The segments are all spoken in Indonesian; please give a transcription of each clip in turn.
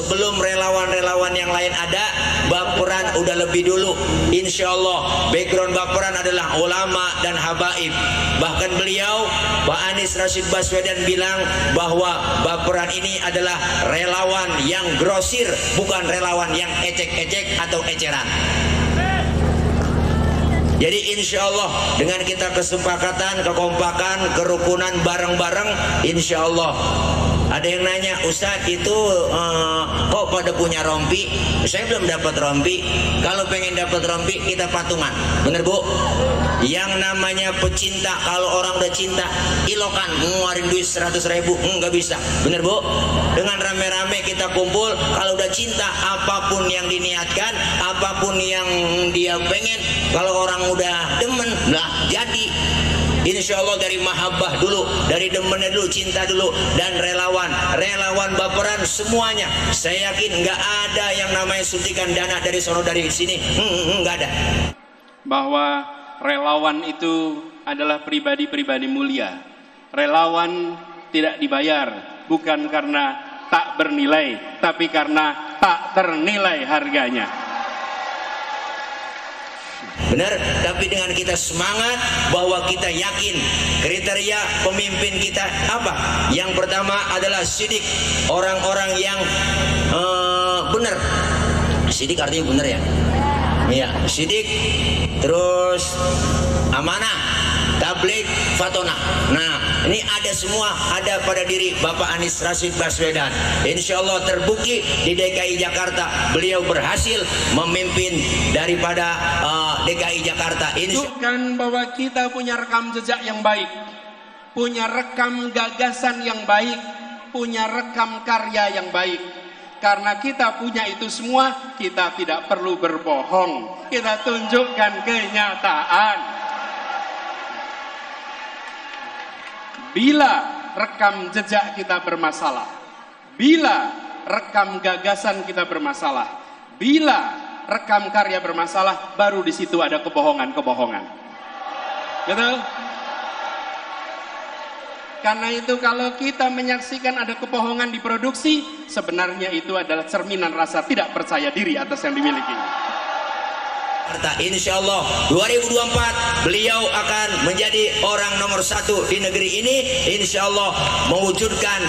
Sebelum relawan-relawan yang lain ada, Baperan udah lebih dulu. Insya Allah background Baperan adalah ulama dan habaib. Bahkan beliau Pak Anies Rashid Baswedan bilang bahwa Baperan ini adalah relawan yang grosir, bukan relawan yang ecek-ecek atau eceran. Jadi insya Allah dengan kita kesepakatan, kekompakan, kerukunan bareng-bareng, insya Allah. Ada yang nanya, Ustadz itu kok pada punya rompi? Saya belum dapat rompi. Kalau pengen dapat rompi kita patungan, bener Bu? Yang namanya pecinta, kalau orang udah cinta, ilokan ngeluarin duit 100.000 nggak bisa, bener Bu? Dengan rame-rame kita kumpul, kalau udah cinta apapun yang diniatkan, apapun yang dia pengen, kalau orang udah demen, lah jadi. Insya Allah dari mahabbah dulu, dari demennya dulu, cinta dulu, dan relawan Baperan semuanya. Saya yakin nggak ada yang namanya suntikan dana dari sono dari sini, nggak ada. Bahwa relawan itu adalah pribadi-pribadi mulia. Relawan tidak dibayar bukan karena tak bernilai, tapi karena tak ternilai harganya. Benar, tapi dengan kita semangat bahwa kita yakin kriteria pemimpin kita apa? Yang pertama adalah sidik, orang-orang yang benar. Sidik artinya benar ya? Iya, sidik, terus amanah, tabligh, fatonah. Nah, ini ada semua, ada pada diri Bapak Anies Rashid Baswedan. Insya Allah terbukti di DKI Jakarta beliau berhasil memimpin daripada DKI Jakarta. Tunjukkan bahwa kita punya rekam jejak yang baik, punya rekam gagasan yang baik, punya rekam karya yang baik. Karena kita punya itu semua, kita tidak perlu berbohong. Kita tunjukkan kenyataan. Bila rekam jejak kita bermasalah, bila rekam gagasan kita bermasalah, bila rekam karya bermasalah, baru di situ ada kebohongan-kebohongan. Betul? Karena itu kalau kita menyaksikan ada kebohongan di produksi, sebenarnya itu adalah cerminan rasa tidak percaya diri atas yang dimiliki. Insya Allah 2024 beliau akan menjadi orang nomor 1 di negeri ini. Insya Allah mewujudkan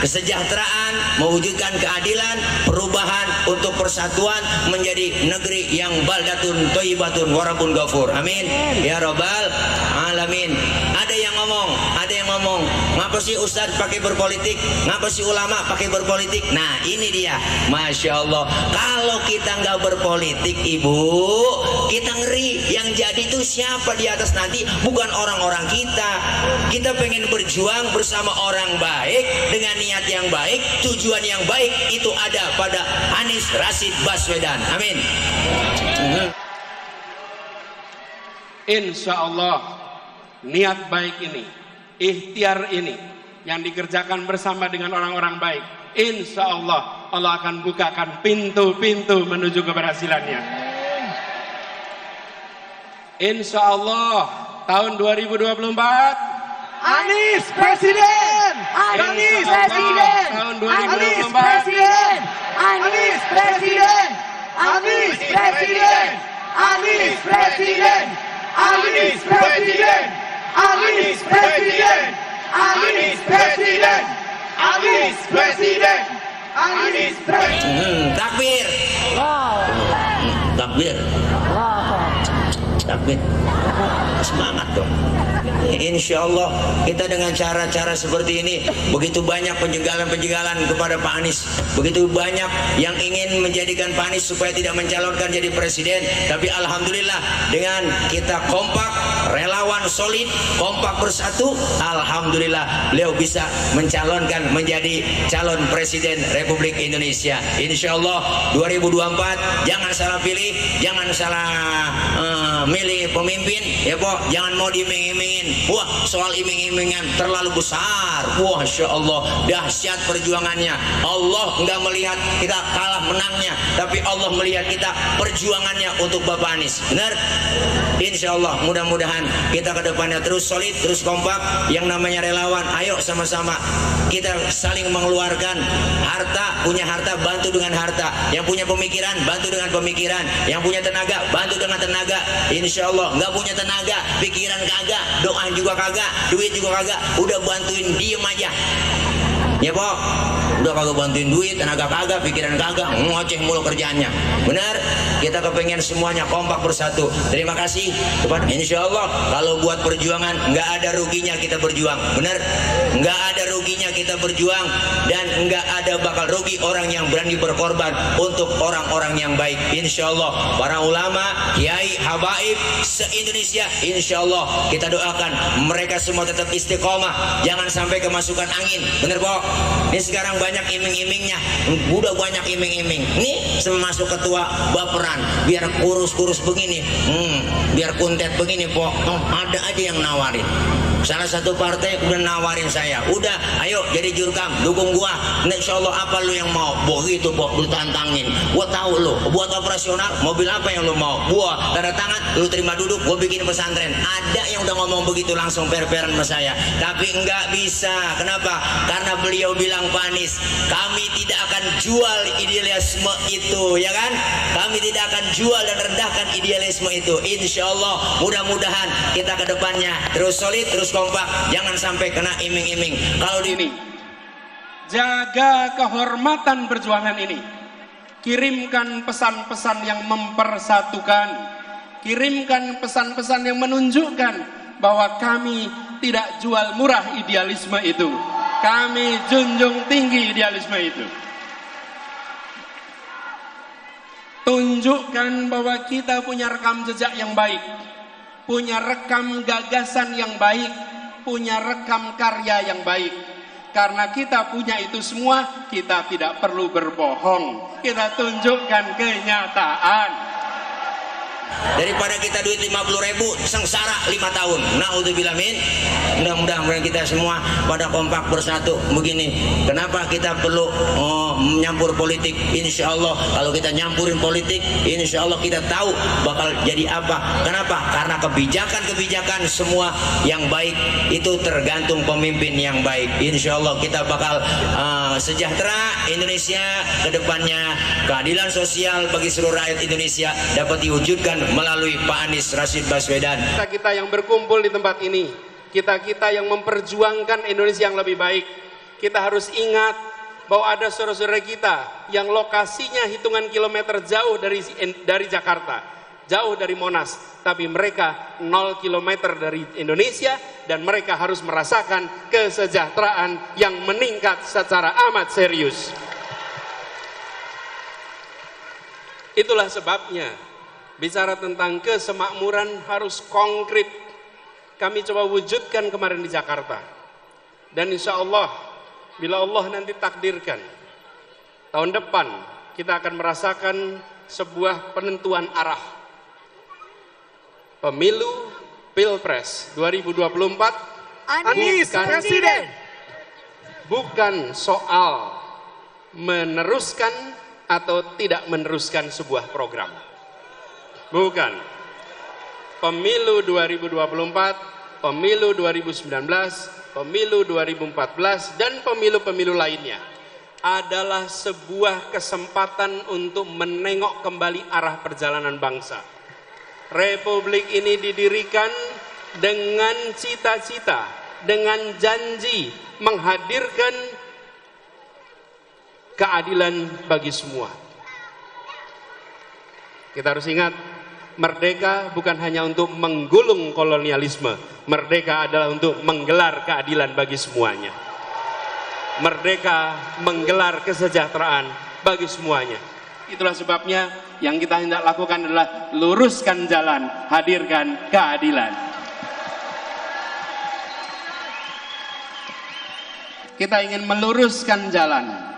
kesejahteraan, mewujudkan keadilan, perubahan untuk persatuan, menjadi negeri yang baldatun thayyibatun warabun ghafur. Amin ya rabbal alamin. Ada yang ngomong, ngapa sih Ustadz pakai berpolitik, ngapa sih ulama pakai berpolitik? Nah ini dia, Masya Allah, kalau kita nggak berpolitik Ibu, kita ngeri. Yang jadi itu siapa di atas nanti? Bukan orang-orang kita. Kita pengen berjuang bersama orang baik, dengan niat yang baik, tujuan yang baik, itu ada pada Anies Rashid Baswedan. Amin. Insya Allah niat baik ini, ikhtiar ini yang dikerjakan bersama dengan orang-orang baik, insya Allah Allah akan bukakan pintu-pintu menuju keberhasilannya. Insya Allah tahun 2024 Anies Presiden, Anies Presiden, tahun Anies 2024 Presiden, Anies Presiden, Anies Presiden, Anies Presiden, Anies Presiden, Anies Presiden, Anies Presiden, Anies Presiden, Anies Presiden. Takbir. Takbir. Takbir. Semangat dong. Insya Allah kita dengan cara-cara seperti ini, begitu banyak penjagalan-penjagalan kepada Pak Anies, begitu banyak yang ingin menjadikan Pak Anies supaya tidak mencalonkan jadi presiden, tapi alhamdulillah dengan kita kompak, relawan solid, kompak bersatu, alhamdulillah beliau bisa mencalonkan menjadi calon presiden Republik Indonesia. Insya Allah 2024 jangan salah pilih, jangan salah milih. memilih pemimpin, ya Pok, jangan mau diiming-imingin. Wah, soal iming-imingan terlalu besar. Wah, Masya Allah, dahsyat perjuangannya. Allah nggak melihat kita kalah menangnya, tapi Allah melihat kita perjuangannya untuk Bapak Anies. Benar? Insya Allah, mudah-mudahan kita ke depannya terus solid, terus kompak. Yang namanya relawan, ayo sama-sama kita saling mengeluarkan harta. Punya harta, bantu dengan harta. Yang punya pemikiran, bantu dengan pemikiran. Yang punya tenaga, bantu dengan tenaga. Insya Allah. Nggak punya tenaga, pikiran kagak, doa juga kagak, duit juga kagak, udah bantuin, diem aja. Ya Pok, udah kagak bantuin duit, tenaga kagak, pikiran kagak, ngoceh mulu kerjaannya. Benar? Kita kepengen semuanya kompak bersatu. Terima kasih. Insya Allah kalau buat perjuangan nggak ada ruginya kita berjuang. Benar? Nggak ada ruginya kita berjuang, dan nggak ada bakal rugi orang yang berani berkorban untuk orang-orang yang baik. Insya Allah para ulama, kiai, habaib se-Indonesia, insya Allah kita doakan mereka semua tetap istiqomah, jangan sampai kemasukan angin. Bener Pok? Ini sekarang banyak iming-imingnya, udah banyak iming-iming. Nih semasuk ketua baperan, biar kurus-kurus begini, biar kuntet begini Pok. Ada aja yang nawarin. Salah satu partai udah nawarin saya, udah ayo jadi jurkam, dukung gua. Insya Allah apa lu yang mau? Begitu Pok, lu tantangin. Gua tahu lu buat operasional, mobil apa yang lu mau? Gua tanda tangan, lu terima duduk, gua bikin pesantren. Ada yang udah ngomong begitu langsung per-peran sama saya, tapi enggak bisa. Kenapa? Karena beliau bilang, Pak Anies, kami tidak akan jual idealisme itu, ya kan? Kami tidak akan jual dan rendahkan idealisme itu. Insya Allah mudah-mudahan kita ke depannya terus solid, terus kompak, jangan sampai kena iming-iming. Kalau di Ini jaga kehormatan perjuangan ini. Kirimkan pesan-pesan yang mempersatukan. Kirimkan pesan-pesan yang menunjukkan bahwa kami tidak jual murah idealisme itu. Kami junjung tinggi idealisme itu. Tunjukkan bahwa kita punya rekam jejak yang baik, punya rekam gagasan yang baik, punya rekam karya yang baik. Karena kita punya itu semua, kita tidak perlu berbohong. Kita tunjukkan kenyataan. Daripada kita duit 50.000 sengsara 5 tahun. Naudzubillah min. Mudah-mudahan kita semua pada kompak bersatu begini. Kenapa kita perlu menyampur politik? Insya Allah kalau kita nyampurin politik, insya Allah kita tahu bakal jadi apa. Kenapa? Karena kebijakan-kebijakan semua yang baik itu tergantung pemimpin yang baik. Insya Allah kita bakal sejahtera Indonesia ke depannya. Keadilan sosial bagi seluruh rakyat Indonesia dapat diwujudkan melalui Pak Anies Rashid Baswedan. Kita yang berkumpul di tempat ini, kita yang memperjuangkan Indonesia yang lebih baik, kita harus ingat bahwa ada saudara-saudara kita yang lokasinya hitungan kilometer jauh dari Jakarta, jauh dari Monas, tapi mereka 0 kilometer dari Indonesia, dan mereka harus merasakan kesejahteraan yang meningkat secara amat serius. Itulah sebabnya bicara tentang kesemakmuran harus konkret. Kami coba wujudkan kemarin di Jakarta. Dan insya Allah, bila Allah nanti takdirkan, tahun depan kita akan merasakan sebuah penentuan arah. Pemilu Pilpres 2024 Anies Presiden. Bukan soal meneruskan atau tidak meneruskan sebuah program. Bukan. Pemilu 2024, pemilu 2019, pemilu 2014, dan pemilu-pemilu lainnya adalah sebuah kesempatan untuk menengok kembali arah perjalanan bangsa. Republik ini didirikan dengan cita-cita, dengan janji menghadirkan keadilan bagi semua. Kita harus ingat, merdeka bukan hanya untuk menggulung kolonialisme. Merdeka adalah untuk menggelar keadilan bagi semuanya. Merdeka menggelar kesejahteraan bagi semuanya. Itulah sebabnya yang kita hendak lakukan adalah luruskan jalan, hadirkan keadilan. Kita ingin meluruskan jalan.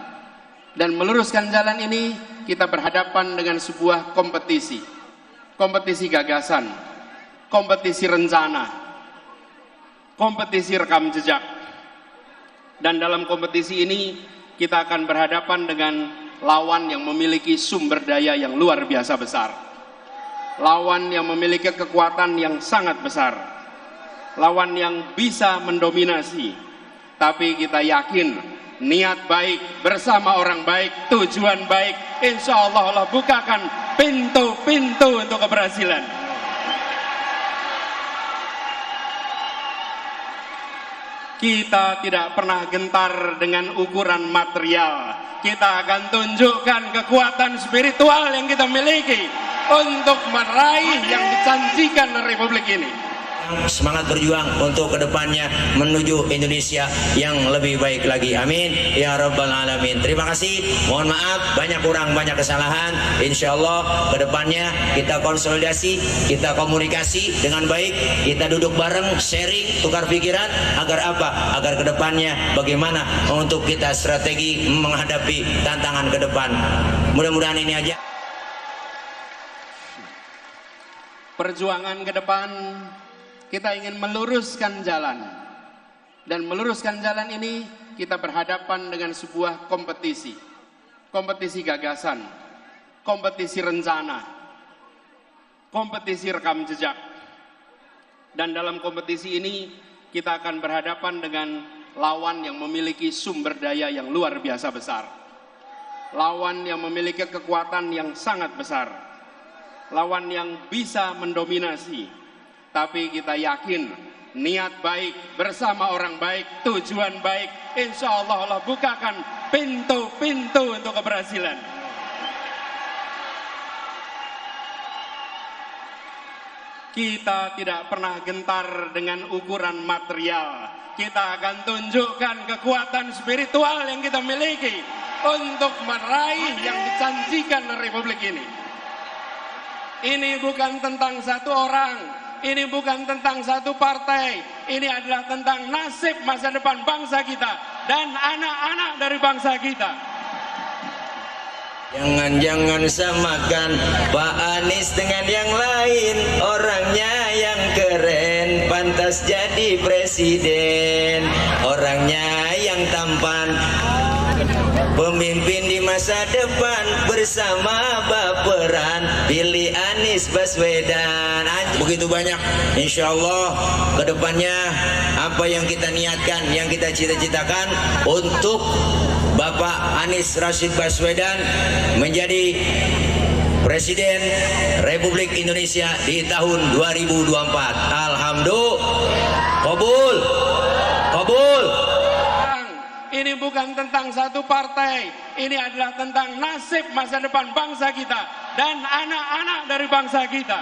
Dan meluruskan jalan ini kita berhadapan dengan sebuah kompetisi. Kompetisi gagasan, kompetisi rencana, kompetisi rekam jejak. Dan dalam kompetisi ini kita akan berhadapan dengan lawan yang memiliki sumber daya yang luar biasa besar. Lawan yang memiliki kekuatan yang sangat besar. Lawan yang bisa mendominasi. Tapi kita yakin niat baik bersama orang baik, tujuan baik, insya Allah Allah bukakan pintu-pintu untuk keberhasilan. Kita tidak pernah gentar dengan ukuran material. Kita akan tunjukkan kekuatan spiritual yang kita miliki untuk meraih yang dijanjikan Republik ini. Semangat berjuang untuk kedepannya menuju Indonesia yang lebih baik lagi. Amin ya rabbal alamin. Terima kasih. Mohon maaf banyak kurang, banyak kesalahan. Insya Allah kedepannya kita konsolidasi, kita komunikasi dengan baik, kita duduk bareng, sharing, tukar pikiran agar apa? Agar kedepannya bagaimana untuk kita strategi menghadapi tantangan ke depan. Mudah-mudahan ini aja. Perjuangan ke depan kita ingin meluruskan jalan. Dan meluruskan jalan ini kita berhadapan dengan sebuah kompetisi. Kompetisi gagasan, kompetisi rencana, kompetisi rekam jejak. Dan dalam kompetisi ini kita akan berhadapan dengan lawan yang memiliki sumber daya yang luar biasa besar. Lawan yang memiliki kekuatan yang sangat besar. Lawan yang bisa mendominasi. Tapi kita yakin niat baik bersama orang baik, tujuan baik, insya Allah Allah bukakan pintu-pintu untuk keberhasilan. Kita tidak pernah gentar dengan ukuran material. Kita akan tunjukkan kekuatan spiritual yang kita miliki untuk meraih yang dijanjikan Republik ini. Ini bukan tentang satu orang. Ini bukan tentang satu partai. Ini adalah tentang nasib masa depan bangsa kita dan anak-anak dari bangsa kita. Jangan samakan Pak Anies dengan yang lain. Orangnya yang keren, pantas jadi presiden. Orangnya yang tampan, pemimpin di masa depan. Bersama baperan, pilih Anies Baswedan. Begitu banyak, insya Allah kedepannya apa yang kita niatkan, yang kita cita-citakan untuk Bapak Anies Rashid Baswedan menjadi Presiden Republik Indonesia di tahun 2024. Alhamdulillah. Kabul. Kabul. Ini bukan tentang satu partai. Ini adalah tentang nasib masa depan bangsa kita dan anak-anak dari bangsa kita.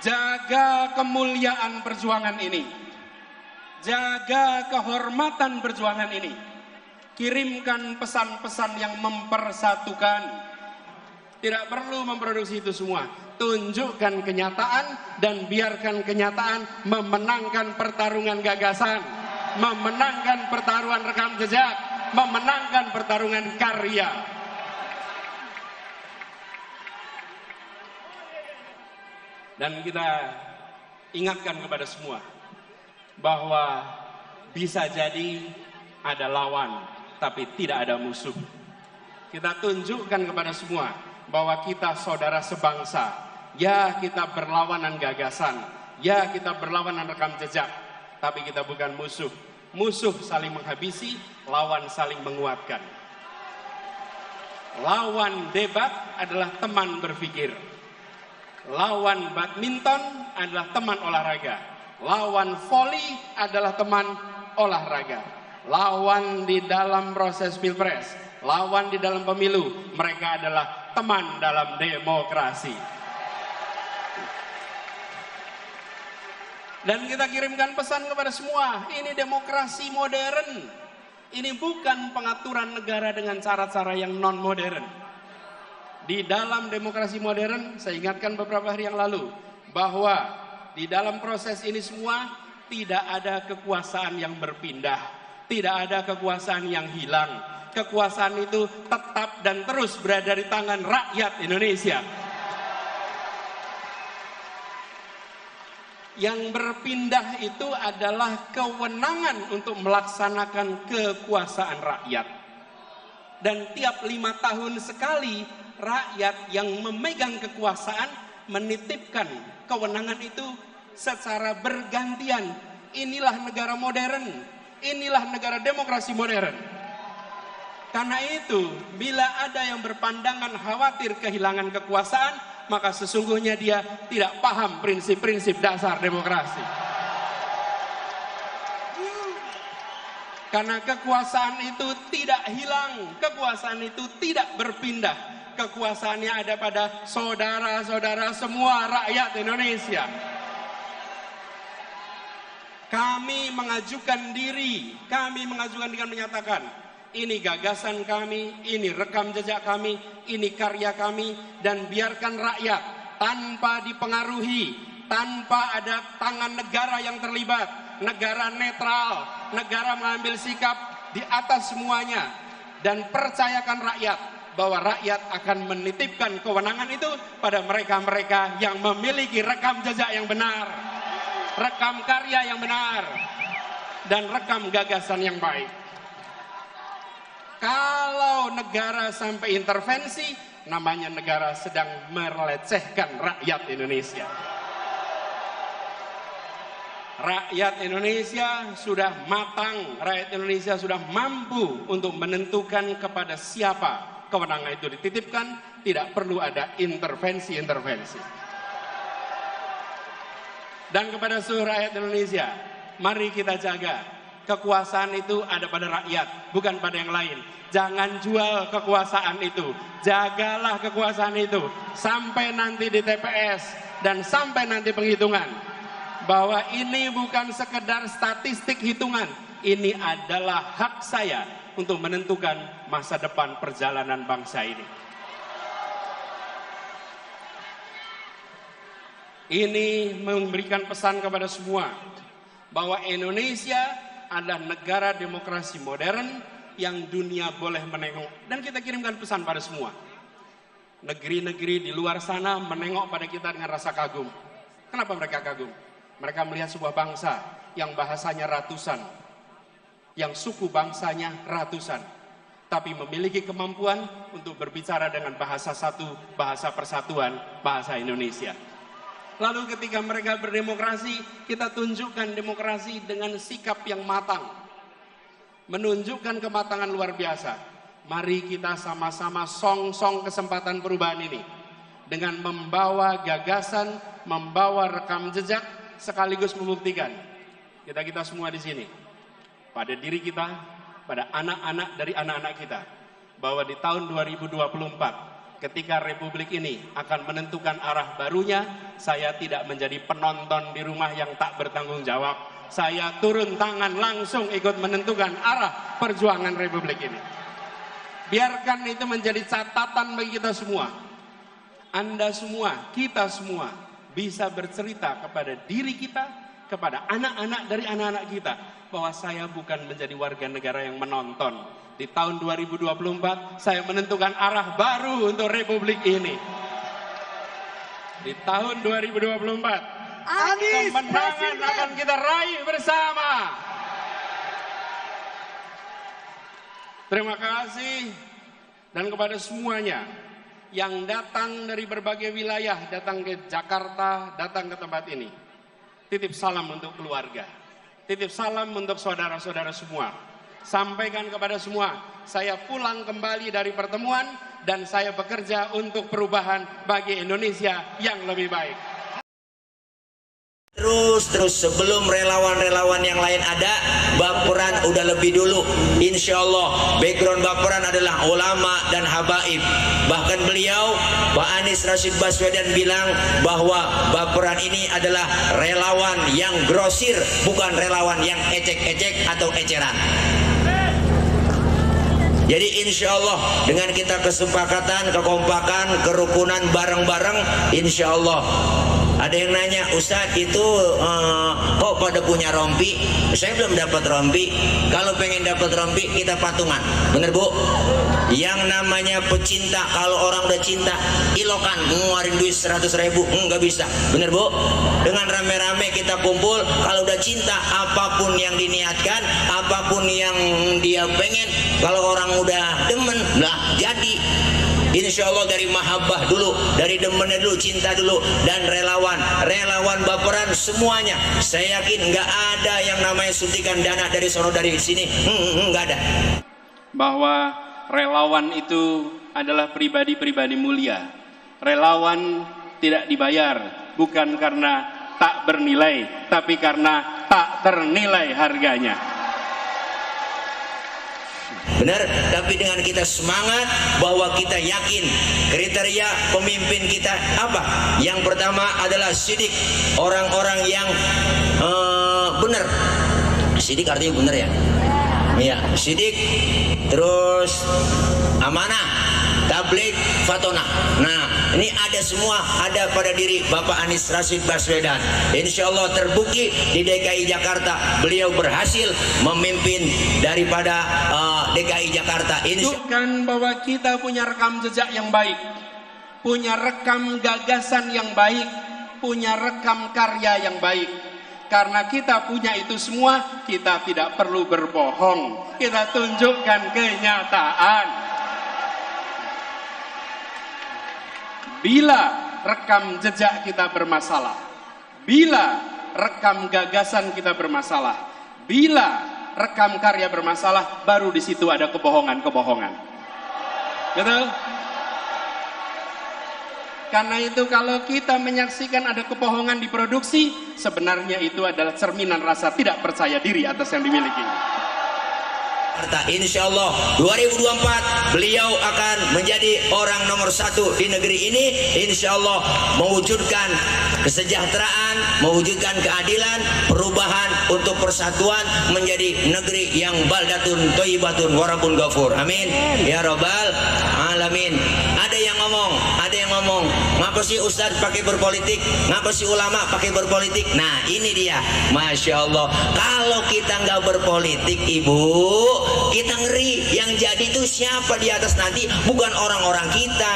Jaga kemuliaan perjuangan ini. Jaga kehormatan perjuangan ini. Kirimkan pesan-pesan yang mempersatukan. Tidak perlu memproduksi itu semua. Tunjukkan kenyataan dan biarkan kenyataan memenangkan pertarungan gagasan, memenangkan pertarungan rekam jejak, memenangkan pertarungan karya. Dan kita ingatkan kepada semua bahwa bisa jadi ada lawan tapi tidak ada musuh. Kita tunjukkan kepada semua bahwa kita saudara sebangsa. Ya, kita berlawanan gagasan. Ya, kita berlawanan rekam jejak. Tapi kita bukan musuh. Musuh saling menghabisi, lawan saling menguatkan. Lawan debat adalah teman berpikir. Lawan badminton adalah teman olahraga. Lawan voli adalah teman olahraga. Lawan di dalam proses pilpres, lawan di dalam pemilu, mereka adalah teman dalam demokrasi. Dan kita kirimkan pesan kepada semua, ini demokrasi modern. Ini bukan pengaturan negara dengan cara-cara yang non-modern. Di dalam demokrasi modern, saya ingatkan beberapa hari yang lalu, bahwa di dalam proses ini semua tidak ada kekuasaan yang berpindah, tidak ada kekuasaan yang hilang, kekuasaan itu tetap dan terus berada di tangan rakyat Indonesia. Yang berpindah itu adalah kewenangan untuk melaksanakan kekuasaan rakyat. Dan tiap 5 tahun sekali rakyat yang memegang kekuasaan menitipkan kewenangan itu secara bergantian. Inilah negara modern, inilah negara demokrasi modern. Karena itu, bila ada yang berpandangan khawatir kehilangan kekuasaan, maka sesungguhnya dia tidak paham prinsip-prinsip dasar demokrasi. Karena kekuasaan itu tidak hilang, kekuasaan itu tidak berpindah. Kekuasaannya ada pada saudara-saudara semua rakyat Indonesia. Kami mengajukan diri, dengan menyatakan, ini gagasan kami, ini rekam jejak kami, ini karya kami, dan biarkan rakyat tanpa dipengaruhi, tanpa ada tangan negara yang terlibat, negara netral, negara mengambil sikap di atas semuanya, dan percayakan rakyat bahwa rakyat akan menitipkan kewenangan itu pada mereka-mereka yang memiliki rekam jejak yang benar, rekam karya yang benar, dan rekam gagasan yang baik. Kalau negara sampai intervensi, namanya negara sedang melecehkan rakyat Indonesia. Rakyat Indonesia sudah matang, rakyat Indonesia sudah mampu untuk menentukan kepada siapa kewenangan itu dititipkan, tidak perlu ada intervensi-intervensi. Dan kepada seluruh rakyat Indonesia, mari kita jaga. Kekuasaan itu ada pada rakyat, bukan pada yang lain. Jangan jual kekuasaan itu. Jagalah kekuasaan itu sampai nanti di TPS dan sampai nanti penghitungan. Bahwa ini bukan sekedar statistik hitungan. Ini adalah hak saya untuk menentukan masa depan perjalanan bangsa ini. Ini memberikan pesan kepada semua bahwa Indonesia adalah negara demokrasi modern yang dunia boleh menengok. Dan kita kirimkan pesan pada semua. Negeri-negeri di luar sana menengok pada kita dengan rasa kagum. Kenapa mereka kagum? Mereka melihat sebuah bangsa yang bahasanya ratusan, yang suku bangsanya ratusan, tapi memiliki kemampuan untuk berbicara dengan bahasa satu, bahasa persatuan, bahasa Indonesia. Lalu ketika mereka berdemokrasi, kita tunjukkan demokrasi dengan sikap yang matang. Menunjukkan kematangan luar biasa. Mari kita sama-sama song-song kesempatan perubahan ini. Dengan membawa gagasan, membawa rekam jejak, sekaligus membuktikan. Kita semua di sini. Pada diri kita, pada anak-anak dari anak-anak kita. Bahwa di tahun 2024, ketika Republik ini akan menentukan arah barunya, saya tidak menjadi penonton di rumah yang tak bertanggung jawab. Saya turun tangan langsung ikut menentukan arah perjuangan Republik ini. Biarkan itu menjadi catatan bagi kita semua. Anda semua, kita semua bisa bercerita kepada diri kita, kepada anak-anak dari anak-anak kita, bahwa saya bukan menjadi warga negara yang menonton. Di tahun 2024, saya menentukan arah baru untuk Republik ini. Di tahun 2024, kemenangan akan kita raih bersama. Terima kasih. Dan kepada semuanya yang datang dari berbagai wilayah, datang ke Jakarta, datang ke tempat ini. Titip salam untuk keluarga. Titip salam untuk saudara-saudara semua. Sampaikan kepada semua, saya pulang kembali dari pertemuan dan saya bekerja untuk perubahan bagi Indonesia yang lebih baik. Terus sebelum relawan-relawan yang lain ada, Baperan udah lebih dulu. Insya Allah background Baperan adalah ulama dan habaib. Bahkan beliau Pak Anies Rashid Baswedan bilang bahwa Baperan ini adalah relawan yang grosir, bukan relawan yang ecek-ecek atau eceran. Jadi insya Allah dengan kita kesepakatan, kekompakan, kerukunan bareng-bareng, insya Allah Ada yang nanya, Ustadz itu kok pada punya rompi? Saya belum dapat rompi. Kalau pengen dapat rompi kita patungan, bener Bu? Yang namanya pecinta, kalau orang udah cinta ilokan ngeluarin duit 100.000 nggak bisa, bener Bu? Dengan rame-rame kita kumpul, kalau udah cinta apapun yang diniatkan, apapun yang dia pengen, kalau orang udah demen lah jadi. Insya Allah dari mahabbah dulu, dari demennya dulu, cinta dulu, dan relawan baperan semuanya. Saya yakin nggak ada yang namanya suntikan dana dari sono dari sini, nggak ada. Bahwa relawan itu adalah pribadi-pribadi mulia. Relawan tidak dibayar bukan karena tak bernilai, tapi karena tak ternilai harganya. Benar, tapi dengan kita semangat bahwa kita yakin kriteria pemimpin kita apa? Yang pertama adalah sidik, orang-orang yang benar. Sidik artinya benar ya? Iya, sidik, terus amanah, tabligh, fatonah. Nah, ini ada semua, ada pada diri Bapak Anies Rashid Baswedan. Insya Allah terbukti di DKI Jakarta beliau berhasil memimpin daripada DKI Jakarta. Tunjukkan bahwa kita punya rekam jejak yang baik, punya rekam gagasan yang baik, punya rekam karya yang baik. Karena kita punya itu semua, kita tidak perlu berbohong. Kita tunjukkan kenyataan. Bila rekam jejak kita bermasalah, bila rekam gagasan kita bermasalah, bila rekam karya bermasalah, baru di situ ada kebohongan-kebohongan. Betul? Karena itu kalau kita menyaksikan ada kebohongan diproduksi, sebenarnya itu adalah cerminan rasa tidak percaya diri atas yang dimiliki. Insya Allah 2024 beliau akan menjadi orang nomor 1 di negeri ini. Insya Allah mewujudkan kesejahteraan, mewujudkan keadilan, perubahan untuk persatuan, menjadi negeri yang baldatun thayyibatun warabun ghafur. Amin ya rabbal alamin. Ada yang ngomong, ngapa sih Ustadz pakai berpolitik, ngapa sih ulama pakai berpolitik? Nah ini dia, Masya Allah, kalau kita nggak berpolitik Ibu, kita ngeri. Yang jadi itu siapa di atas nanti? Bukan orang-orang kita.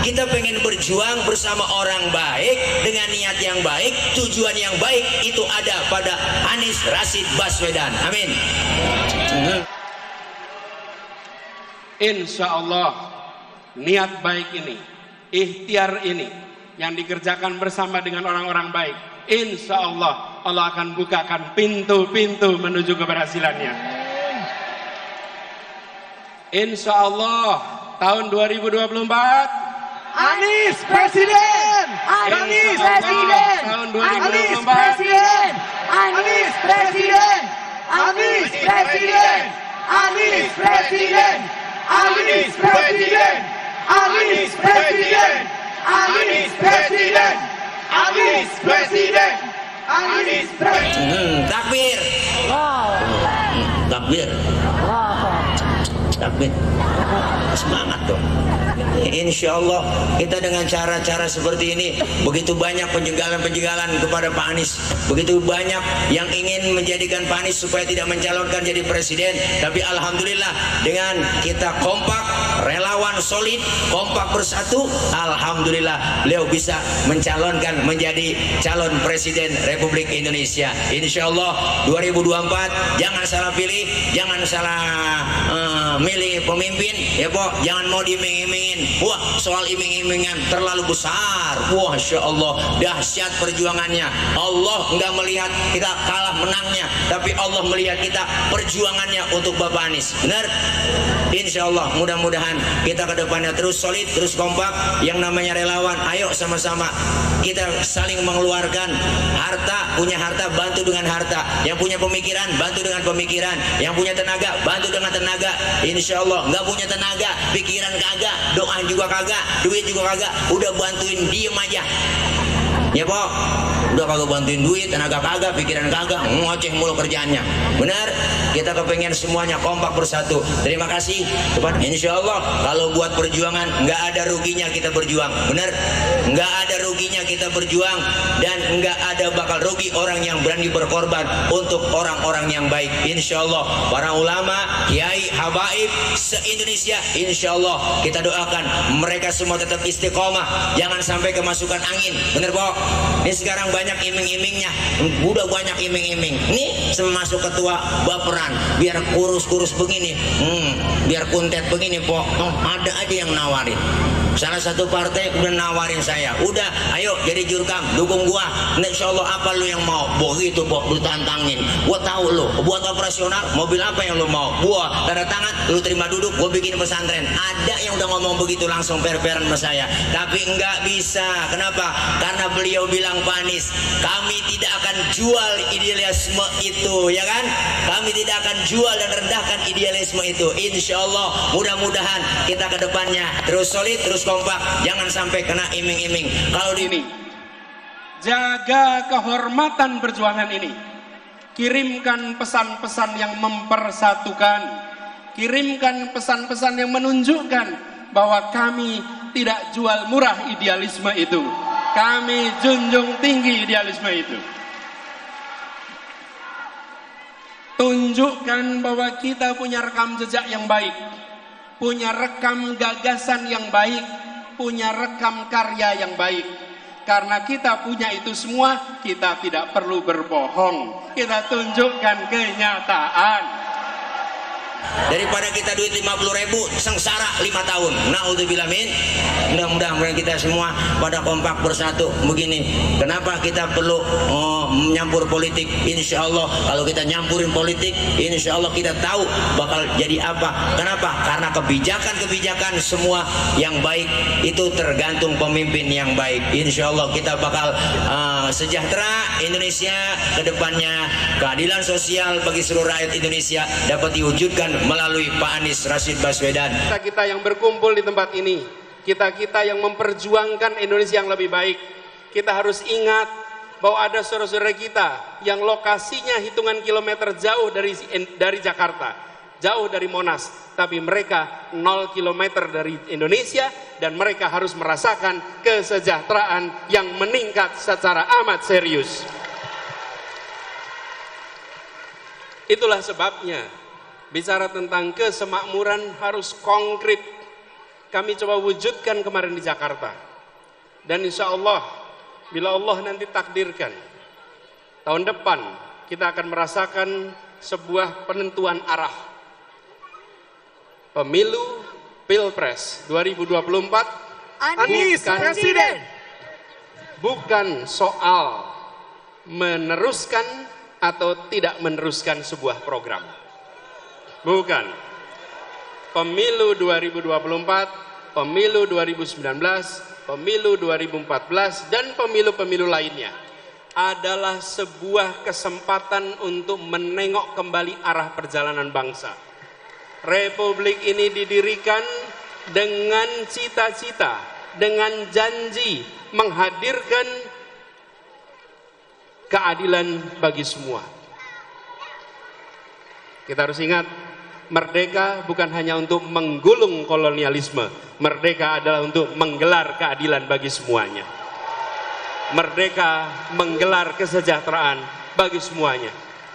Kita pengen berjuang bersama orang baik, dengan niat yang baik, tujuan yang baik, itu ada pada Anies Rashid Baswedan. Amin. Insya Allah niat baik ini, ikhtiar ini yang dikerjakan bersama dengan orang-orang baik, insya Allah Allah akan bukakan pintu-pintu menuju keberhasilannya. Insya Allah tahun 2024 Anies Presiden! Anies Presiden! tahun Anies 2024 Presiden! Anies Presiden! Anies Presiden! Anies Presiden! Anies Presiden! Anies Presiden! Anies Presiden! Anies Presiden! Anies Presiden! Takbir. Takbir. Takbir. Semangat dong. Insya Allah kita dengan cara-cara seperti ini, begitu banyak penjagalan-penjagalan kepada Pak Anies, begitu banyak yang ingin menjadikan Pak Anies supaya tidak mencalonkan jadi presiden, tapi alhamdulillah dengan kita kompak, relawan solid, kompak bersatu, alhamdulillah beliau bisa mencalonkan menjadi calon presiden Republik Indonesia. Insya Allah 2024 jangan salah pilih, jangan salah milih pemimpin ya Pok, jangan mau diiming-imingin. Wah, soal iming-imingan terlalu besar. Wah, Masya Allah, dahsyat perjuangannya. Allah nggak melihat kita kalah menangnya, tapi Allah melihat kita perjuangannya untuk Bapak Anies. Benar? Insya Allah mudah-mudahan kita ke depannya terus solid, terus kompak. Yang namanya relawan, ayo sama-sama kita saling mengeluarkan harta, punya harta bantu dengan harta, yang punya pemikiran bantu dengan pemikiran, yang punya tenaga bantu dengan tenaga. Insya Allah nggak punya tenaga, pikiran kagak, doa juga kagak, duit juga kagak, udah bantuin diem aja ya Pok, udah kagak bantuin duit, tenaga kagak, pikiran kagak, ngoceh mulu kerjaannya. Benar, kita kepengen semuanya kompak bersatu. Terima kasih. Insya Allah kalau buat perjuangan nggak ada ruginya kita berjuang. Benar. nggak ada ruginya kita berjuang, dan nggak ada bakal rugi orang yang berani berkorban untuk orang-orang yang baik. Insya Allah para ulama, kiai, habaib se-Indonesia, insya Allah kita doakan mereka semua tetap istiqomah, jangan sampai kemasukan angin. Bener Pok? Ini sekarang banyak iming-imingnya, udah banyak iming-iming. Nih masuk ketua baperan, biar kurus-kurus begini, biar kuntet begini Pok. Ada aja yang nawarin. Salah satu partai udah nawarin saya, udah ayo jadi jurkam, dukung gua, insya Allah apa lu yang mau. Begitu Pok, lu tantangin, gua tahu lu buat operasional mobil apa yang lu mau, gua tanda tangan, lu terima duduk, gua bikin pesantren. Ada yang udah ngomong begitu langsung per-peran sama saya, tapi enggak bisa. Kenapa? Karena beliau bilang, Pak Anies, kami tidak akan jual idealisme itu, ya kan? Kami tidak akan jual dan rendahkan idealisme itu. Insya Allah mudah-mudahan kita ke depannya terus solid, terus kompak, jangan sampai kena iming-iming. Kalau di Ini jaga kehormatan perjuangan ini, kirimkan pesan-pesan yang mempersatukan, kirimkan pesan-pesan yang menunjukkan bahwa kami tidak jual murah idealisme itu, kami junjung tinggi idealisme itu. Tunjukkan bahwa kita punya rekam jejak yang baik, punya rekam gagasan yang baik, punya rekam karya yang baik. Karena kita punya itu semua, kita tidak perlu berbohong, kita tunjukkan kenyataan. daripada kita duit 50.000 sengsara 5 tahun. Naudzubillah min. Mudah-mudahan kita semua pada kompak bersatu begini. Kenapa kita perlu menyampur politik? Insya Allah kalau kita nyampurin politik, insya Allah kita tahu bakal jadi apa. Kenapa? Karena kebijakan-kebijakan semua yang baik itu tergantung pemimpin yang baik. Insya Allah kita bakal sejahtera Indonesia ke depannya. Keadilan sosial bagi seluruh rakyat Indonesia dapat diwujudkan melalui Pak Anies Rashid Baswedan. Kita yang berkumpul di tempat ini, kita yang memperjuangkan Indonesia yang lebih baik, kita harus ingat bahwa ada saudara-saudara kita yang lokasinya hitungan kilometer jauh dari Jakarta, jauh dari Monas, tapi mereka 0 kilometer dari Indonesia, dan mereka harus merasakan kesejahteraan yang meningkat secara amat serius. Itulah sebabnya bicara tentang kesemakmuran harus konkret. Kami coba wujudkan kemarin di Jakarta, dan insya Allah bila Allah nanti takdirkan tahun depan kita akan merasakan sebuah penentuan arah pemilu Pilpres 2024. Anies Presiden. Bukan soal meneruskan atau tidak meneruskan sebuah program. Bukan. Pemilu 2024, pemilu 2019, pemilu 2014, dan pemilu-pemilu lainnya adalah sebuah kesempatan untuk menengok kembali arah perjalanan bangsa. Republik ini didirikan dengan cita-cita, dengan janji menghadirkan keadilan bagi semua. Kita harus ingat, merdeka bukan hanya untuk menggulung kolonialisme, merdeka adalah untuk menggelar keadilan bagi semuanya. Merdeka menggelar kesejahteraan bagi semuanya.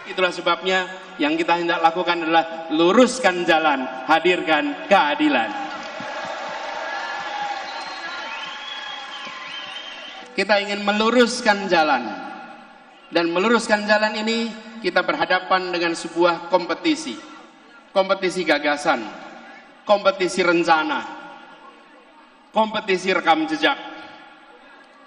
Itulah sebabnya yang kita hendak lakukan adalah luruskan jalan, hadirkan keadilan. Kita ingin meluruskan jalan. Dan meluruskan jalan ini kita berhadapan dengan sebuah kompetisi. Kompetisi gagasan, kompetisi rencana, kompetisi rekam jejak.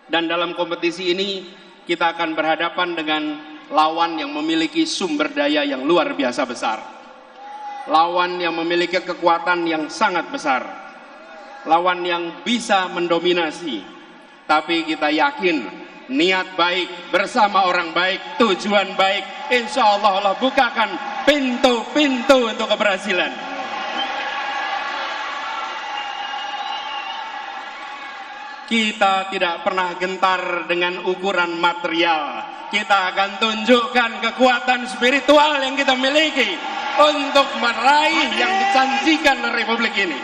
Dan dalam kompetisi ini kita akan berhadapan dengan lawan yang memiliki sumber daya yang luar biasa besar. Lawan yang memiliki kekuatan yang sangat besar. Lawan yang bisa mendominasi. Tapi kita yakin niat baik bersama orang baik, tujuan baik, insya Allah Allah bukakan pintu-pintu untuk keberhasilan. Kita tidak pernah gentar dengan ukuran material. Kita akan tunjukkan kekuatan spiritual yang kita miliki untuk meraih yang dijanjikan Republik ini.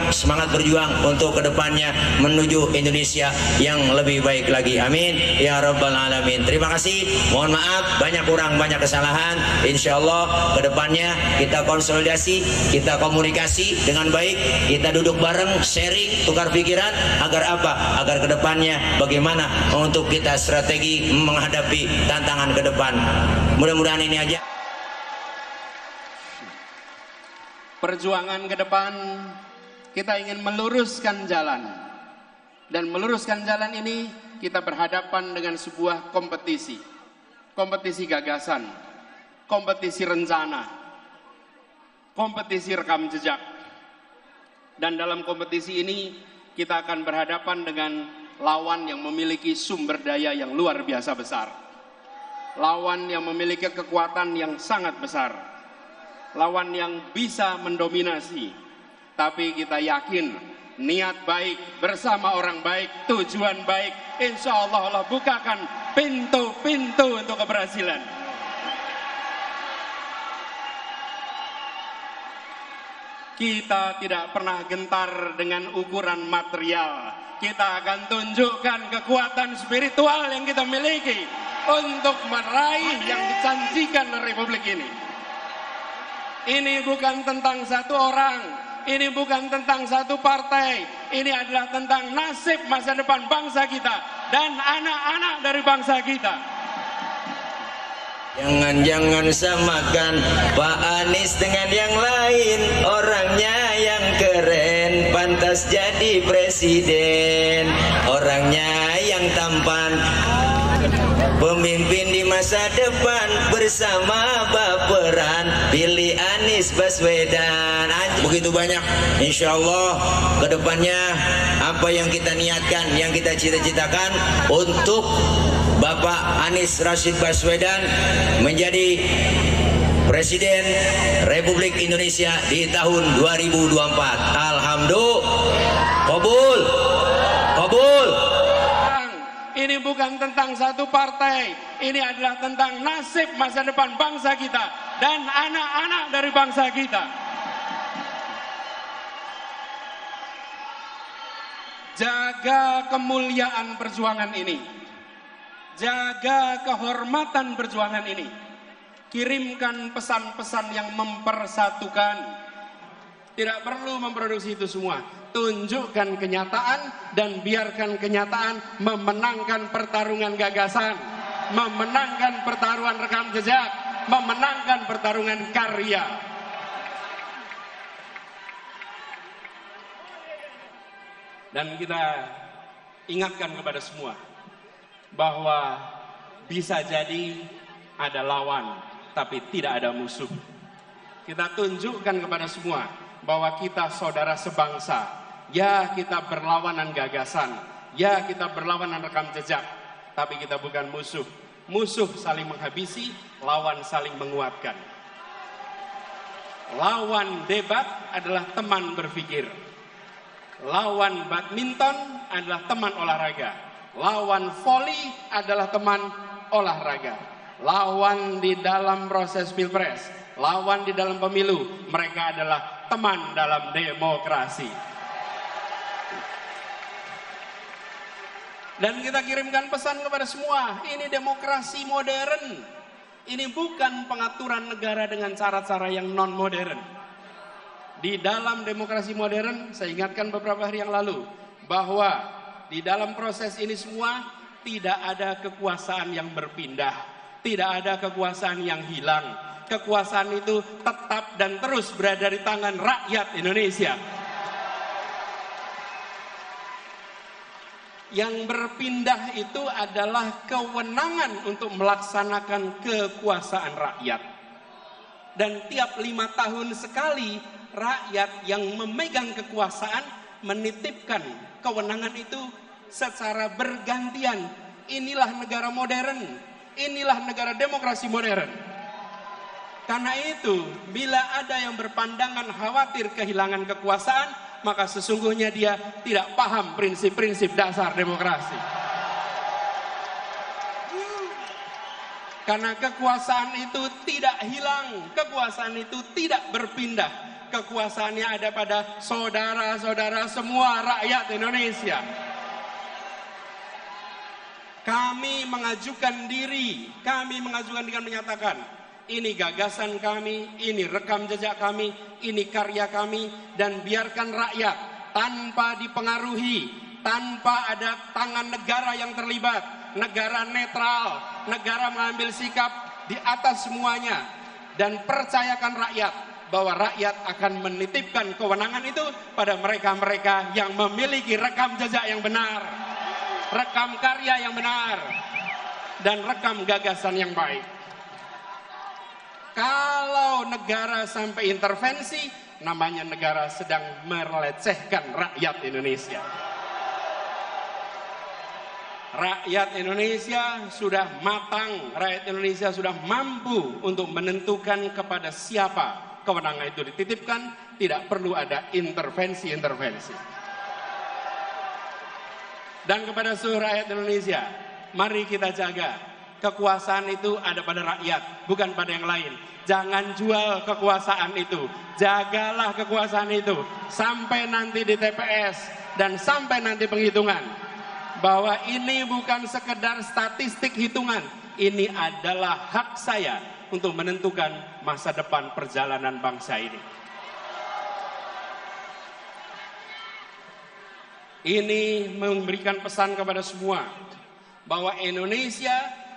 semangat berjuang untuk kedepannya menuju Indonesia yang lebih baik lagi. Amin ya rabbal alamin. Terima kasih. Mohon maaf banyak kurang, banyak kesalahan. Insya Allah kedepannya kita konsolidasi, kita komunikasi dengan baik, kita duduk bareng, sharing, tukar pikiran, agar apa? Agar kedepannya bagaimana untuk kita strategi menghadapi tantangan ke depan. Mudah-mudahan ini aja. Perjuangan ke depan kita ingin meluruskan jalan, dan meluruskan jalan ini kita berhadapan dengan sebuah kompetisi gagasan, kompetisi rencana, kompetisi rekam jejak. Dan dalam kompetisi ini kita akan berhadapan dengan lawan yang memiliki sumber daya yang luar biasa besar, lawan yang memiliki kekuatan yang sangat besar, lawan yang bisa mendominasi. Tapi kita yakin niat baik bersama orang baik, tujuan baik, insya Allah Allah bukakan pintu-pintu untuk keberhasilan. Kita tidak pernah gentar dengan ukuran material. Kita akan tunjukkan kekuatan spiritual yang kita miliki untuk meraih yang dijanjikan Republik ini. Ini bukan tentang satu orang, ini bukan tentang satu partai, ini adalah tentang nasib masa depan bangsa kita dan anak-anak dari bangsa kita. Jangan samakan Pak Anies dengan yang lain, orangnya yang keren, pantas jadi presiden, orangnya yang tampan, pemimpin di masa depan, bersama baperan, pilih Anies Baswedan. Begitu banyak, insya Allah kedepannya apa yang kita niatkan, yang kita cita-citakan untuk Bapak Anies Rashid Baswedan menjadi Presiden Republik Indonesia di tahun 2024. Alhamdulillah. Kabul. Kabul. Ini bukan tentang satu partai, ini adalah tentang nasib masa depan bangsa kita dan anak-anak dari bangsa kita. Jaga kemuliaan perjuangan ini, jaga kehormatan perjuangan ini, kirimkan pesan-pesan yang mempersatukan. Tidak perlu memproduksi itu semua. Tunjukkan kenyataan dan biarkan kenyataan memenangkan pertarungan gagasan, memenangkan pertarungan rekam jejak, memenangkan pertarungan karya. Dan kita ingatkan kepada semua bahwa bisa jadi ada lawan tapi tidak ada musuh. Kita tunjukkan kepada semua bahwa kita saudara sebangsa. Ya, kita berlawanan gagasan, ya kita berlawanan rekam jejak, tapi kita bukan musuh. Musuh saling menghabisi, lawan saling menguatkan. Lawan debat adalah teman berpikir. Lawan badminton adalah teman olahraga. Lawan voli adalah teman olahraga. Lawan di dalam proses pilpres, lawan di dalam pemilu, mereka adalah teman dalam demokrasi. Dan kita kirimkan pesan kepada semua, ini demokrasi modern. Ini bukan pengaturan negara dengan cara-cara yang non-modern. Di dalam demokrasi modern, saya ingatkan beberapa hari yang lalu, bahwa di dalam proses ini semua tidak ada kekuasaan yang berpindah, tidak ada kekuasaan yang hilang. Kekuasaan itu tetap dan terus berada di tangan rakyat Indonesia. Yang berpindah itu adalah kewenangan untuk melaksanakan kekuasaan rakyat. Dan tiap 5 tahun sekali rakyat yang memegang kekuasaan menitipkan kewenangan itu secara bergantian. Inilah negara modern, inilah negara demokrasi modern. Karena itu, bila ada yang berpandangan khawatir kehilangan kekuasaan, maka sesungguhnya dia tidak paham prinsip-prinsip dasar demokrasi. Karena kekuasaan itu tidak hilang, kekuasaan itu tidak berpindah, kekuasaannya ada pada saudara-saudara semua rakyat Indonesia. Kami mengajukan diri, dengan menyatakan, ini gagasan kami, ini rekam jejak kami, ini karya kami, dan biarkan rakyat tanpa dipengaruhi, tanpa ada tangan negara yang terlibat, negara netral, negara mengambil sikap di atas semuanya, dan percayakan rakyat bahwa rakyat akan menitipkan kewenangan itu pada mereka-mereka yang memiliki rekam jejak yang benar, rekam karya yang benar, dan rekam gagasan yang baik. Kalau negara sampai intervensi, namanya negara sedang melecehkan rakyat Indonesia. Rakyat Indonesia sudah matang, rakyat Indonesia sudah mampu untuk menentukan kepada siapa kewenangan itu dititipkan, tidak perlu ada intervensi-intervensi. Dan kepada seluruh rakyat Indonesia, mari kita jaga kekuasaan itu ada pada rakyat, bukan pada yang lain. Jangan jual kekuasaan itu, jagalah kekuasaan itu sampai nanti di TPS dan sampai nanti penghitungan. Bahwa ini bukan sekedar statistik hitungan, ini adalah hak saya untuk menentukan masa depan perjalanan bangsa ini. Ini memberikan pesan kepada semua bahwa Indonesia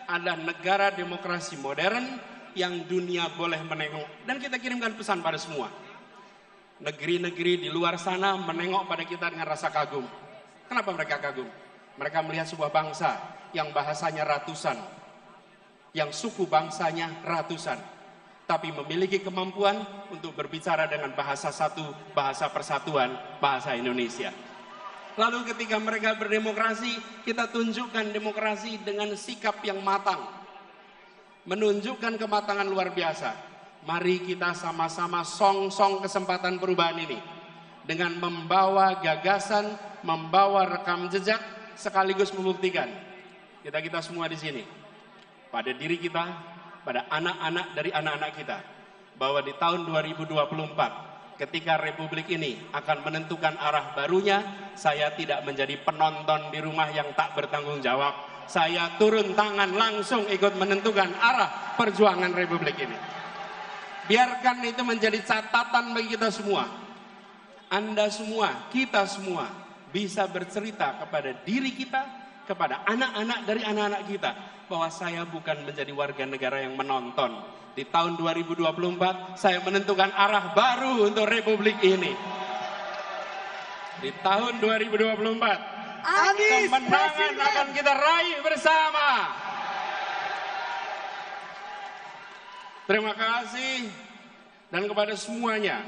adalah negara demokrasi modern yang dunia boleh menengok, dan kita kirimkan pesan pada semua. Negeri-negeri di luar sana menengok pada kita dengan rasa kagum. Kenapa mereka kagum? Mereka melihat sebuah bangsa yang bahasanya ratusan, yang suku bangsanya ratusan, tapi memiliki kemampuan untuk berbicara dengan bahasa satu, bahasa persatuan, bahasa Indonesia. Lalu ketika mereka berdemokrasi, kita tunjukkan demokrasi dengan sikap yang matang, menunjukkan kematangan luar biasa. Mari kita sama-sama song-song kesempatan perubahan ini dengan membawa gagasan, membawa rekam jejak, sekaligus membuktikan kita semua di sini, pada diri kita, pada anak-anak dari anak-anak kita, bahwa di tahun 2024 ketika Republik ini akan menentukan arah barunya, saya tidak menjadi penonton di rumah yang tak bertanggung jawab. Saya turun tangan langsung ikut menentukan arah perjuangan Republik ini. Biarkan itu menjadi catatan bagi kita semua. Anda semua, kita semua bisa bercerita kepada diri kita, kepada anak-anak dari anak-anak kita, bahwa saya bukan menjadi warga negara yang menonton. Di tahun 2024 saya menentukan arah baru untuk Republik ini. Di tahun 2024 kemenangan akan kita raih bersama. Terima kasih. Dan kepada semuanya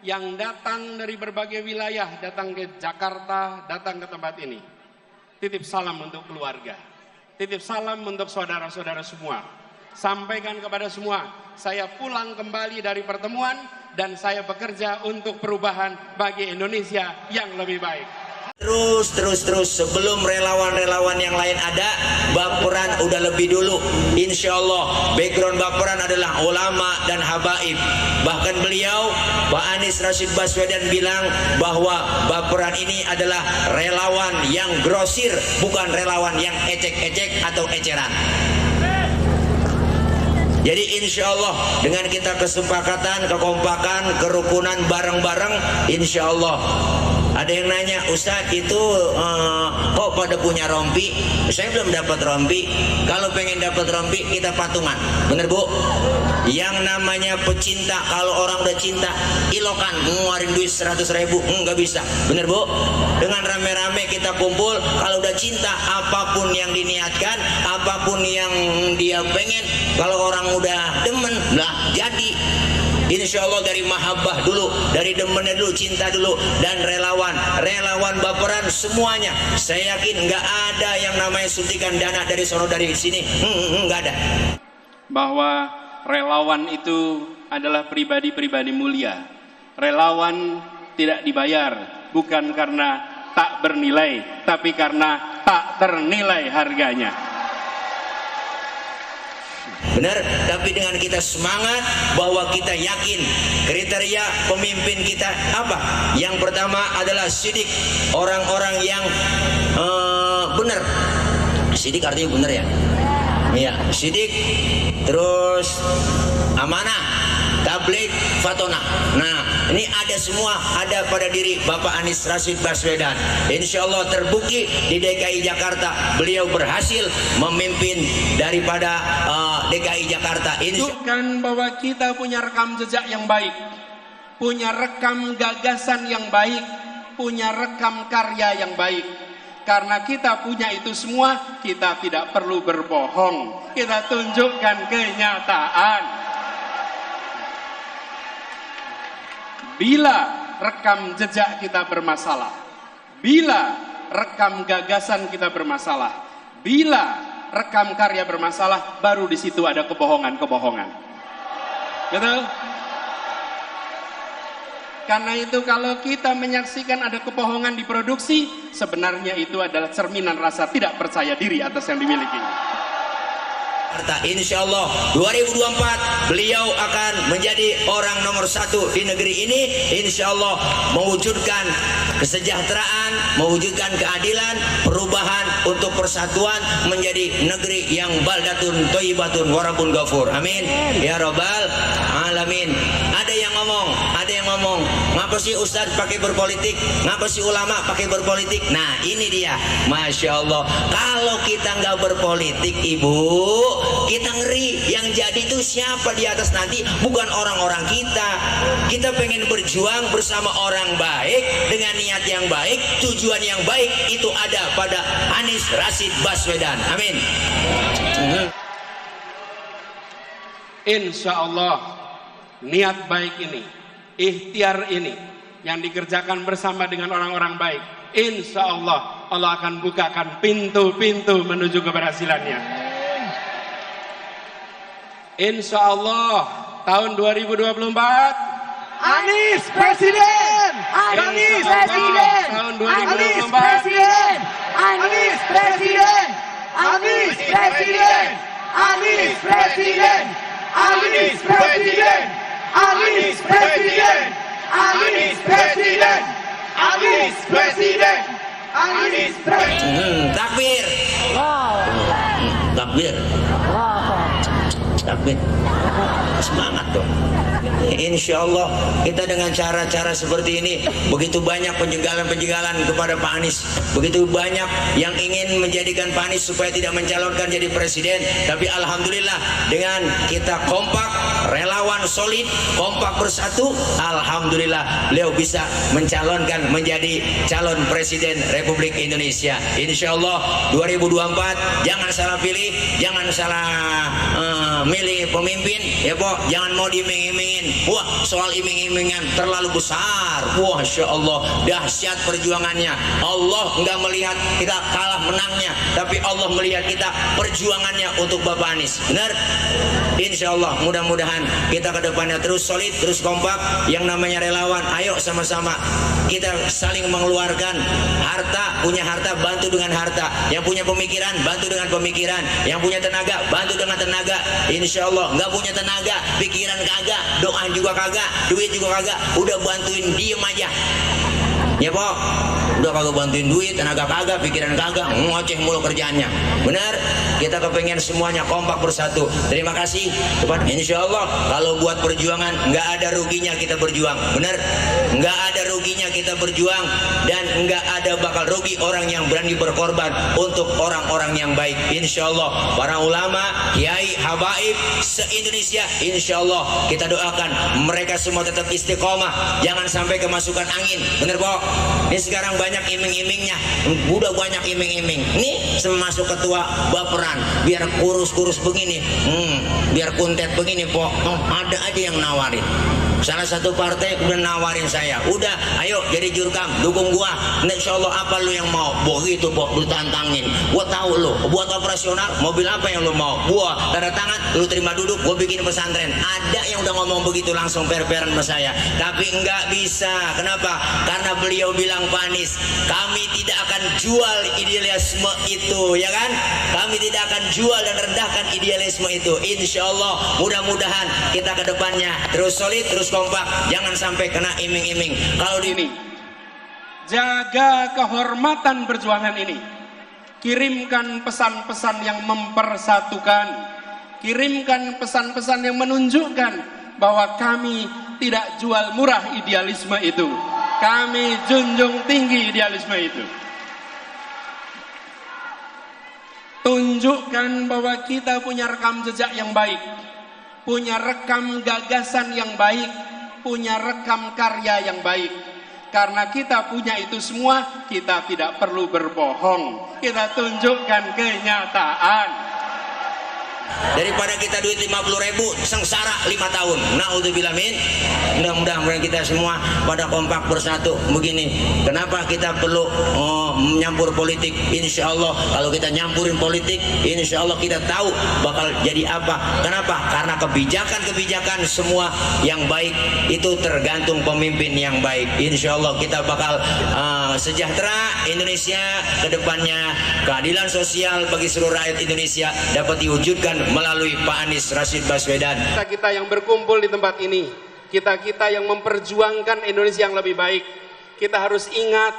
yang datang dari berbagai wilayah, datang ke Jakarta, datang ke tempat ini, titip salam untuk keluarga, titip salam untuk saudara-saudara semua. Sampaikan kepada semua, saya pulang kembali dari pertemuan dan saya bekerja untuk perubahan bagi Indonesia yang lebih baik. Terus sebelum relawan-relawan yang lain ada, Baperan udah lebih dulu. Insya Allah background Baperan adalah ulama dan habaib. Bahkan beliau Pak Anies Rashid Baswedan bilang bahwa Baperan ini adalah relawan yang grosir, bukan relawan yang ecek-ecek atau eceran. Jadi insya Allah dengan kita kesepakatan, kekompakan, kerukunan bareng-bareng, insya Allah. Ada yang nanya, Ustadz itu kok pada punya rompi? Saya belum dapat rompi. Kalau pengen dapat rompi kita patungan, bener Bu? Yang namanya pecinta, kalau orang udah cinta, ilokan ngeluarin duit 100.000, nggak bisa, bener Bu? Dengan rame-rame kita kumpul, kalau udah cinta, apapun yang diniatkan, apapun yang dia pengen, kalau orang udah demen, lah jadi. Insya Allah dari mahabbah dulu, dari demennya dulu, cinta dulu, dan relawan Baperan semuanya. Saya yakin nggak ada yang namanya suntikan dana dari sono dari sini, nggak ada. Bahwa relawan itu adalah pribadi-pribadi mulia. Relawan tidak dibayar bukan karena tak bernilai, tapi karena tak ternilai harganya. benar. Tapi dengan kita semangat bahwa kita yakin kriteria pemimpin kita apa? Yang pertama adalah sidik, orang-orang yang benar. Sidik artinya benar ya? Iya, sidik, terus amanah, tabligh, fatona. Nah, ini ada semua, ada pada diri Bapak Anies Rashid Baswedan. Insya Allah terbukti di DKI Jakarta beliau berhasil memimpin daripada DKI Jakarta. Tunjukkan bahwa kita punya rekam jejak yang baik, punya rekam gagasan yang baik, punya rekam karya yang baik. Karena kita punya itu semua, kita tidak perlu berbohong. Kita tunjukkan kenyataan. Bila rekam jejak kita bermasalah, bila rekam gagasan kita bermasalah, bila rekam karya bermasalah, baru di situ ada kebohongan-kebohongan. Betul? Karena itu kalau kita menyaksikan ada kebohongan di produksi, sebenarnya itu adalah cerminan rasa tidak percaya diri atas yang dimiliki. Insya Allah 2024 beliau akan menjadi orang nomor 1 di negeri ini. Insya Allah mewujudkan kesejahteraan, mewujudkan keadilan, perubahan untuk persatuan menjadi negeri yang baldatun thayyibatun warabun ghafur. Amin ya rabbal alamin. Ada yang ngomong, ngapa sih Ustadz pakai berpolitik, ngapa sih ulama pakai berpolitik? Nah ini dia, Masya Allah, kalau kita nggak berpolitik ibu, kita ngeri. Yang jadi itu siapa di atas nanti? Bukan orang-orang kita. Kita pengen berjuang bersama orang baik, dengan niat yang baik, tujuan yang baik, itu ada pada Anies Rashid Baswedan. Amin. Insya Allah niat baik ini, ikhtiar ini yang dikerjakan bersama dengan orang-orang baik, insya Allah Allah akan bukakan pintu-pintu menuju keberhasilannya. Insya Allah tahun 2024 Anies Presiden! Anies Presiden! tahun Anies 2024 Presiden! Anies Presiden! Anies Presiden! Anies Presiden! Anies Presiden! Anies Presiden! Anies Presiden! Anies Presiden! Anies Presiden! Takbir. Takbir. Takbir. Semangat dong. Insya Allah kita dengan cara-cara seperti ini, begitu banyak penjagalan-penjagalan kepada Pak Anies, begitu banyak yang ingin menjadikan Pak Anies supaya tidak mencalonkan jadi presiden. Tapi alhamdulillah dengan kita kompak, relawan solid, kompak bersatu, alhamdulillah beliau bisa mencalonkan menjadi calon presiden Republik Indonesia. Insya Allah 2024 jangan salah pilih, jangan salah milih pemimpin ya Pok, jangan mau diiming-imingin. Wah, soal iming-imingan terlalu besar. Wah, Masya Allah, dahsyat perjuangannya. Allah nggak melihat kita kalah menangnya, tapi Allah melihat kita perjuangannya untuk Bapak Anies. Benar? Insya Allah mudah-mudahan kita ke depannya terus solid, terus kompak. Yang namanya relawan, ayo sama-sama kita saling mengeluarkan harta. Punya harta, bantu dengan harta. Yang punya pemikiran, bantu dengan pemikiran. Yang punya tenaga, bantu dengan tenaga. Insya Allah. Nggak punya tenaga, pikiran kagak, doa juga kagak, duit juga kagak, udah bantuin diem aja ya Pok. Udah kagak bantuin duit, tenaga kagak, pikiran kagak, ngoceh mulu kerjaannya. Benar? Kita kepengen semuanya kompak bersatu. Terima kasih. Insya Allah kalau buat perjuangan nggak ada ruginya kita berjuang. Benar? Nggak ada ruginya kita berjuang, dan nggak ada bakal rugi orang yang berani berkorban untuk orang-orang yang baik. Insya Allah para ulama, kiai, habaib se-Indonesia, insya Allah kita doakan mereka semua tetap istiqomah, jangan sampai kemasukan angin. Bener Pok? Ini sekarang banyak iming-imingnya, udah banyak iming-iming. Nih semasuk ketua baperan, biar kurus-kurus begini, biar kuntet begini Pok. Ada aja yang nawarin. salah satu partai kemudian nawarin saya, udah ayo jadi jurkam, dukung gua, insya Allah apa lu yang mau. Begitu Pok, lu tantangin, gua tahu lu buat operasional mobil apa yang lu mau, gua tanda tangan, lu terima duduk, gua bikin pesantren. Ada yang udah ngomong begitu langsung per-peran sama saya, tapi enggak bisa. Kenapa? Karena beliau bilang, Pak Anies, kami tidak akan jual idealisme itu, ya kan? Kami tidak akan jual dan rendahkan idealisme itu. Insya Allah mudah-mudahan kita ke depannya terus solid, terus kompak, jangan sampai kena iming-iming. Kalau di Ini jaga kehormatan perjuangan ini, kirimkan pesan-pesan yang mempersatukan, kirimkan pesan-pesan yang menunjukkan bahwa kami tidak jual murah idealisme itu, kami junjung tinggi idealisme itu. Tunjukkan bahwa kita punya rekam jejak yang baik, punya rekam gagasan yang baik, punya rekam karya yang baik. Karena kita punya itu semua, kita tidak perlu berbohong, kita tunjukkan kenyataan. Daripada kita duit 50.000 sengsara 5 tahun. Naudzubillah min. Mudah-mudahan kita semua pada kompak bersatu begini. Kenapa kita perlu menyampur politik? Insya Allah kalau kita nyampurin politik, insya Allah kita tahu bakal jadi apa. Kenapa? Karena kebijakan-kebijakan semua yang baik itu tergantung pemimpin yang baik. Insya Allah kita bakal sejahtera Indonesia ke depannya. Keadilan sosial bagi seluruh rakyat Indonesia dapat diwujudkan melalui Pak Anies Rashid Baswedan. Kita yang berkumpul di tempat ini, kita yang memperjuangkan Indonesia yang lebih baik, kita harus ingat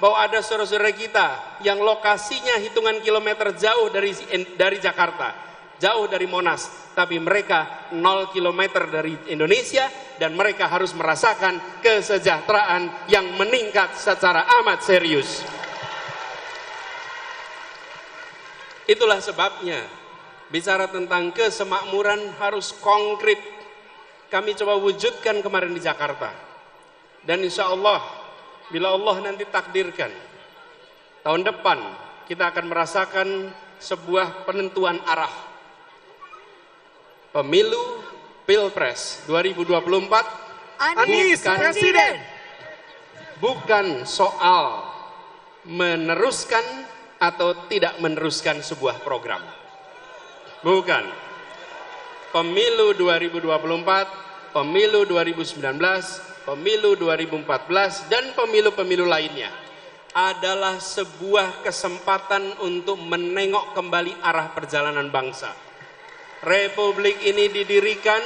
bahwa ada saudara-saudara kita yang lokasinya hitungan kilometer jauh dari Jakarta, jauh dari Monas, tapi mereka 0 kilometer dari Indonesia dan mereka harus merasakan kesejahteraan yang meningkat secara amat serius. Itulah sebabnya bicara tentang kesemakmuran harus konkret. Kami coba wujudkan kemarin di Jakarta. Dan insya Allah, bila Allah nanti takdirkan, tahun depan kita akan merasakan sebuah penentuan arah. Pemilu Pilpres 2024 Anies Presiden. Bukan soal meneruskan atau tidak meneruskan sebuah program. Bukan. Pemilu 2024, pemilu 2019, pemilu 2014, dan pemilu-pemilu lainnya adalah sebuah kesempatan untuk menengok kembali arah perjalanan bangsa. Republik ini didirikan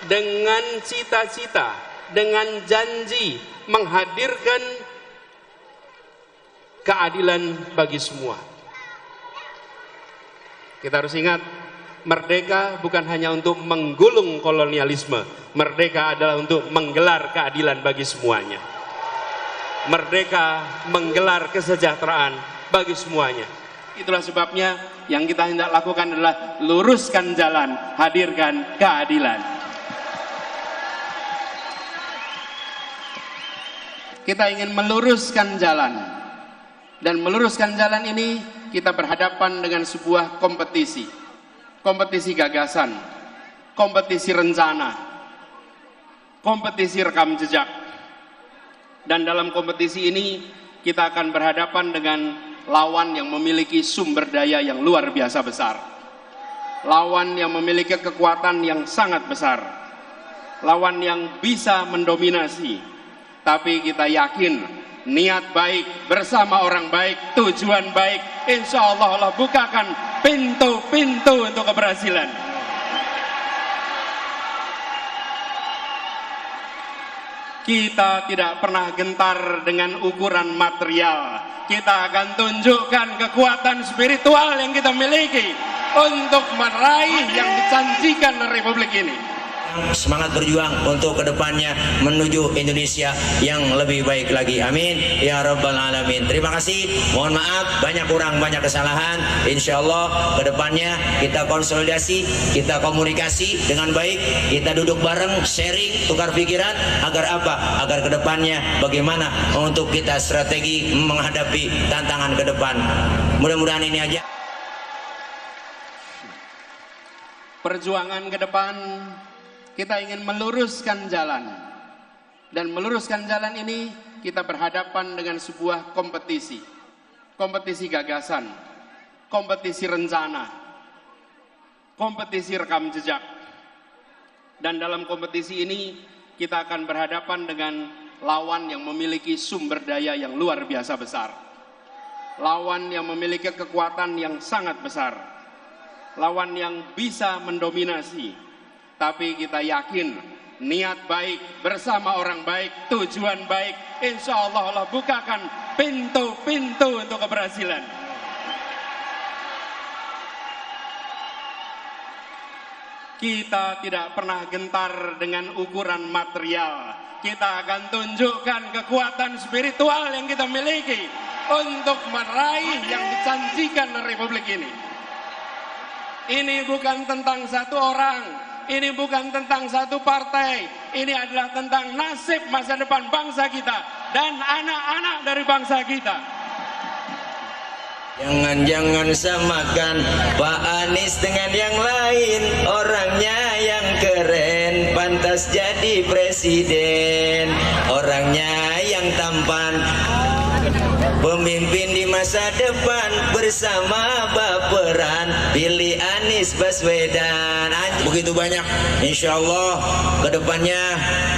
dengan cita-cita, dengan janji menghadirkan keadilan bagi semua. Kita harus ingat, merdeka bukan hanya untuk menggulung kolonialisme, merdeka adalah untuk menggelar keadilan bagi semuanya. Merdeka menggelar kesejahteraan bagi semuanya. Itulah sebabnya yang kita hendak lakukan adalah luruskan jalan, hadirkan keadilan. Kita ingin meluruskan jalan, dan meluruskan jalan ini kita berhadapan dengan sebuah kompetisi. Kompetisi gagasan, kompetisi rencana, kompetisi rekam jejak. Dan dalam kompetisi ini kita akan berhadapan dengan lawan yang memiliki sumber daya yang luar biasa besar. Lawan yang memiliki kekuatan yang sangat besar. Lawan yang bisa mendominasi. Tapi kita yakin niat baik bersama orang baik, tujuan baik, insya Allah Allah bukakan pintu-pintu untuk keberhasilan. Kita tidak pernah gentar dengan ukuran material. Kita akan tunjukkan kekuatan spiritual yang kita miliki untuk meraih yang dijanjikan oleh Republik ini. Semangat berjuang untuk kedepannya menuju Indonesia yang lebih baik lagi. Amin ya rabbal alamin. Terima kasih. Mohon maaf banyak kurang, banyak kesalahan. Insya Allah kedepannya kita konsolidasi, kita komunikasi dengan baik, kita duduk bareng, sharing, tukar pikiran agar apa? Agar kedepannya bagaimana untuk kita strategi menghadapi tantangan ke depan. Mudah-mudahan ini aja. Perjuangan ke depan Kita ingin meluruskan jalan. Dan meluruskan jalan ini kita berhadapan dengan sebuah kompetisi. Kompetisi gagasan, kompetisi rencana, kompetisi rekam jejak. Dan dalam kompetisi ini kita akan berhadapan dengan lawan yang memiliki sumber daya yang luar biasa besar. Lawan yang memiliki kekuatan yang sangat besar. Lawan yang bisa mendominasi. Tapi kita yakin niat baik bersama orang baik, tujuan baik, insya Allah Allah bukakan pintu-pintu untuk keberhasilan. Kita tidak pernah gentar dengan ukuran material. Kita akan tunjukkan kekuatan spiritual yang kita miliki untuk meraih yang dijanjikan Republik ini. Ini bukan tentang satu orang, ini bukan tentang satu partai, ini adalah tentang nasib masa depan bangsa kita dan anak-anak dari bangsa kita. Jangan samakan Pak Anies dengan yang lain. Orangnya yang keren, pantas jadi presiden. Orangnya yang tampan, pemimpin di masa depan. Bersama baperan, pilih Anies Baswedan. Begitu banyak, insya Allah kedepannya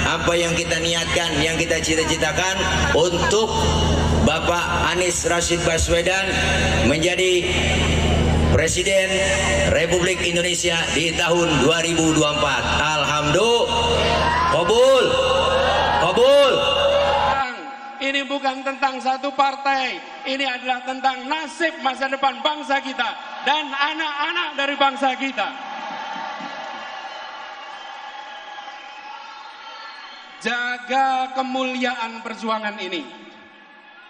apa yang kita niatkan, yang kita cita-citakan untuk Bapak Anies Rashid Baswedan menjadi Presiden Republik Indonesia di tahun 2024. Alhamdulillah. Kabul. Kabul. Ini bukan tentang satu partai, ini adalah tentang nasib masa depan bangsa kita dan anak-anak dari bangsa kita. Jaga kemuliaan perjuangan ini.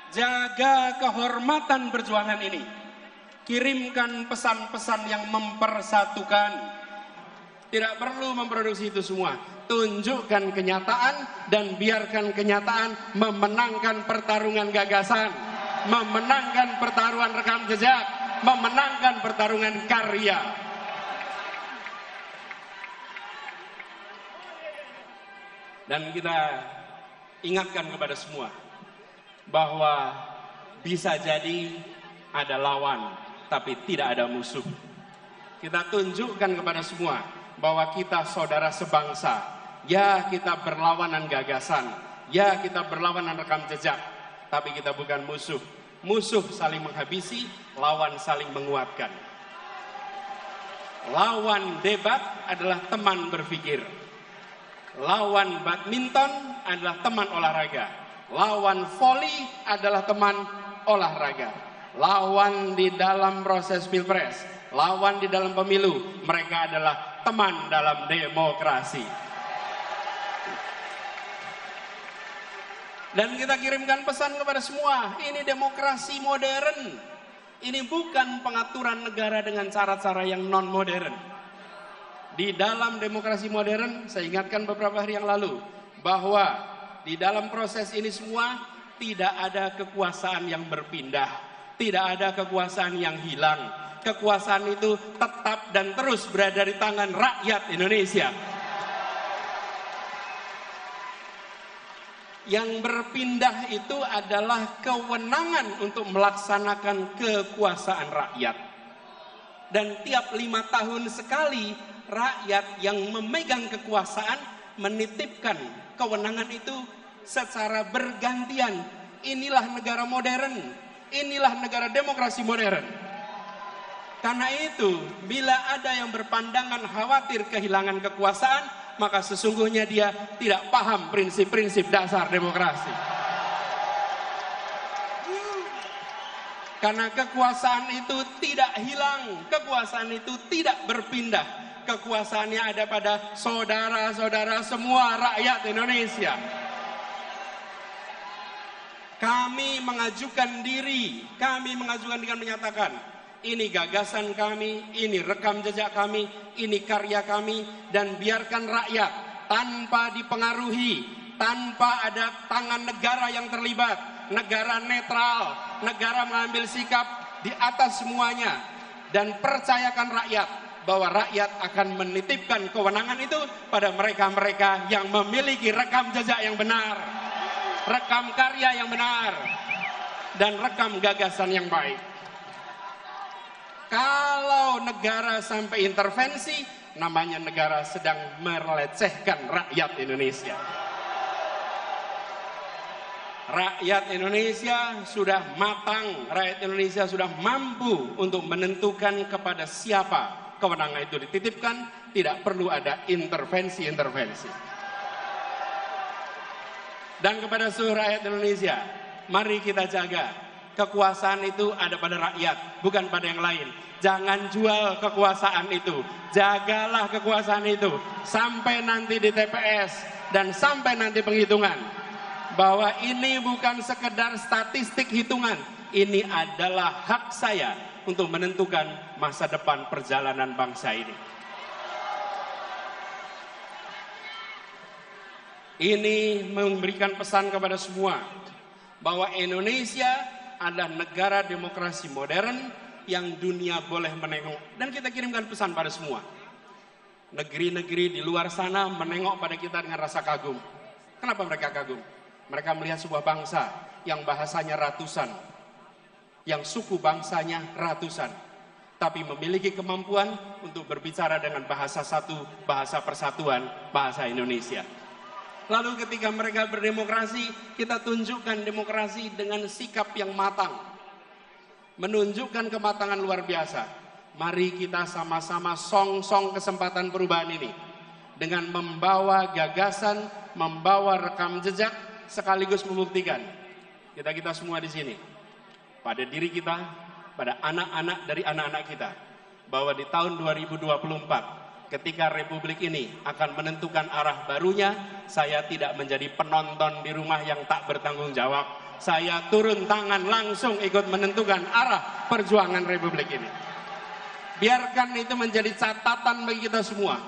Jaga kehormatan perjuangan ini. Kirimkan pesan-pesan yang mempersatukan. Tidak perlu memproduksi itu semua. Tunjukkan kenyataan dan biarkan kenyataan memenangkan pertarungan gagasan, memenangkan pertarungan rekam jejak, memenangkan pertarungan karya. Dan kita ingatkan kepada semua bahwa bisa jadi ada lawan tapi tidak ada musuh. Kita tunjukkan kepada semua bahwa kita saudara sebangsa. Ya, kita berlawanan gagasan, ya kita berlawanan rekam jejak, tapi kita bukan musuh. Musuh saling menghabisi, lawan saling menguatkan. Lawan debat adalah teman berpikir. Lawan badminton adalah teman olahraga. Lawan voli adalah teman olahraga. Lawan di dalam proses pilpres, lawan di dalam pemilu, mereka adalah teman dalam demokrasi. Dan kita kirimkan pesan kepada semua, ini demokrasi modern. Ini bukan pengaturan negara dengan cara-cara yang non-modern. Di dalam demokrasi modern, saya ingatkan beberapa hari yang lalu, bahwa di dalam proses ini semua tidak ada kekuasaan yang berpindah, tidak ada kekuasaan yang hilang. Kekuasaan itu tetap dan terus berada di tangan rakyat Indonesia. Yang berpindah itu adalah kewenangan untuk melaksanakan kekuasaan rakyat. Dan tiap 5 tahun sekali rakyat yang memegang kekuasaan menitipkan kewenangan itu secara bergantian. Inilah negara modern, inilah negara demokrasi modern. Karena itu, bila ada yang berpandangan khawatir kehilangan kekuasaan, maka sesungguhnya dia tidak paham prinsip-prinsip dasar demokrasi. Karena kekuasaan itu tidak hilang, kekuasaan itu tidak berpindah. Kekuasaannya ada pada saudara-saudara semua rakyat Indonesia. Kami mengajukan diri, dengan menyatakan, ini gagasan kami, ini rekam jejak kami, ini karya kami, dan biarkan rakyat tanpa dipengaruhi, tanpa ada tangan negara yang terlibat, negara netral, negara mengambil sikap di atas semuanya, dan percayakan rakyat bahwa rakyat akan menitipkan kewenangan itu pada mereka-mereka yang memiliki rekam jejak yang benar, rekam karya yang benar, dan rekam gagasan yang baik. Kalau negara sampai intervensi, namanya negara sedang melecehkan rakyat Indonesia. Rakyat Indonesia sudah matang, rakyat Indonesia sudah mampu untuk menentukan kepada siapa kewenangan itu dititipkan, tidak perlu ada intervensi-intervensi. Dan kepada seluruh rakyat Indonesia, mari kita jaga kekuasaan itu ada pada rakyat, bukan pada yang lain. Jangan jual kekuasaan itu, jagalah kekuasaan itu sampai nanti di TPS dan sampai nanti penghitungan. Bahwa ini bukan sekedar statistik hitungan, ini adalah hak saya untuk menentukan masa depan perjalanan bangsa ini. Ini memberikan pesan kepada semua bahwa Indonesia adalah negara demokrasi modern yang dunia boleh menengok, dan kita kirimkan pesan pada semua. Negeri-negeri di luar sana menengok pada kita dengan rasa kagum. Kenapa mereka kagum? Mereka melihat sebuah bangsa yang bahasanya ratusan, yang suku bangsanya ratusan, tapi memiliki kemampuan untuk berbicara dengan bahasa satu, bahasa persatuan, bahasa Indonesia. Lalu ketika mereka berdemokrasi, kita tunjukkan demokrasi dengan sikap yang matang, menunjukkan kematangan luar biasa. Mari kita sama-sama song-song kesempatan perubahan ini dengan membawa gagasan, membawa rekam jejak, sekaligus membuktikan kita semua di sini, pada diri kita, pada anak-anak dari anak-anak kita, bahwa di tahun 2024 ketika Republik ini akan menentukan arah barunya, saya tidak menjadi penonton di rumah yang tak bertanggung jawab. Saya turun tangan langsung ikut menentukan arah perjuangan Republik ini. Biarkan itu menjadi catatan bagi kita semua.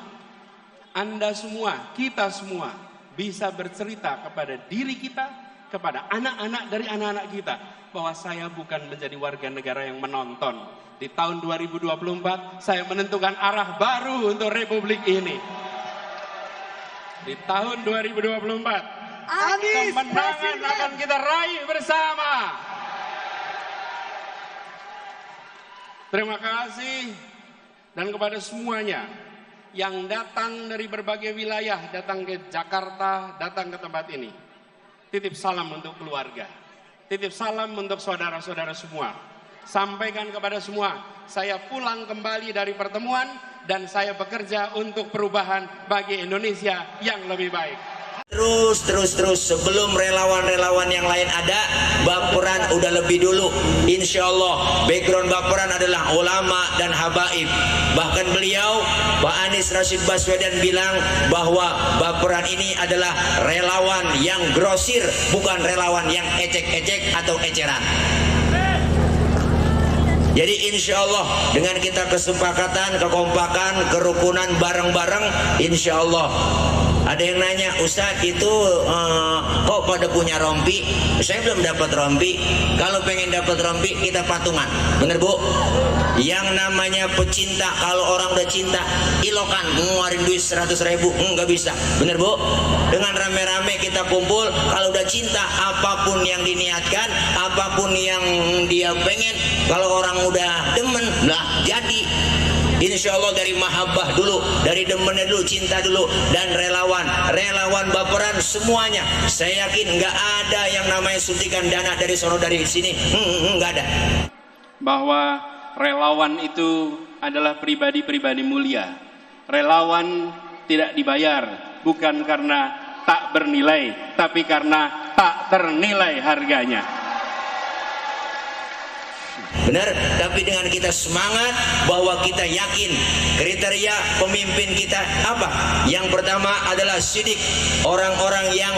Anda semua, kita semua bisa bercerita kepada diri kita, kepada anak-anak dari anak-anak kita, bahwa saya bukan menjadi warga negara yang menonton. Di tahun 2024 saya menentukan arah baru untuk Republik ini. Di tahun 2024 kemenangan akan kita raih bersama. Terima kasih. Dan kepada semuanya yang datang dari berbagai wilayah, datang ke Jakarta, datang ke tempat ini, titip salam untuk keluarga, titip salam untuk saudara-saudara semua. Sampaikan kepada semua, saya pulang kembali dari pertemuan dan saya bekerja untuk perubahan bagi Indonesia yang lebih baik. Terus sebelum relawan-relawan yang lain ada, Baperan udah lebih dulu. Insya Allah background Baperan adalah ulama dan habaib. Bahkan beliau Pak Anies Rashid Baswedan bilang bahwa Baperan ini adalah relawan yang grosir, bukan relawan yang ecek-ecek atau eceran. Jadi insya Allah dengan kita kesepakatan, kekompakan, kerukunan bareng-bareng, insya Allah. Ada yang nanya, Ustadz itu kok pada punya rompi? Saya belum dapat rompi. Kalau pengen dapat rompi kita patungan, bener Bu? Yang namanya pecinta, kalau orang udah cinta, ilokan ngeluarin duit 100.000, nggak bisa, bener Bu? Dengan rame-rame kita kumpul, kalau udah cinta, apapun yang diniatkan, apapun yang dia pengen, kalau orang udah demen, lah jadi. Insya Allah dari mahabbah dulu, dari demennya dulu, cinta dulu, dan relawan Baperan semuanya. Saya yakin nggak ada yang namanya suntikan dana dari sono dari sini, nggak ada. Bahwa relawan itu adalah pribadi-pribadi mulia. Relawan tidak dibayar bukan karena tak bernilai, tapi karena tak ternilai harganya. Benar, tapi dengan kita semangat bahwa kita yakin kriteria pemimpin kita apa? Yang pertama adalah sidik, orang-orang yang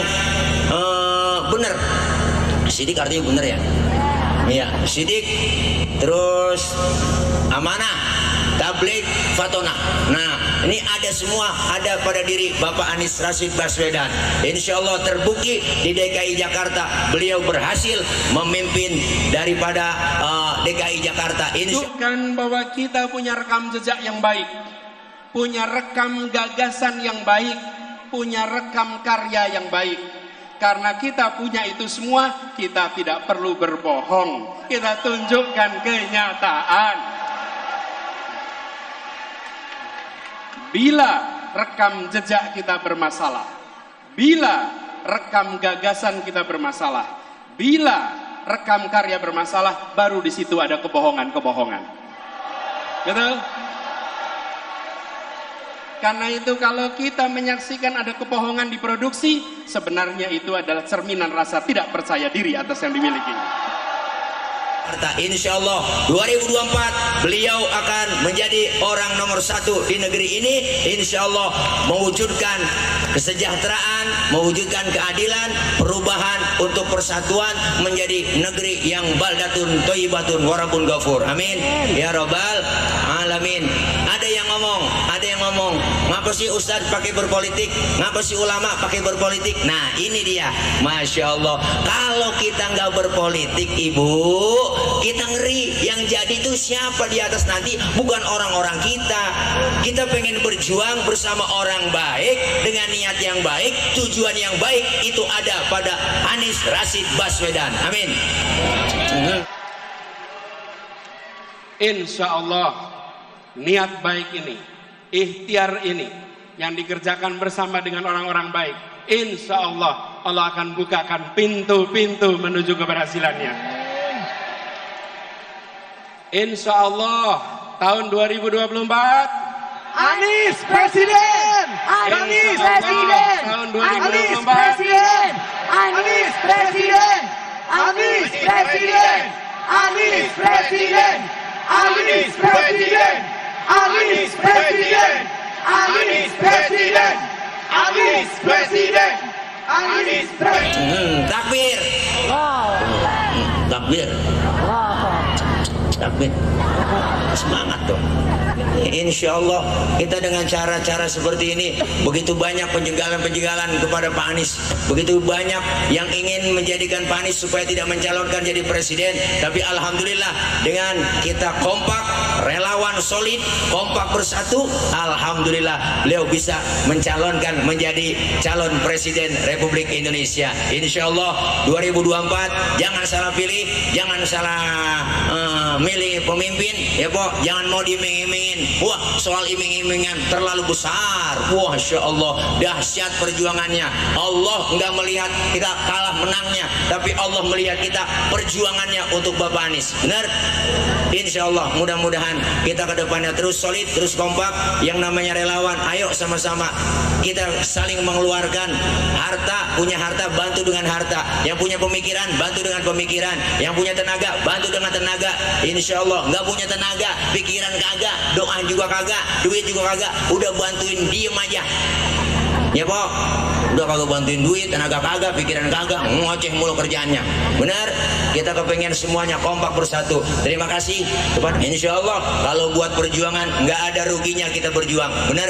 benar. Sidik artinya benar ya? Iya, sidik, terus amanah, tabligh, fatona. Nah, ini ada semua, ada pada diri Bapak Anies Rashid Baswedan. Insya Allah terbukti di DKI Jakarta beliau berhasil memimpin daripada DKI Jakarta. Tunjukkan bahwa kita punya rekam jejak yang baik. punya rekam gagasan yang baik, punya rekam karya yang baik. Karena kita punya itu semua, kita tidak perlu berbohong. Kita tunjukkan kenyataan. Bila rekam jejak kita bermasalah, bila rekam gagasan kita bermasalah, bila rekam karya bermasalah, baru di situ ada kebohongan-kebohongan. Betul? Karena itu kalau kita menyaksikan ada kebohongan di produksi, sebenarnya itu adalah cerminan rasa tidak percaya diri atas yang dimiliki. Insya Allah 2024 beliau akan menjadi orang nomor 1 di negeri ini. Insya Allah mewujudkan kesejahteraan, mewujudkan keadilan, perubahan untuk persatuan menjadi negeri yang baldatun thayyibatun warabun ghafur. Amin ya rabbal alamin. Ada yang ngomong, ngapa sih Ustaz pakai berpolitik, ngapa sih ulama pakai berpolitik? Nah ini dia, Masya Allah. Kalau kita nggak berpolitik, Ibu, kita ngeri. Yang jadi itu siapa di atas nanti? Bukan orang-orang kita. Kita pengen berjuang bersama orang baik dengan niat yang baik, tujuan yang baik itu ada pada Anies Rashid Baswedan. Amin. Insya Allah niat baik ini, ikhtiar ini yang dikerjakan bersama dengan orang-orang baik, insya Allah Allah akan bukakan pintu-pintu menuju keberhasilannya. Insya Allah tahun 2024 Anies Presiden! Anies Presiden! tahun Anies 2024 Presiden! Anies Presiden! Anies Presiden! Anies Presiden! Anies Presiden! Anies Presiden! Anies Presiden! Anies Presiden! Anies Presiden! Takbir. Takbir. Takbir. Semangat dong. Insya Allah kita dengan cara-cara seperti ini, begitu banyak penjagalan-penjagalan kepada Pak Anies, begitu banyak yang ingin menjadikan Pak Anies supaya tidak mencalonkan jadi presiden, tapi alhamdulillah dengan kita kompak, relawan solid, kompak bersatu, alhamdulillah beliau bisa mencalonkan menjadi calon presiden Republik Indonesia. Insya Allah 2024 jangan salah pilih, jangan salah milih pemimpin ya Pok, jangan mau diiming-imingin. Wah soal iming-imingan terlalu besar, wah Masya Allah dahsyat perjuangannya. Allah nggak melihat kita kalah menangnya, tapi Allah melihat kita perjuangannya untuk Bapak Anies. Benar? Insya Allah mudah-mudahan kita ke depannya terus solid, terus kompak. Yang namanya relawan, ayo sama-sama kita saling mengeluarkan harta, punya harta bantu dengan harta, yang punya pemikiran bantu dengan pemikiran, yang punya tenaga bantu dengan tenaga. Insya Allah nggak punya tenaga, pikiran kagak, doa juga kagak, duit juga kagak, udah bantuin diem aja ya Pok, udah kagak bantuin duit, tenaga kagak, pikiran kagak, ngoceh mulu kerjaannya. Benar? Kita kepengen semuanya kompak bersatu. Terima kasih kepada Insya Allah kalau buat perjuangan nggak ada ruginya kita berjuang. Benar?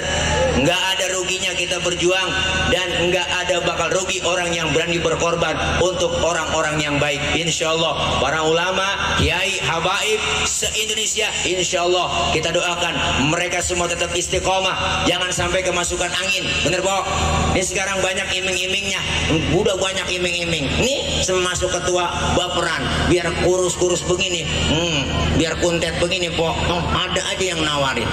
Nggak ada ruginya kita berjuang, dan nggak ada bakal rugi orang yang berani berkorban untuk orang-orang yang baik. Insya Allah para ulama, kiai, habaib se-Indonesia, Insya Allah kita doakan mereka semua tetap istiqomah, jangan sampai kemasukan angin. Bener Pok? Ini sekarang banyak iming-imingnya, udah banyak iming-iming. Nih semasuk ketua baperan, biar kurus-kurus begini, biar kuntet begini Pok. Ada aja yang nawarin.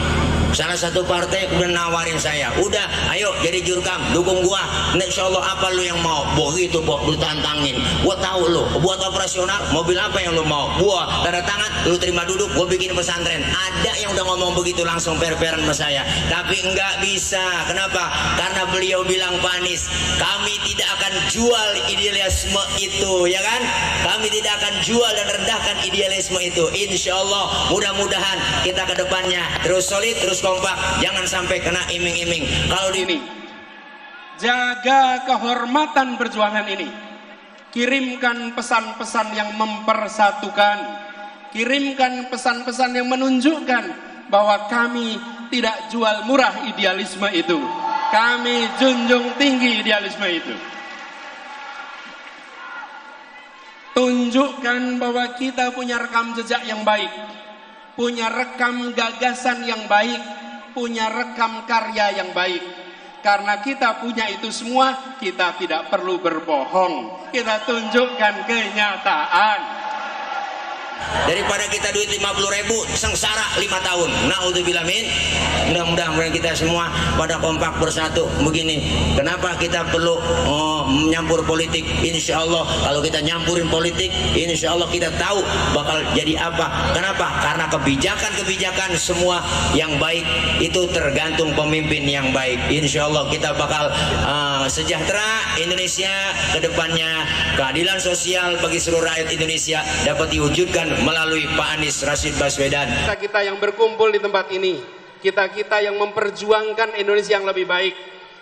Salah satu partai udah nawarin saya, udah ayo jadi jurkam, dukung gua, Insya Allah apa lu yang mau? Begitu Pok, lu tantangin, gua tahu lu buat operasional mobil apa yang lu mau, gua tanda tangan, lu terima duduk, gua bikin pesantren. Ada yang udah ngomong begitu langsung per-peran sama saya, tapi enggak bisa. Kenapa? Karena beliau bilang Pak Anies, kami tidak akan jual idealisme itu, ya kan? Kami tidak akan jual dan rendahkan idealisme itu. Insya Allah mudah-mudahan kita ke depannya terus solid, terus kompak, jangan sampai kena iming-iming. Kalau di ini jaga kehormatan perjuangan ini, kirimkan pesan-pesan yang mempersatukan, kirimkan pesan-pesan yang menunjukkan bahwa kami tidak jual murah idealisme itu, kami junjung tinggi idealisme itu. Tunjukkan bahwa kita punya rekam jejak yang baik, punya rekam gagasan yang baik, punya rekam karya yang baik. Karena kita punya itu semua, kita tidak perlu berbohong. Kita tunjukkan kenyataan. Daripada kita duit 50.000 sengsara 5 tahun. Naudzubillah min. Mudah-mudahan kita semua pada kompak bersatu begini. Kenapa kita perlu menyampur politik? Insya Allah kalau kita nyampurin politik, insya Allah kita tahu bakal jadi apa. Kenapa? Karena kebijakan-kebijakan semua yang baik itu tergantung pemimpin yang baik. Insya Allah kita bakal sejahtera Indonesia ke depannya. Keadilan sosial bagi seluruh rakyat Indonesia dapat diwujudkan melalui Pak Anies Rashid Baswedan. Kita yang berkumpul di tempat ini, kita yang memperjuangkan Indonesia yang lebih baik,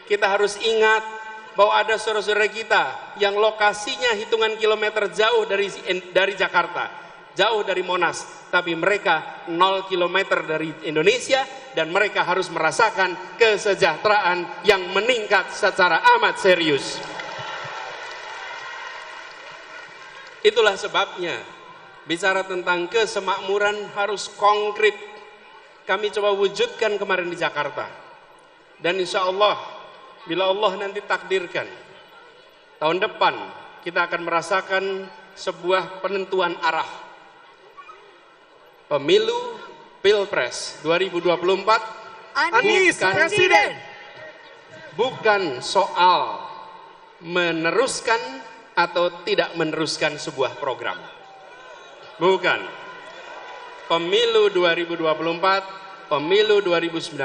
kita harus ingat bahwa ada saudara-saudara kita yang lokasinya hitungan kilometer jauh dari Jakarta, jauh dari Monas, tapi mereka 0 kilometer dari Indonesia dan mereka harus merasakan kesejahteraan yang meningkat secara amat serius. Itulah sebabnya bicara tentang kesemakmuran harus konkret. Kami coba wujudkan kemarin di Jakarta. Dan insya Allah, bila Allah nanti takdirkan, tahun depan kita akan merasakan sebuah penentuan arah. Pemilu Pilpres 2024 Anies Presiden. Bukan soal meneruskan atau tidak meneruskan sebuah program. Bukan. Pemilu 2024, pemilu 2019,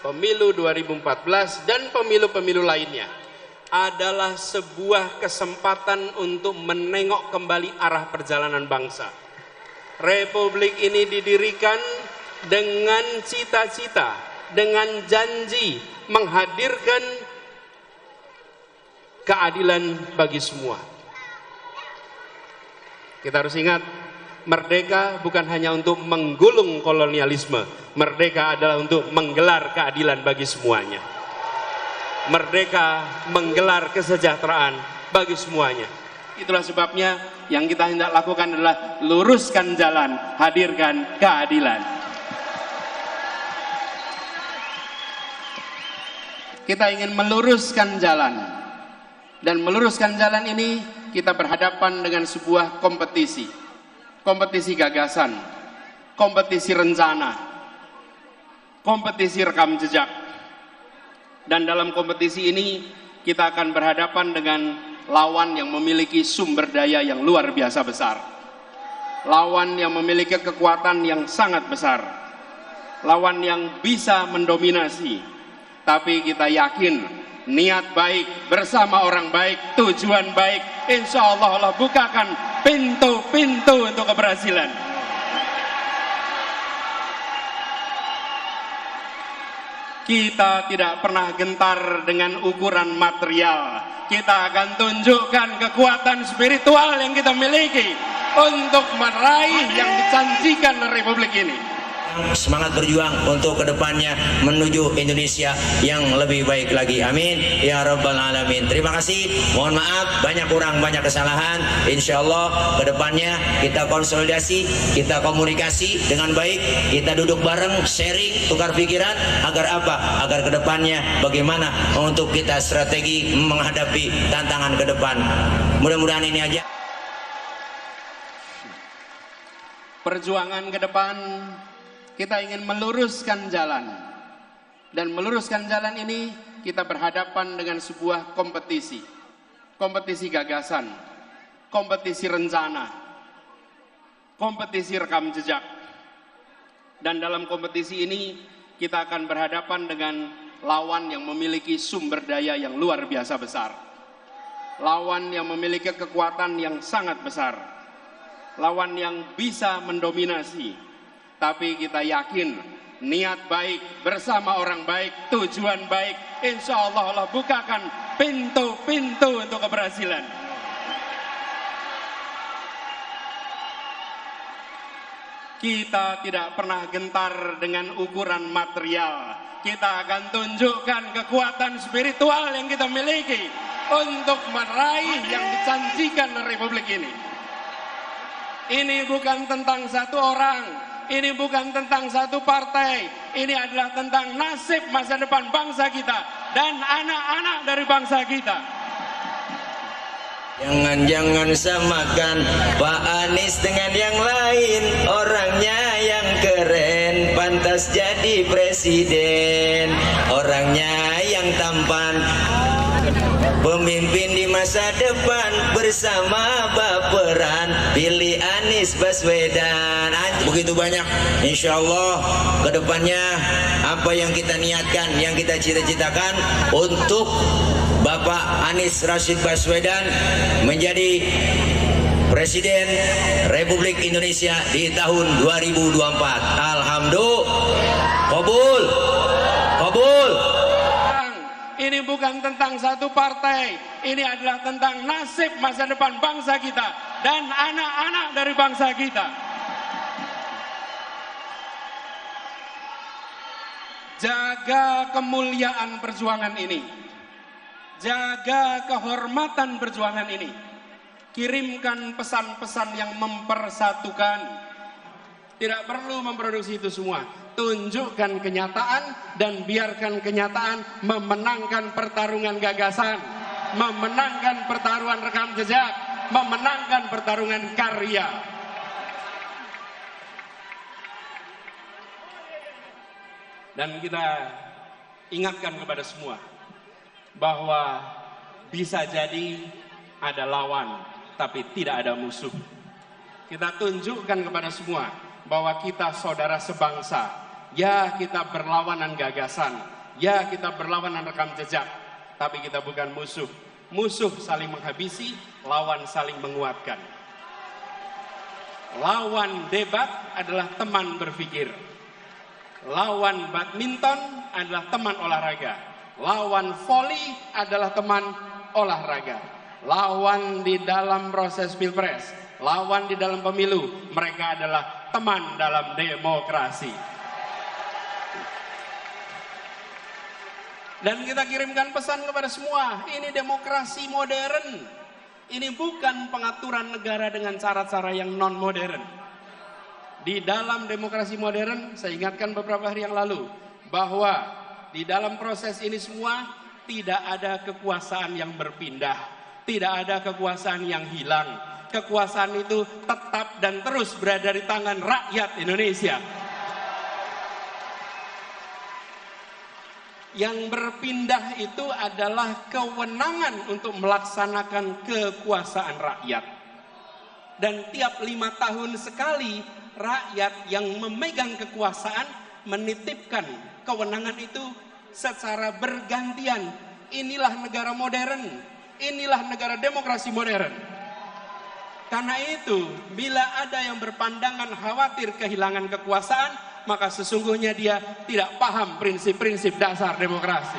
pemilu 2014, dan pemilu-pemilu lainnya adalah sebuah kesempatan untuk menengok kembali arah perjalanan bangsa. Republik ini didirikan dengan cita-cita, dengan janji menghadirkan keadilan bagi semua. Kita harus ingat, merdeka bukan hanya untuk menggulung kolonialisme. Merdeka adalah untuk menggelar keadilan bagi semuanya. Merdeka menggelar kesejahteraan bagi semuanya. Itulah sebabnya yang kita hendak lakukan adalah luruskan jalan, hadirkan keadilan. Kita ingin meluruskan jalan. Dan meluruskan jalan ini kita berhadapan dengan sebuah kompetisi. Kompetisi gagasan, kompetisi rencana, kompetisi rekam jejak. Dan dalam kompetisi ini kita akan berhadapan dengan lawan yang memiliki sumber daya yang luar biasa besar. Lawan yang memiliki kekuatan yang sangat besar. Lawan yang bisa mendominasi. Tapi kita yakin niat baik bersama orang baik, tujuan baik, insya Allah Allah bukakan pintu-pintu untuk keberhasilan. Kita tidak pernah gentar dengan ukuran material. Kita akan tunjukkan kekuatan spiritual yang kita miliki untuk meraih yang dijanjikan Republik ini. Semangat berjuang untuk kedepannya menuju Indonesia yang lebih baik lagi. Amin ya rabbal alamin. Terima kasih. Mohon maaf banyak kurang, banyak kesalahan. Insya Allah kedepannya kita konsolidasi, kita komunikasi dengan baik, kita duduk bareng, sharing, tukar pikiran agar apa? Agar kedepannya bagaimana untuk kita strategi menghadapi tantangan ke depan. Mudah-mudahan ini aja. Perjuangan ke depan kita ingin meluruskan jalan. Dan meluruskan jalan ini kita berhadapan dengan sebuah kompetisi. Kompetisi gagasan, kompetisi rencana, kompetisi rekam jejak. Dan dalam kompetisi ini kita akan berhadapan dengan lawan yang memiliki sumber daya yang luar biasa besar. Lawan yang memiliki kekuatan yang sangat besar. Lawan yang bisa mendominasi. Tapi kita yakin niat baik bersama orang baik, tujuan baik, insya Allah Allah bukakan pintu-pintu untuk keberhasilan. Kita tidak pernah gentar dengan ukuran material. Kita akan tunjukkan kekuatan spiritual yang kita miliki untuk meraih yang dijanjikan Republik ini. Ini bukan tentang satu orang, ini bukan tentang satu partai, ini adalah tentang nasib masa depan bangsa kita dan anak-anak dari bangsa kita. Jangan samakan Pak Anies dengan yang lain. Orangnya yang keren, pantas jadi presiden. Orangnya yang tampan, pemimpin di masa depan. Bersama baperan, pilih Anies Baswedan. Begitu banyak, insya Allah kedepannya apa yang kita niatkan, yang kita cita-citakan untuk Bapak Anies Rashid Baswedan menjadi Presiden Republik Indonesia di tahun 2024. Alhamdulillah. Kabul. Kabul. Ini bukan tentang satu partai, ini adalah tentang nasib masa depan bangsa kita dan anak-anak dari bangsa kita. Jaga kemuliaan perjuangan ini, jaga kehormatan perjuangan ini. Kirimkan pesan-pesan yang mempersatukan. Tidak perlu memproduksi itu semua. Tunjukkan kenyataan dan biarkan kenyataan memenangkan pertarungan gagasan, memenangkan pertarungan rekam jejak, memenangkan pertarungan karya. Dan kita ingatkan kepada semua bahwa bisa jadi ada lawan, tapi tidak ada musuh. Kita tunjukkan kepada semua bahwa kita saudara sebangsa. Ya, kita berlawanan gagasan, ya kita berlawanan rekam jejak, tapi kita bukan musuh. Musuh saling menghabisi, lawan saling menguatkan. Lawan debat adalah teman berpikir. Lawan badminton adalah teman olahraga. Lawan voli adalah teman olahraga. Lawan di dalam proses pilpres, lawan di dalam pemilu, mereka adalah teman dalam demokrasi. Dan kita kirimkan pesan kepada semua, ini demokrasi modern. Ini bukan pengaturan negara dengan cara-cara yang non-modern. Di dalam demokrasi modern, saya ingatkan beberapa hari yang lalu, bahwa di dalam proses ini semua tidak ada kekuasaan yang berpindah, tidak ada kekuasaan yang hilang. Kekuasaan itu tetap dan terus berada di tangan rakyat Indonesia. Yang berpindah itu adalah kewenangan untuk melaksanakan kekuasaan rakyat. Dan tiap 5 tahun sekali rakyat yang memegang kekuasaan menitipkan kewenangan itu secara bergantian. Inilah negara modern, inilah negara demokrasi modern. Karena itu, bila ada yang berpandangan khawatir kehilangan kekuasaan, maka sesungguhnya dia tidak paham prinsip-prinsip dasar demokrasi.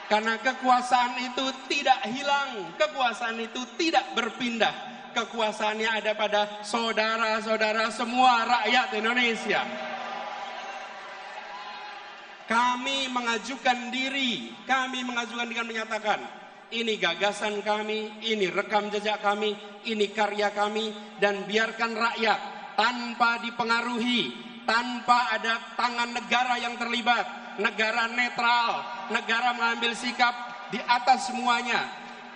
Karena kekuasaan itu tidak hilang, kekuasaan itu tidak berpindah. Kekuasaannya ada pada saudara-saudara semua rakyat Indonesia. Kami mengajukan diri, kami mengajukan dengan menyatakan, ini gagasan kami, ini rekam jejak kami, ini karya kami, dan biarkan rakyat tanpa dipengaruhi, tanpa ada tangan negara yang terlibat, negara netral, negara mengambil sikap di atas semuanya,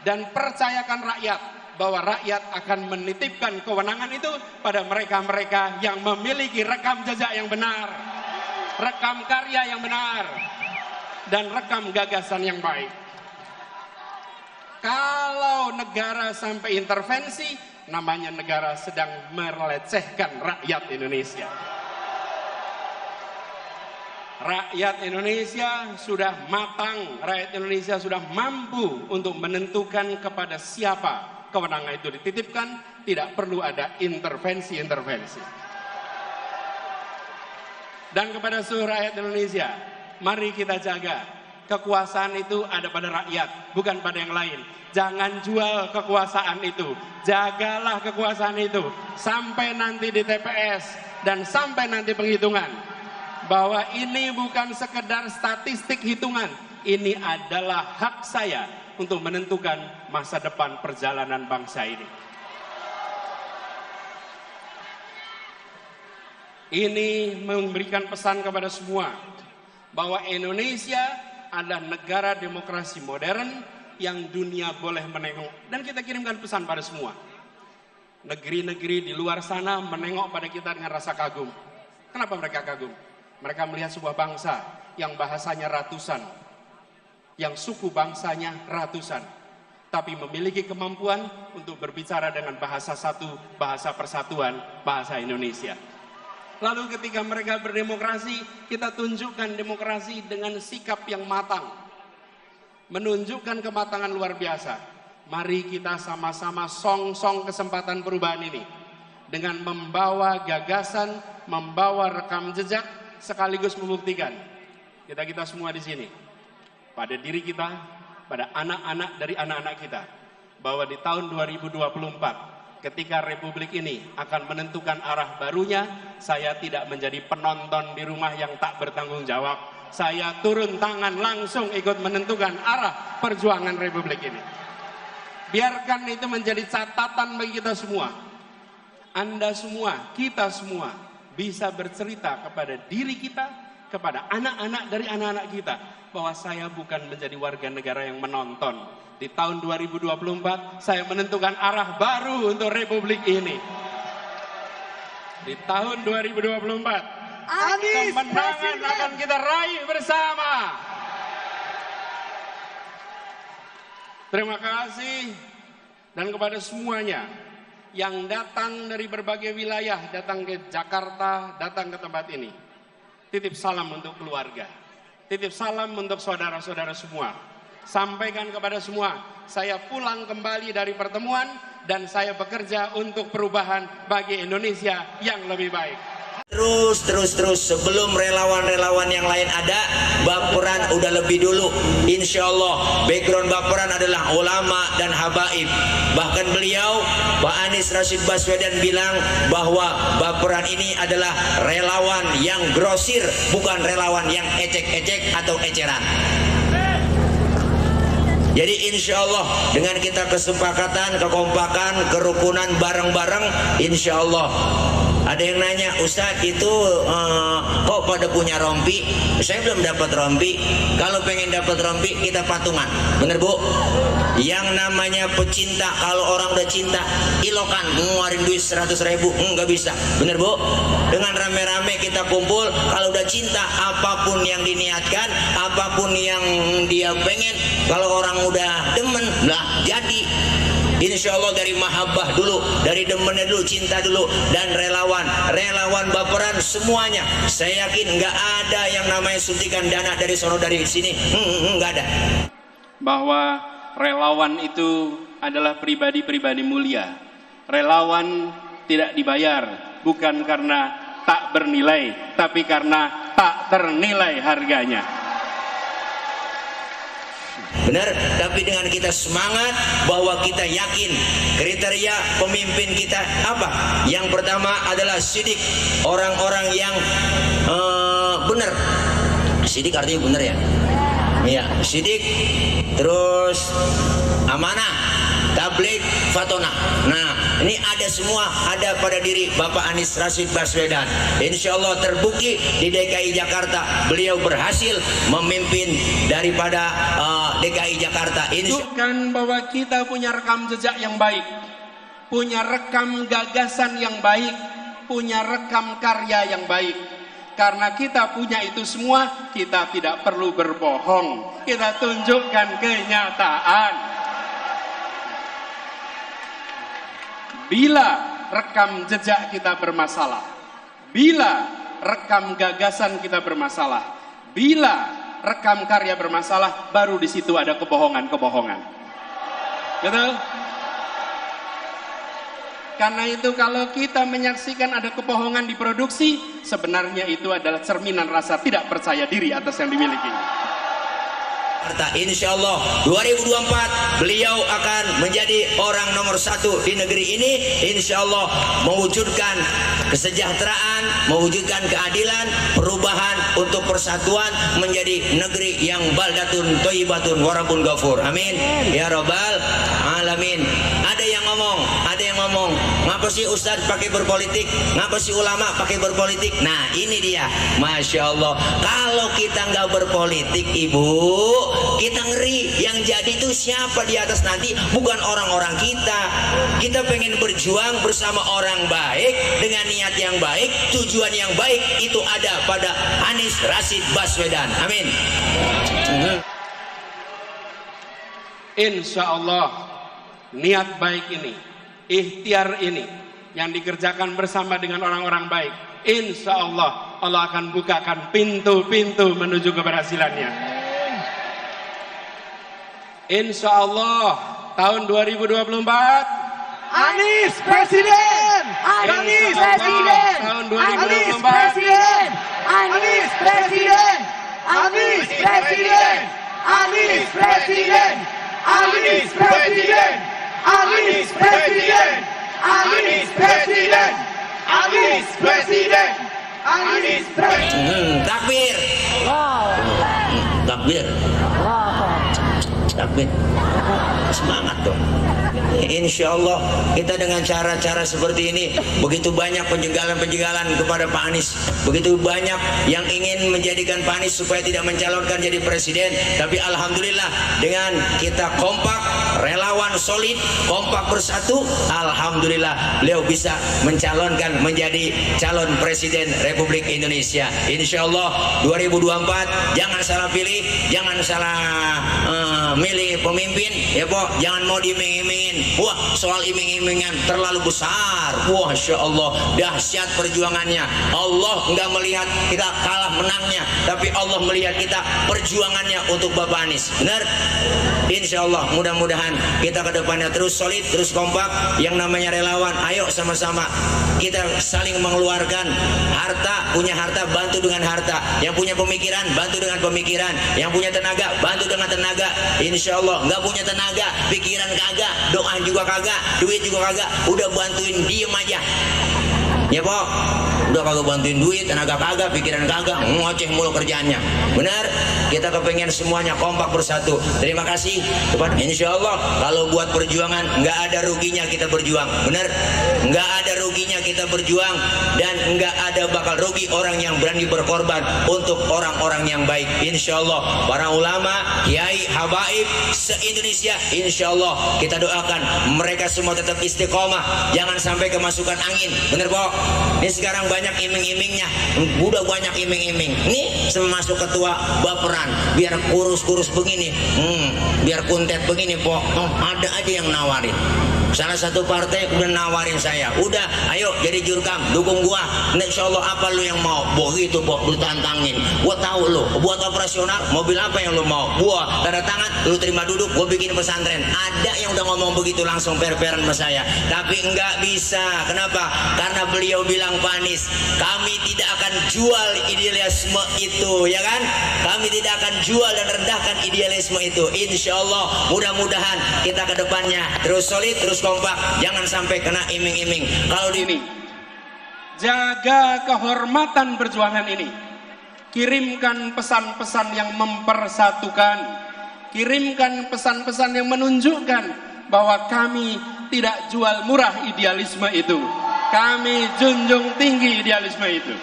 dan percayakan rakyat bahwa rakyat akan menitipkan kewenangan itu pada mereka-mereka yang memiliki rekam jejak yang benar, rekam karya yang benar, dan rekam gagasan yang baik. Kalau negara sampai intervensi, namanya negara sedang melecehkan rakyat Indonesia. Rakyat Indonesia sudah matang, rakyat Indonesia sudah mampu untuk menentukan kepada siapa kewenangan itu dititipkan, tidak perlu ada intervensi-intervensi. Dan kepada seluruh rakyat Indonesia, mari kita jaga. Kekuasaan itu ada pada rakyat, bukan pada yang lain. Jangan jual kekuasaan itu. Jagalah kekuasaan itu sampai nanti di TPS dan sampai nanti penghitungan. Bahwa ini bukan sekedar statistik hitungan. Ini adalah hak saya. untuk menentukan masa depan perjalanan bangsa ini. Ini memberikan pesan kepada semua bahwa Indonesia adalah negara demokrasi modern yang dunia boleh menengok. Dan kita kirimkan pesan pada semua. Negeri-negeri di luar sana menengok pada kita dengan rasa kagum. Kenapa mereka kagum? Mereka melihat sebuah bangsa yang bahasanya ratusan, yang suku bangsanya ratusan, tapi memiliki kemampuan untuk berbicara dengan bahasa satu, bahasa persatuan, bahasa Indonesia. Lalu ketika mereka berdemokrasi, kita tunjukkan demokrasi dengan sikap yang matang, menunjukkan kematangan luar biasa. Mari kita sama-sama song-song kesempatan perubahan ini dengan membawa gagasan, membawa rekam jejak, sekaligus membuktikan kita semua di sini, pada diri kita, pada anak-anak dari anak-anak kita, bahwa di tahun 2024 ketika Republik ini akan menentukan arah barunya, saya tidak menjadi penonton di rumah yang tak bertanggung jawab. Saya turun tangan langsung ikut menentukan arah perjuangan Republik ini. Biarkan itu menjadi catatan bagi kita semua. Anda semua, kita semua bisa bercerita kepada diri kita, kepada anak-anak dari anak-anak kita, bahwa saya bukan menjadi warga negara yang menonton. Di tahun 2024 saya menentukan arah baru untuk Republik ini. Di tahun 2024 kemenangan akan kita raih bersama. Terima kasih. Dan kepada semuanya yang datang dari berbagai wilayah, datang ke Jakarta, datang ke tempat ini, titip salam untuk keluarga, titip salam untuk saudara-saudara semua. Sampaikan kepada semua, saya pulang kembali dari pertemuan dan saya bekerja untuk perubahan bagi Indonesia yang lebih baik. Terus sebelum relawan-relawan yang lain ada, Baperan udah lebih dulu. Insya Allah background Baperan adalah ulama dan habaib. Bahkan beliau Pak Anies Rashid Baswedan bilang bahwa Baperan ini adalah relawan yang grosir, bukan relawan yang ecek-ecek atau eceran. Jadi insya Allah dengan kita kesepakatan, kekompakan, kerukunan bareng-bareng, insya Allah. Ada yang nanya, Ustadz itu kok pada punya rompi? Saya belum dapat rompi. Kalau pengen dapat rompi kita patungan, bener Bu? Yang namanya pecinta, kalau orang udah cinta, ilokan ngeluarin duit 100.000, nggak bisa, bener Bu? Dengan rame-rame kita kumpul, kalau udah cinta, apapun yang diniatkan, apapun yang dia pengen, kalau orang udah demen, lah jadi. Insya Allah dari mahabbah dulu, dari demennya dulu, cinta dulu, dan relawan Baperan semuanya. Saya yakin nggak ada yang namanya suntikan dana dari sono dari sini, nggak ada. Bahwa relawan itu adalah pribadi-pribadi mulia. Relawan tidak dibayar bukan karena tak bernilai, tapi karena tak ternilai harganya. Benar, tapi dengan kita semangat bahwa kita yakin kriteria pemimpin kita apa? Yang pertama adalah sidik, orang-orang yang benar. Sidik artinya benar ya? Iya, sidik, terus amanah, tabligh, fatonah. Nah, ini ada semua, ada pada diri Bapak Anies Rashid Baswedan. Insya Allah terbukti di DKI Jakarta beliau berhasil memimpin daripada DKI Jakarta. Tunjukkan bahwa kita punya rekam jejak yang baik, punya rekam gagasan yang baik, punya rekam karya yang baik. Karena kita punya itu semua, kita tidak perlu berbohong. Kita tunjukkan kenyataan. Bila rekam jejak kita bermasalah, bila rekam gagasan kita bermasalah, bila rekam karya bermasalah, baru di situ ada kebohongan-kebohongan. Betul? Karena itu kalau kita menyaksikan ada kebohongan diproduksi, sebenarnya itu adalah cerminan rasa tidak percaya diri atas yang dimiliki. Insya Allah 2024 beliau akan menjadi orang nomor 1 di negeri ini. Insya Allah mewujudkan kesejahteraan, mewujudkan keadilan, perubahan untuk persatuan menjadi negeri yang baldatun thayyibatun warabun ghafur. Amin ya rabbal alamin. Ada yang ngomong, ngapa sih Ustadz pakai berpolitik, ngapa sih ulama pakai berpolitik? Nah ini dia, Masya Allah, kalau kita nggak berpolitik ibu, kita ngeri. Yang jadi itu siapa di atas nanti? Bukan orang-orang kita. Kita pengen berjuang bersama orang baik dengan niat yang baik, tujuan yang baik itu ada pada Anies Rashid Baswedan. Amin. Insya Allah niat baik ini, ikhtiar ini yang dikerjakan bersama dengan orang-orang baik, insya Allah Allah akan bukakan pintu-pintu menuju keberhasilannya. Insya Allah tahun 2024 Anies Presiden! Anies Presiden! tahun Anies 2024 Presiden! Anies Presiden! Anies Presiden! Anies Presiden! Anies Presiden! Anies Presiden! Anies Presiden! Anies Presiden! Anies Presiden! Takbir. Takbir. Takbir. Semangat dong. Insya Allah kita dengan cara-cara seperti ini, begitu banyak penjagalan-penjagalan kepada Pak Anies, begitu banyak yang ingin menjadikan Pak Anies supaya tidak mencalonkan jadi presiden, tapi alhamdulillah dengan kita kompak, relawan solid, kompak bersatu, alhamdulillah beliau bisa mencalonkan menjadi calon presiden Republik Indonesia. Insya Allah 2024 jangan salah pilih, jangan salah milih pemimpin ya Pok, jangan mau diiming-imingin. Wah soal iming-imingan terlalu besar, wah Masya Allah dahsyat perjuangannya. Allah nggak melihat kita kalah menangnya, tapi Allah melihat kita perjuangannya untuk Bapak Anies. Benar? Insya Allah mudah-mudahan kita ke depannya terus solid, terus kompak. Yang namanya relawan, ayo sama-sama kita saling mengeluarkan harta, punya harta bantu dengan harta, yang punya pemikiran bantu dengan pemikiran, yang punya tenaga bantu dengan tenaga. Insya Allah nggak punya tenaga, pikiran kagak, doa juga kagak, duit juga kagak, udah bantuin diem aja ya Pok, udah kagak bantuin duit, tenaga kagak, pikiran kagak, ngoceh mulu kerjaannya. Benar? Kita kepengen semuanya kompak bersatu. Terima kasih kepada Insya Allah kalau buat perjuangan nggak ada ruginya kita berjuang. Benar? Nggak ada ruginya kita berjuang, dan nggak ada bakal rugi orang yang berani berkorban untuk orang-orang yang baik. Insya Allah para ulama, kiai, habaib se-Indonesia, Insya Allah kita doakan mereka semua tetap istiqomah, jangan sampai kemasukan angin. Bener Pok? Ini sekarang banyak iming-imingnya, udah banyak iming-iming. Nih semasuk ketua baperan, biar kurus-kurus begini, biar kuntet begini Pok. Oh, ada aja yang nawarin. Salah satu partai udah nawarin saya, udah ayo jadi jurkam, dukung gua. Insya Allah apa lu yang mau? Begitu Pok, lu tantangin. Gua tahu lu buat operasional mobil apa yang lu mau? Gua tanda tangan, lu terima duduk, gua bikin pesantren. Ada yang udah ngomong begitu langsung per-peran sama saya, tapi enggak bisa. Kenapa? Karena beliau bilang Pak Anies, kami tidak akan jual idealisme itu, ya kan? Kami tidak akan jual dan rendahkan idealisme itu. Insya Allah mudah-mudahan kita ke depannya terus solid, terus kompak, jangan sampai kena iming-iming. Kalau di ini jaga kehormatan perjuangan ini, kirimkan pesan-pesan yang mempersatukan, kirimkan pesan-pesan yang menunjukkan bahwa kami tidak jual murah idealisme itu, kami junjung tinggi idealisme itu.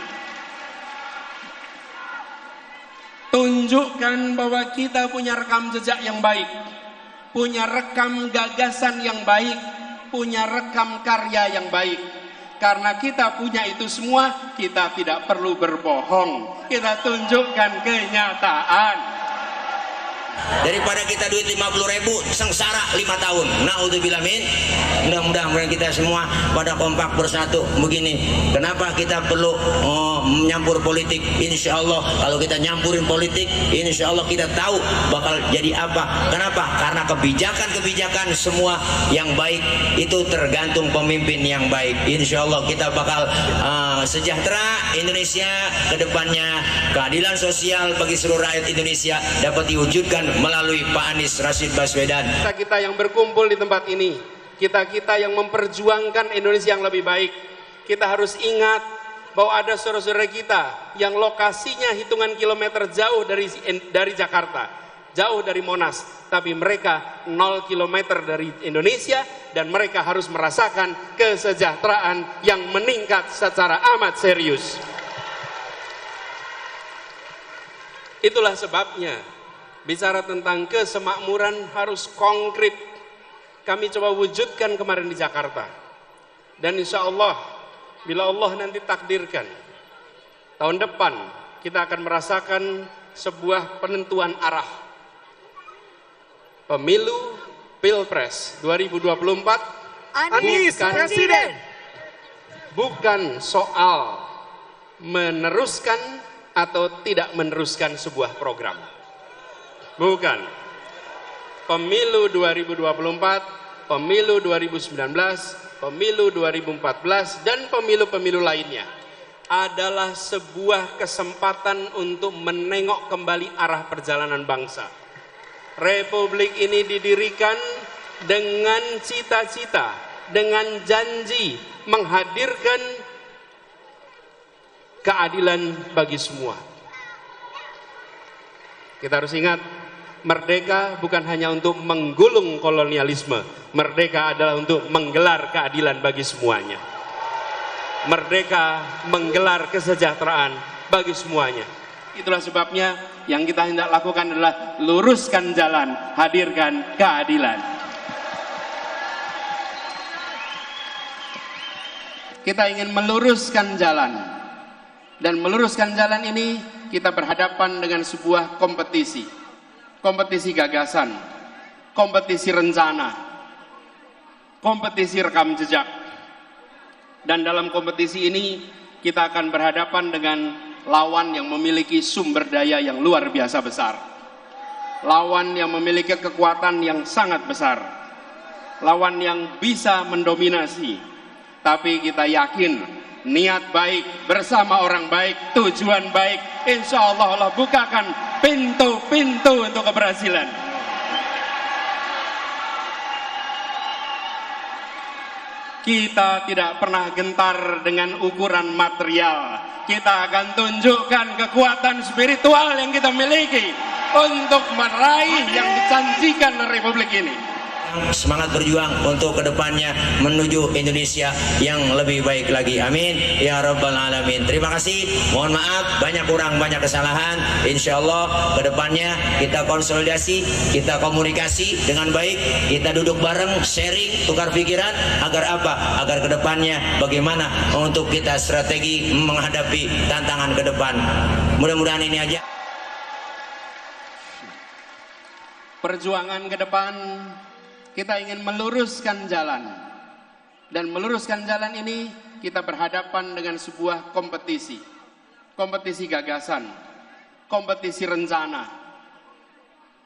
Tunjukkan bahwa kita punya rekam jejak yang baik, punya rekam gagasan yang baik, punya rekam karya yang baik. Karena kita punya itu semua, kita tidak perlu berbohong. Kita tunjukkan kenyataan. Daripada kita duit 50.000 sengsara 5 tahun. Naudzubillah min. Mudah-mudahan kita semua pada kompak bersatu begini. Kenapa kita perlu menyampur politik? Insya Allah kalau kita nyampurin politik, insya Allah kita tahu bakal jadi apa. Kenapa? Karena kebijakan-kebijakan semua yang baik itu tergantung pemimpin yang baik. Insya Allah kita bakal sejahtera Indonesia ke depannya, keadilan sosial bagi seluruh rakyat Indonesia dapat diwujudkan Baswedan melalui Pak Anies Rashid Baswedan. Kita yang berkumpul di tempat ini, kita yang memperjuangkan Indonesia yang lebih baik, kita harus ingat bahwa ada saudara-saudara kita yang lokasinya hitungan kilometer jauh dari Jakarta, jauh dari Monas, tapi mereka 0 kilometer dari Indonesia dan mereka harus merasakan kesejahteraan yang meningkat secara amat serius. Itulah sebabnya bicara tentang kesemakmuran harus konkret. Kami coba wujudkan kemarin di Jakarta. Dan insya Allah, bila Allah nanti takdirkan, tahun depan kita akan merasakan sebuah penentuan arah. Pemilu Pilpres 2024 Anies Presiden. Bukan soal meneruskan atau tidak meneruskan sebuah program. Bukan. Pemilu 2024, pemilu 2019, pemilu 2014, dan pemilu-pemilu lainnya adalah sebuah kesempatan untuk menengok kembali arah perjalanan bangsa. Republik ini didirikan dengan cita-cita, dengan janji menghadirkan keadilan bagi semua. Kita harus ingat, merdeka bukan hanya untuk menggulung kolonialisme, merdeka adalah untuk menggelar keadilan bagi semuanya. Merdeka menggelar kesejahteraan bagi semuanya. Itulah sebabnya yang kita hendak lakukan adalah luruskan jalan, hadirkan keadilan. Kita ingin meluruskan jalan. Dan meluruskan jalan ini kita berhadapan dengan sebuah kompetisi. Kompetisi gagasan, kompetisi rencana, kompetisi rekam jejak. Dan dalam kompetisi ini kita akan berhadapan dengan lawan yang memiliki sumber daya yang luar biasa besar. Lawan yang memiliki kekuatan yang sangat besar. Lawan yang bisa mendominasi. Tapi kita yakin niat baik bersama orang baik, tujuan baik, insya Allah bukakan pintu-pintu untuk keberhasilan. Kita tidak pernah gentar dengan ukuran material. Kita akan tunjukkan kekuatan spiritual yang kita miliki untuk meraih yang dijanjikan Republik ini. Semangat berjuang untuk kedepannya menuju Indonesia yang lebih baik lagi. Amin ya rabbal alamin. Terima kasih. Mohon maaf banyak kurang, banyak kesalahan. Insya Allah kedepannya kita konsolidasi, kita komunikasi dengan baik, kita duduk bareng, sharing, tukar pikiran agar apa? Agar kedepannya bagaimana untuk kita strategi menghadapi tantangan ke depan. Mudah-mudahan ini aja. Perjuangan ke depan kita ingin meluruskan jalan. Dan meluruskan jalan ini kita berhadapan dengan sebuah kompetisi. Kompetisi gagasan, kompetisi rencana,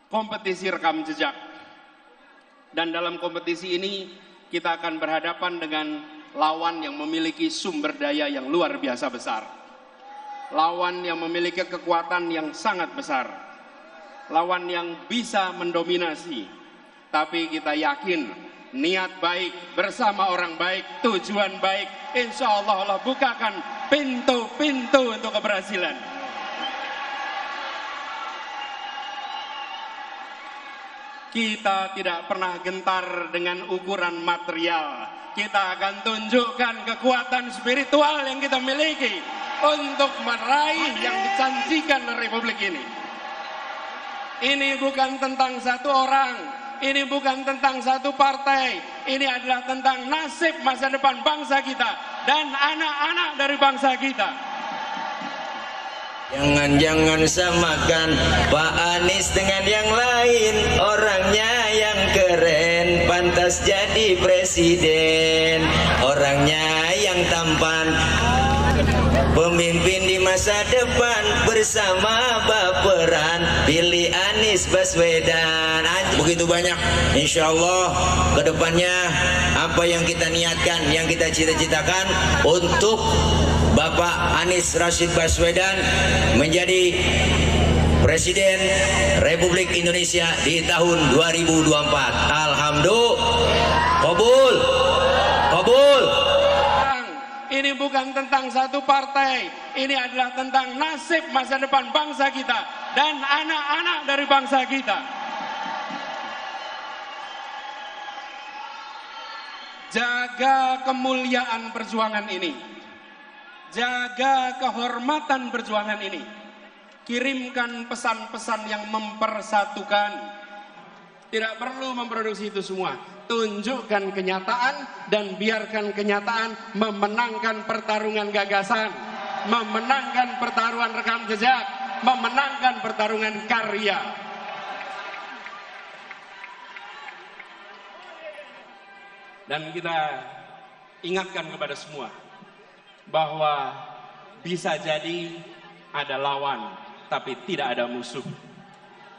kompetisi rekam jejak. Dan dalam kompetisi ini kita akan berhadapan dengan lawan yang memiliki sumber daya yang luar biasa besar. Lawan yang memiliki kekuatan yang sangat besar. Lawan yang bisa mendominasi. Tapi kita yakin niat baik bersama orang baik, tujuan baik, insya Allah bukakan pintu-pintu untuk keberhasilan. Kita tidak pernah gentar dengan ukuran material. Kita akan tunjukkan kekuatan spiritual yang kita miliki untuk meraih yang dijanjikan Republik ini. Ini bukan tentang satu orang. Ini bukan tentang satu partai. Ini adalah tentang nasib masa depan bangsa kita dan anak-anak dari bangsa kita. Jangan samakan Pak Anies dengan yang lain. Orangnya yang keren, pantas jadi presiden. Orangnya yang tampan, pemimpin di masa depan. Bersama baperan, pilih Anies Baswedan. Begitu banyak, insya Allah kedepannya apa yang kita niatkan, yang kita cita-citakan untuk Bapak Anies Rashid Baswedan menjadi Presiden Republik Indonesia di tahun 2024. Alhamdulillah. Kabul. Kabul. Ini bukan tentang satu partai, ini adalah tentang nasib masa depan bangsa kita dan anak-anak dari bangsa kita. Jaga kemuliaan perjuangan ini, jaga kehormatan perjuangan ini, kirimkan pesan-pesan yang mempersatukan. Tidak perlu memproduksi itu semua. Tunjukkan kenyataan dan biarkan kenyataan memenangkan pertarungan gagasan, memenangkan pertarungan rekam jejak, memenangkan pertarungan karya. Dan kita ingatkan kepada semua bahwa bisa jadi ada lawan tapi tidak ada musuh.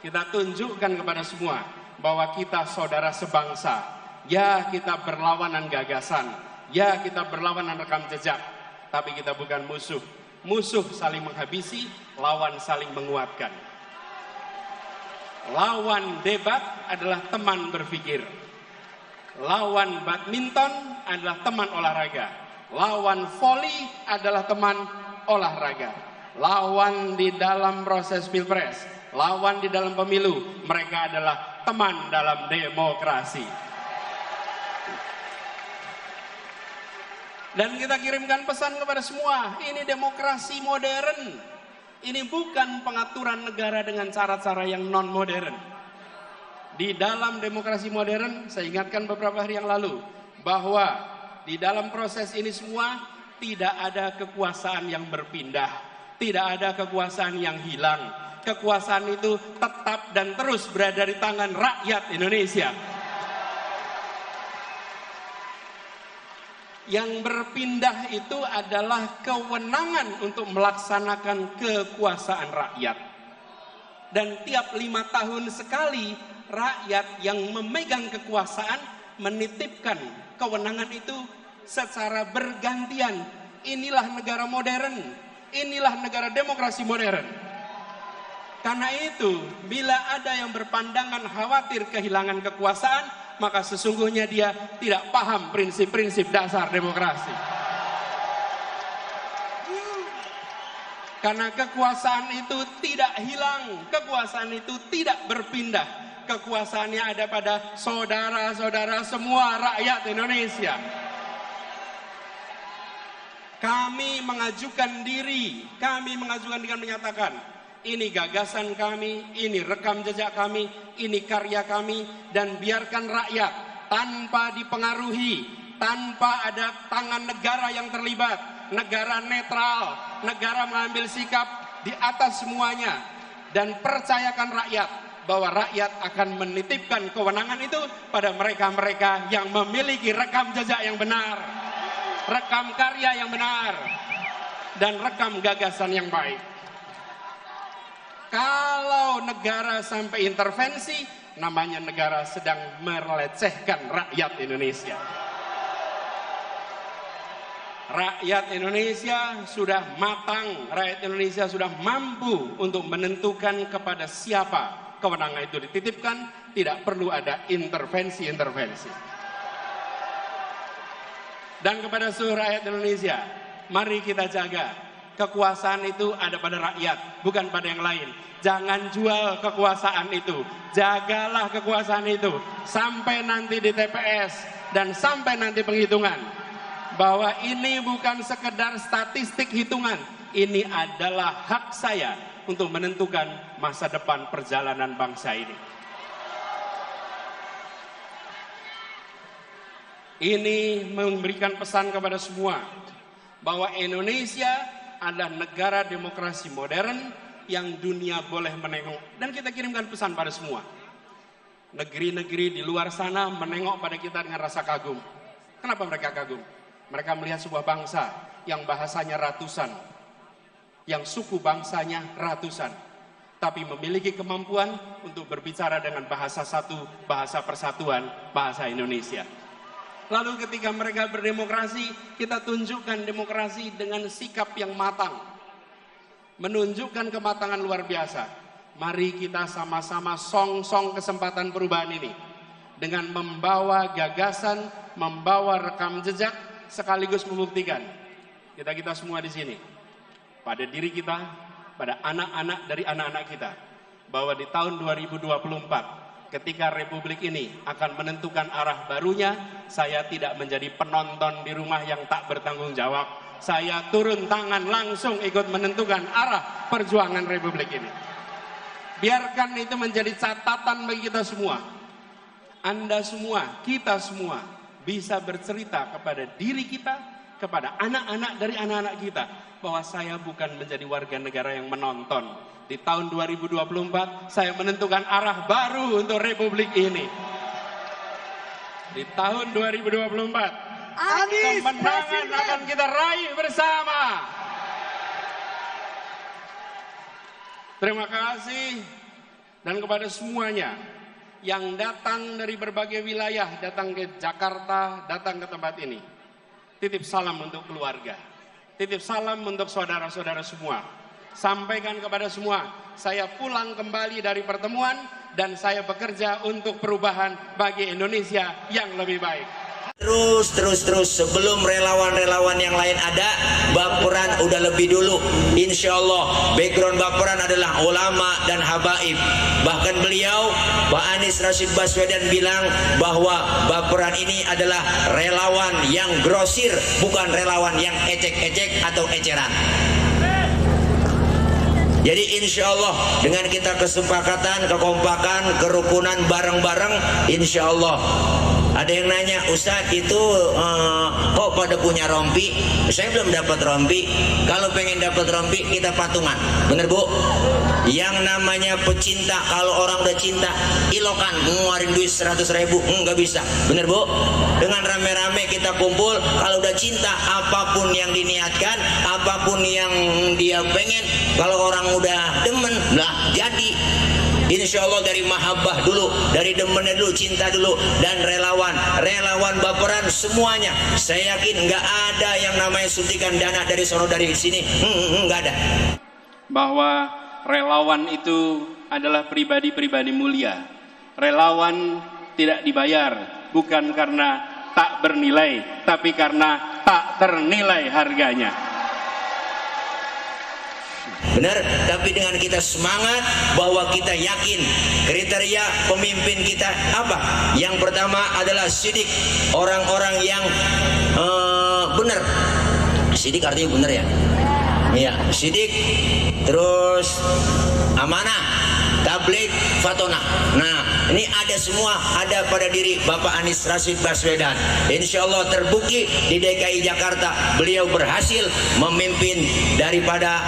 Kita tunjukkan kepada semua bahwa kita saudara sebangsa. Ya, kita berlawanan gagasan. Ya, kita berlawanan rekam jejak. Tapi kita bukan musuh. Musuh saling menghabisi, lawan saling menguatkan. Lawan debat adalah teman berpikir. Lawan badminton adalah teman olahraga. Lawan voli adalah teman olahraga. Lawan di dalam proses pilpres, lawan di dalam pemilu, mereka adalah teman dalam demokrasi. Dan kita kirimkan pesan kepada semua, ini demokrasi modern. Ini bukan pengaturan negara dengan cara-cara yang non-modern. Di dalam demokrasi modern, saya ingatkan beberapa hari yang lalu, bahwa di dalam proses ini semua tidak ada kekuasaan yang berpindah, tidak ada kekuasaan yang hilang. Kekuasaan itu tetap dan terus berada di tangan rakyat Indonesia. Yang berpindah itu adalah kewenangan untuk melaksanakan kekuasaan rakyat. Dan tiap 5 tahun sekali rakyat yang memegang kekuasaan menitipkan kewenangan itu secara bergantian. Inilah negara modern, inilah negara demokrasi modern. Karena itu, bila ada yang berpandangan khawatir kehilangan kekuasaan, maka sesungguhnya dia tidak paham prinsip-prinsip dasar demokrasi. Karena kekuasaan itu tidak hilang, kekuasaan itu tidak berpindah. Kekuasaannya ada pada saudara-saudara semua rakyat Indonesia. Kami mengajukan diri, kami mengajukan dengan menyatakan, ini gagasan kami, ini rekam jejak kami, ini karya kami, dan biarkan rakyat tanpa dipengaruhi, tanpa ada tangan negara yang terlibat, negara netral, negara mengambil sikap di atas semuanya, dan percayakan rakyat bahwa rakyat akan menitipkan kewenangan itu pada mereka-mereka yang memiliki rekam jejak yang benar, rekam karya yang benar, dan rekam gagasan yang baik. Kalau negara sampai intervensi, namanya negara sedang melecehkan rakyat Indonesia. Rakyat Indonesia sudah matang, rakyat Indonesia sudah mampu untuk menentukan kepada siapa kewenangan itu dititipkan, tidak perlu ada intervensi-intervensi. Dan kepada seluruh rakyat Indonesia, mari kita jaga. Kekuasaan itu ada pada rakyat, bukan pada yang lain. Jangan jual kekuasaan itu. Jagalah kekuasaan itu sampai nanti di TPS dan sampai nanti penghitungan. Bahwa ini bukan sekedar statistik hitungan. Ini adalah hak saya untuk menentukan masa depan perjalanan bangsa ini. Ini memberikan pesan kepada semua bahwa Indonesia adalah negara demokrasi modern yang dunia boleh menengok. Dan kita kirimkan pesan pada semua. Negeri-negeri di luar sana menengok pada kita dengan rasa kagum. Kenapa mereka kagum? Mereka melihat sebuah bangsa yang bahasanya ratusan, yang suku bangsanya ratusan, tapi memiliki kemampuan untuk berbicara dengan bahasa satu, bahasa persatuan, bahasa Indonesia. Lalu ketika mereka berdemokrasi, kita tunjukkan demokrasi dengan sikap yang matang. Menunjukkan kematangan luar biasa. Mari kita sama-sama song-song kesempatan perubahan ini dengan membawa gagasan, membawa rekam jejak, sekaligus membuktikan kita semua di sini, pada diri kita, pada anak-anak dari anak-anak kita, bahwa di tahun 2024 ketika Republik ini akan menentukan arah barunya, saya tidak menjadi penonton di rumah yang tak bertanggung jawab. Saya turun tangan langsung ikut menentukan arah perjuangan Republik ini. Biarkan itu menjadi catatan bagi kita semua. Anda semua, kita semua bisa bercerita kepada diri kita, kepada anak-anak dari anak-anak kita, bahwa saya bukan menjadi warga negara yang menonton. Di tahun 2024 saya menentukan arah baru untuk Republik ini. Di tahun 2024 kemenangan akan kita raih bersama. Terima kasih. Dan kepada semuanya yang datang dari berbagai wilayah, datang ke Jakarta, datang ke tempat ini, titip salam untuk keluarga, titip salam untuk saudara-saudara semua. Sampaikan kepada semua, saya pulang kembali dari pertemuan dan saya bekerja untuk perubahan bagi Indonesia yang lebih baik. Terus sebelum relawan-relawan yang lain ada, Baperan udah lebih dulu. Insya Allah background Baperan adalah ulama dan habaib. Bahkan beliau Pak Anies Rashid Baswedan bilang bahwa Baperan ini adalah relawan yang grosir, bukan relawan yang ecek-ecek atau eceran. Jadi insya Allah dengan kita kesepakatan, kekompakan, kerukunan bareng-bareng, insya Allah. Ada yang nanya, Ustadz itu kok pada punya rompi? Saya belum dapat rompi. Kalau pengen dapat rompi kita patungan, bener Bu? Yang namanya pecinta, kalau orang udah cinta, ilokan ngeluarin duit 100.000, nggak bisa, bener Bu? Dengan rame-rame kita kumpul, kalau udah cinta, apapun yang diniatkan, apapun yang dia pengen, kalau orang udah demen, lah jadi. Insya Allah dari mahabbah dulu, dari demennya dulu, cinta dulu, dan relawan Baperan semuanya. Saya yakin nggak ada yang namanya suntikan dana dari sono dari sini, nggak ada. Bahwa relawan itu adalah pribadi-pribadi mulia. Relawan tidak dibayar bukan karena tak bernilai, tapi karena tak ternilai harganya. Benar, tapi dengan kita semangat bahwa kita yakin kriteria pemimpin kita apa? Yang pertama adalah sidik, orang-orang yang benar. Sidik artinya benar ya? Iya, sidik, terus amanah, tabligh, fatona. Nah, ini ada semua, ada pada diri Bapak Anies Rashid Baswedan. Insya Allah terbukti di DKI Jakarta beliau berhasil memimpin daripada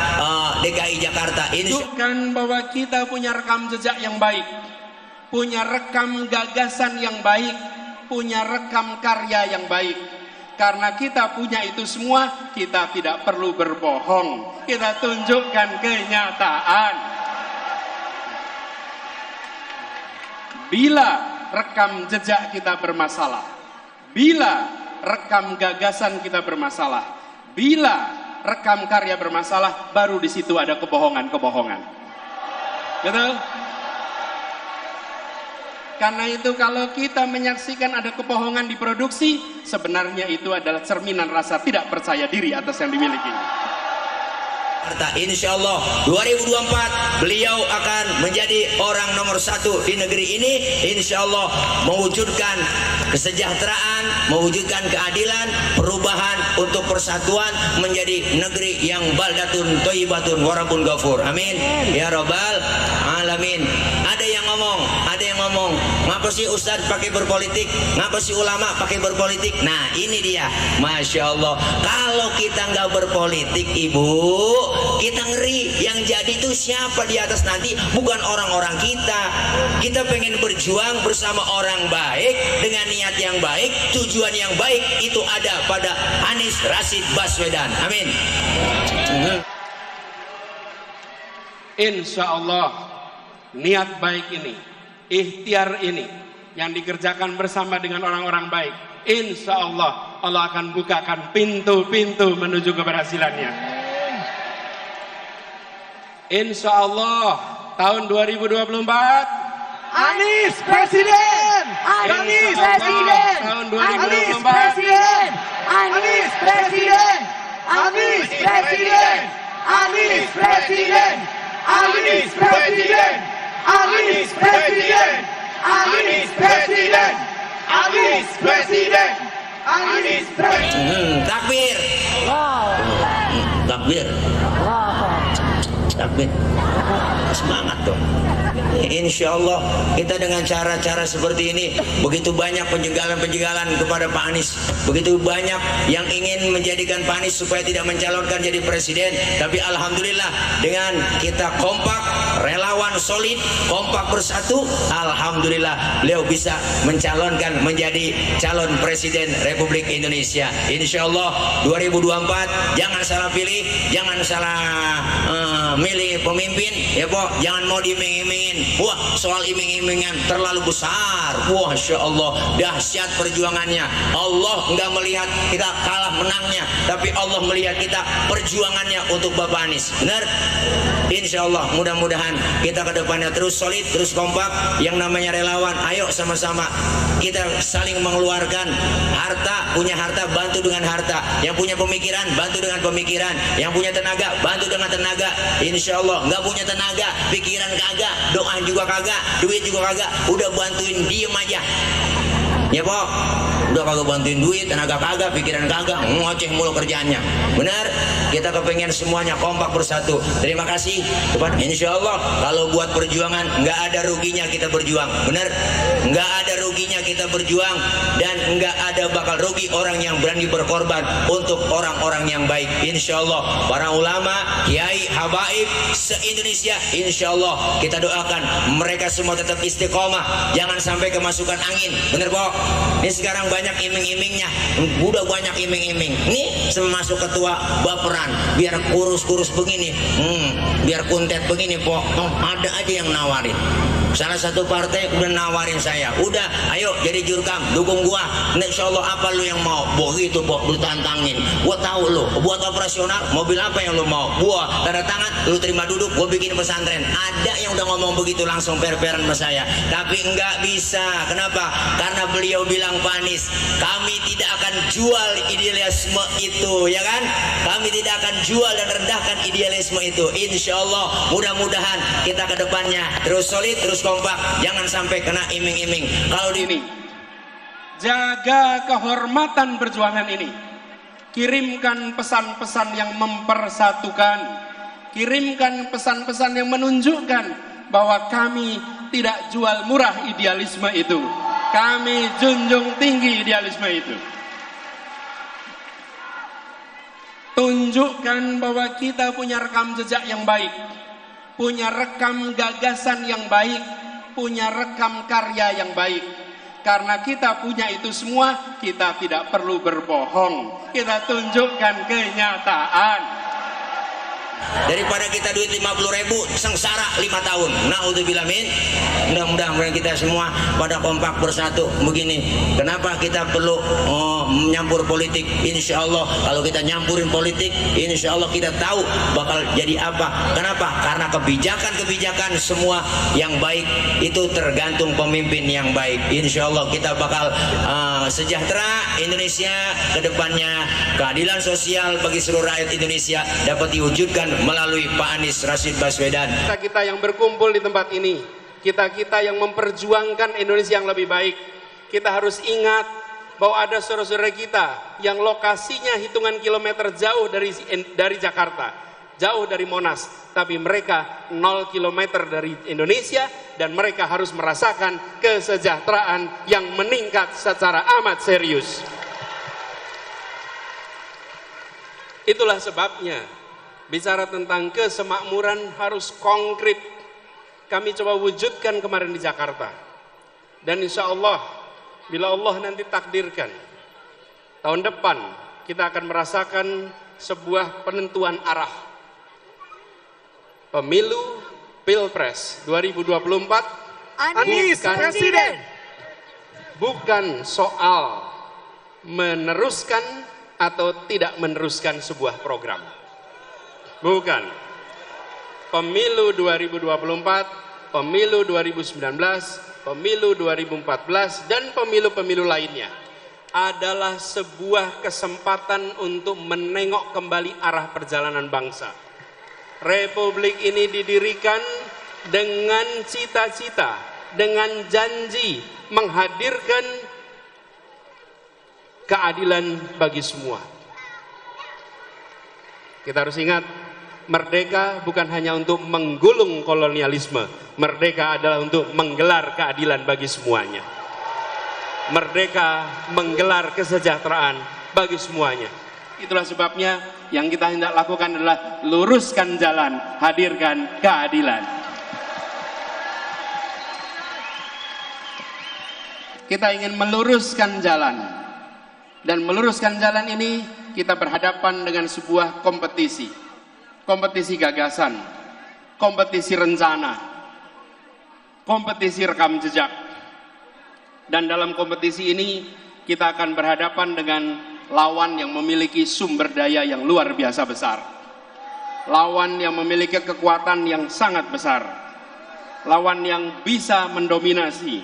DKI Jakarta. Tunjukkan bahwa kita punya rekam jejak yang baik, punya rekam gagasan yang baik, punya rekam karya yang baik. Karena kita punya itu semua, kita tidak perlu berbohong. Kita tunjukkan kenyataan. Bila rekam jejak kita bermasalah, bila rekam gagasan kita bermasalah, bila rekam karya bermasalah, baru di situ ada kebohongan-kebohongan. Betul? Karena itu kalau kita menyaksikan ada kebohongan di produksi, sebenarnya itu adalah cerminan rasa tidak percaya diri atas yang dimiliki. Insya Allah 2024 beliau akan menjadi orang nomor 1 di negeri ini. Insya Allah mewujudkan kesejahteraan, mewujudkan keadilan, perubahan untuk persatuan, menjadi negeri yang baldatun thayyibatun wa rabbun ghafur. Amin ya rabbal alamin. Ada yang ngomong, ngapa sih Ustadz pakai berpolitik, ngapa sih ulama pakai berpolitik? Nah ini dia, Masya Allah, kalau kita nggak berpolitik Ibu, kita ngeri. Yang jadi itu siapa di atas nanti? Bukan orang-orang kita. Kita pengen berjuang bersama orang baik, dengan niat yang baik, tujuan yang baik, itu ada pada Anies Rashid Baswedan. Amin. Insya Allah niat baik ini, ikhtiar ini yang dikerjakan bersama dengan orang-orang baik, insya Allah Allah akan bukakan pintu-pintu menuju keberhasilannya. Insya Allah tahun 2024. Anies Presiden! Anies Presiden! Tahun Anies 2024. Presiden! Anies Presiden! Anies Presiden! Anies Presiden! Anies Presiden! Anies Presiden! Anies Presiden! Anies Presiden! Anies Presiden! Takbir. Takbir. Takbir. Semangat dong. Insya Allah kita dengan cara-cara seperti ini, begitu banyak penjagalan-penjagalan kepada Pak Anies, begitu banyak yang ingin menjadikan Pak Anies supaya tidak mencalonkan jadi presiden, tapi alhamdulillah dengan kita kompak, relawan solid, kompak bersatu, alhamdulillah beliau bisa mencalonkan menjadi calon presiden Republik Indonesia. Insya Allah 2024 jangan salah pilih, jangan salah milih pemimpin ya Pok, jangan mau diiming-imingin. Wah, soal iming-imingan terlalu besar. Wah, Masya Allah, dahsyat perjuangannya. Allah nggak melihat kita kalah menangnya, tapi Allah melihat kita perjuangannya untuk Bapak Anies. Benar? Insya Allah mudah-mudahan kita ke depannya terus solid, terus kompak. Yang namanya relawan, ayo sama-sama kita saling mengeluarkan harta, punya harta bantu dengan harta, yang punya pemikiran bantu dengan pemikiran, yang punya tenaga bantu dengan tenaga. Insya Allah nggak punya tenaga, pikiran kagak, doa juga kagak, duit juga kagak, udah bantuin diem aja ya Pok, udah kagak bantuin duit, tenaga kagak, pikiran kagak, ngoceh mulu kerjaannya. Benar? Kita kepengen semuanya kompak bersatu. Terima kasih. Insya Allah kalau buat perjuangan nggak ada ruginya kita berjuang. Benar? Nggak ada ruginya kita berjuang, dan nggak ada bakal rugi orang yang berani berkorban untuk orang-orang yang baik. Insya Allah para ulama, kiai, habaib se-Indonesia, insya Allah kita doakan mereka semua tetap istiqomah, jangan sampai kemasukan angin. Bener Pok? Ini sekarang banyak iming-imingnya, udah banyak iming-iming. Nih semasuk ketua baperan, biar kurus-kurus begini, biar kuntet begini Pok, ada aja yang nawarin. Salah satu partai udah nawarin saya, udah ayo jadi jurkam, dukung gua, insya Allah apa lu yang mau. Begitu Pok, lu tantangin, gua tahu lu buat operasional mobil apa yang lu mau, gua tanda tangan, lu terima duduk, gua bikin pesantren. Ada yang udah ngomong begitu langsung per-peran sama saya, tapi enggak bisa. Kenapa? Karena beliau bilang Pak Anies, kami tidak akan jual idealisme itu, ya kan? Kami tidak akan jual dan rendahkan idealisme itu. Insya Allah mudah-mudahan kita ke depannya terus solid, terus kompak, jangan sampai kena iming-iming. Kalau di Ini jaga kehormatan perjuangan ini, kirimkan pesan-pesan yang mempersatukan, kirimkan pesan-pesan yang menunjukkan bahwa kami tidak jual murah idealisme itu, kami junjung tinggi idealisme itu. Tunjukkan bahwa kita punya rekam jejak yang baik, punya rekam gagasan yang baik, punya rekam karya yang baik. Karena kita punya itu semua, kita tidak perlu berbohong, kita tunjukkan kenyataan. daripada kita duit 50.000 sengsara 5 tahun. Naudzubillah min. Mudah-mudahan kita semua pada kompak bersatu begini. Kenapa kita perlu menyampur politik? Insya Allah kalau kita nyampurin politik, insya Allah kita tahu bakal jadi apa. Kenapa? Karena kebijakan-kebijakan semua yang baik itu tergantung pemimpin yang baik. Insya Allah kita bakal sejahtera Indonesia ke depannya. Keadilan sosial bagi seluruh rakyat Indonesia dapat diwujudkan melalui Pak Anies Rashid Baswedan. Kita yang berkumpul di tempat ini, kita yang memperjuangkan Indonesia yang lebih baik, kita harus ingat bahwa ada saudara-saudara kita yang lokasinya hitungan kilometer jauh dari Jakarta, jauh dari Monas, tapi mereka 0 kilometer dari Indonesia, dan mereka harus merasakan kesejahteraan yang meningkat secara amat serius. Itulah sebabnya bicara tentang kesemakmuran harus konkret. Kami coba wujudkan kemarin di Jakarta, dan insya Allah bila Allah nanti takdirkan tahun depan kita akan merasakan sebuah penentuan arah pemilu Pilpres 2024. Anies Presiden. Bukan soal meneruskan atau tidak meneruskan sebuah program, bukan. pemilu 2024, pemilu 2019, pemilu 2014, dan pemilu-pemilu lainnya adalah sebuah kesempatan untuk menengok kembali arah perjalanan bangsa. Republik ini didirikan dengan cita-cita, dengan janji menghadirkan keadilan bagi semua. Kita harus ingat, merdeka bukan hanya untuk menggulung kolonialisme, merdeka adalah untuk menggelar keadilan bagi semuanya. Merdeka menggelar kesejahteraan bagi semuanya. Itulah sebabnya yang kita hendak lakukan adalah luruskan jalan, hadirkan keadilan. Kita ingin meluruskan jalan, dan meluruskan jalan ini kita berhadapan dengan sebuah kompetisi. Kompetisi gagasan, kompetisi rencana, kompetisi rekam jejak. Dan dalam kompetisi ini kita akan berhadapan dengan lawan yang memiliki sumber daya yang luar biasa besar. Lawan yang memiliki kekuatan yang sangat besar. Lawan yang bisa mendominasi.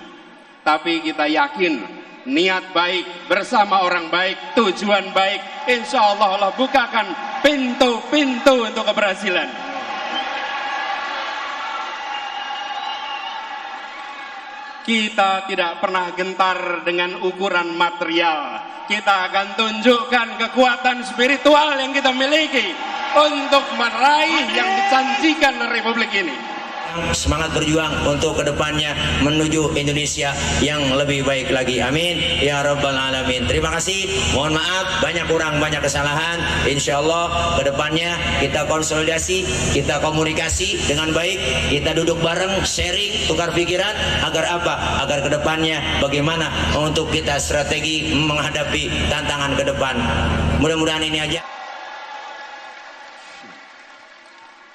Tapi kita yakin, niat baik bersama orang baik, tujuan baik, insya Allah Allah bukakan pintu-pintu untuk keberhasilan. Kita tidak pernah gentar dengan ukuran material. Kita akan tunjukkan kekuatan spiritual yang kita miliki untuk meraih yang dijanjikan Republik ini. Semangat berjuang untuk kedepannya menuju Indonesia yang lebih baik lagi. Amin ya rabbal alamin. Terima kasih. Mohon maaf banyak kurang, banyak kesalahan. Insya Allah kedepannya kita konsolidasi, kita komunikasi dengan baik, kita duduk bareng, sharing, tukar pikiran agar apa? Agar kedepannya bagaimana untuk kita strategi menghadapi tantangan ke depan. Mudah-mudahan ini aja.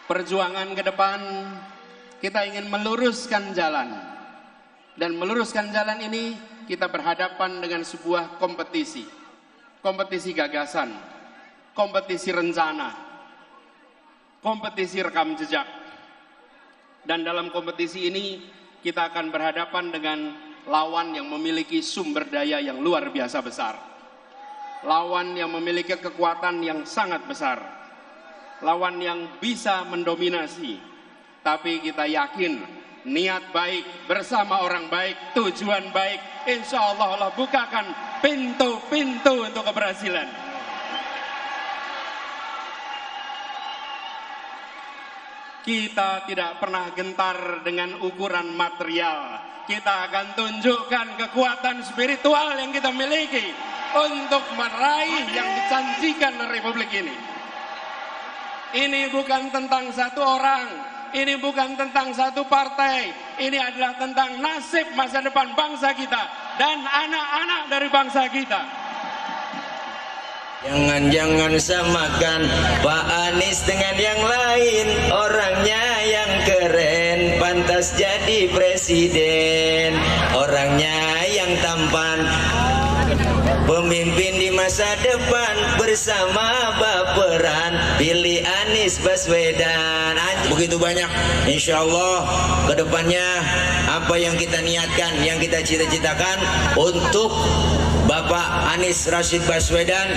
Perjuangan ke depan, kita ingin meluruskan jalan, dan meluruskan jalan ini kita berhadapan dengan sebuah kompetisi. Kompetisi gagasan, kompetisi rencana, kompetisi rekam jejak. Dan dalam kompetisi ini kita akan berhadapan dengan lawan yang memiliki sumber daya yang luar biasa besar. Lawan yang memiliki kekuatan yang sangat besar. Lawan yang bisa mendominasi. Tapi kita yakin, niat baik bersama orang baik, tujuan baik, insya Allah Allah bukakan pintu-pintu untuk keberhasilan. Kita tidak pernah gentar dengan ukuran material. Kita akan tunjukkan kekuatan spiritual yang kita miliki untuk meraih yang dijanjikan Republik ini. Ini bukan tentang satu orang, ini bukan tentang satu partai, ini adalah tentang nasib masa depan bangsa kita dan anak-anak dari bangsa kita. Jangan samakan Pak Anies dengan yang lain. Orangnya yang keren, pantas jadi presiden. Orangnya yang tampan, pemimpin di masa depan. Bersama baperan, pilih Anies Baswedan. Begitu banyak, insya Allah kedepannya apa yang kita niatkan, yang kita cita-citakan untuk Bapak Anies Rashid Baswedan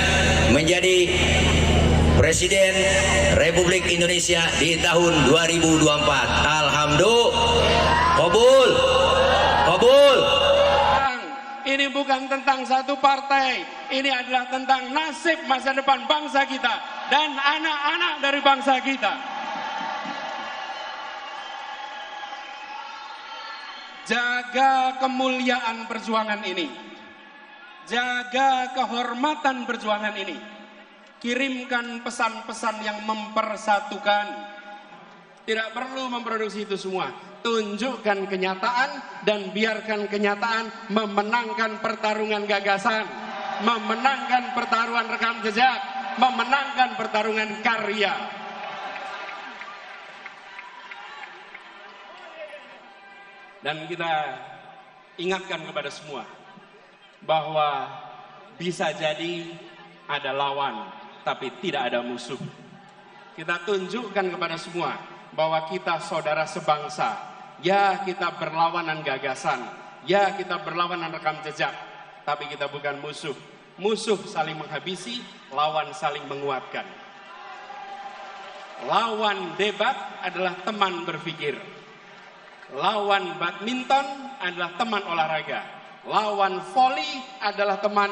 menjadi Presiden Republik Indonesia di tahun 2024. Alhamdulillah. Kabul. Kabul. Ini bukan tentang satu partai, ini adalah tentang nasib masa depan bangsa kita dan anak-anak dari bangsa kita. Jaga kemuliaan perjuangan ini, jaga kehormatan perjuangan ini, kirimkan pesan-pesan yang mempersatukan. Tidak perlu memproduksi itu semua. Tunjukkan kenyataan dan biarkan kenyataan memenangkan pertarungan gagasan, memenangkan pertarungan rekam jejak, memenangkan pertarungan karya. Dan kita ingatkan kepada semua bahwa bisa jadi ada lawan tapi tidak ada musuh. Kita tunjukkan kepada semua bahwa kita saudara sebangsa. Ya, kita berlawanan gagasan. Ya, kita berlawanan rekam jejak. Tapi kita bukan musuh. Musuh saling menghabisi, lawan saling menguatkan. Lawan debat adalah teman berpikir. Lawan badminton adalah teman olahraga. Lawan voli adalah teman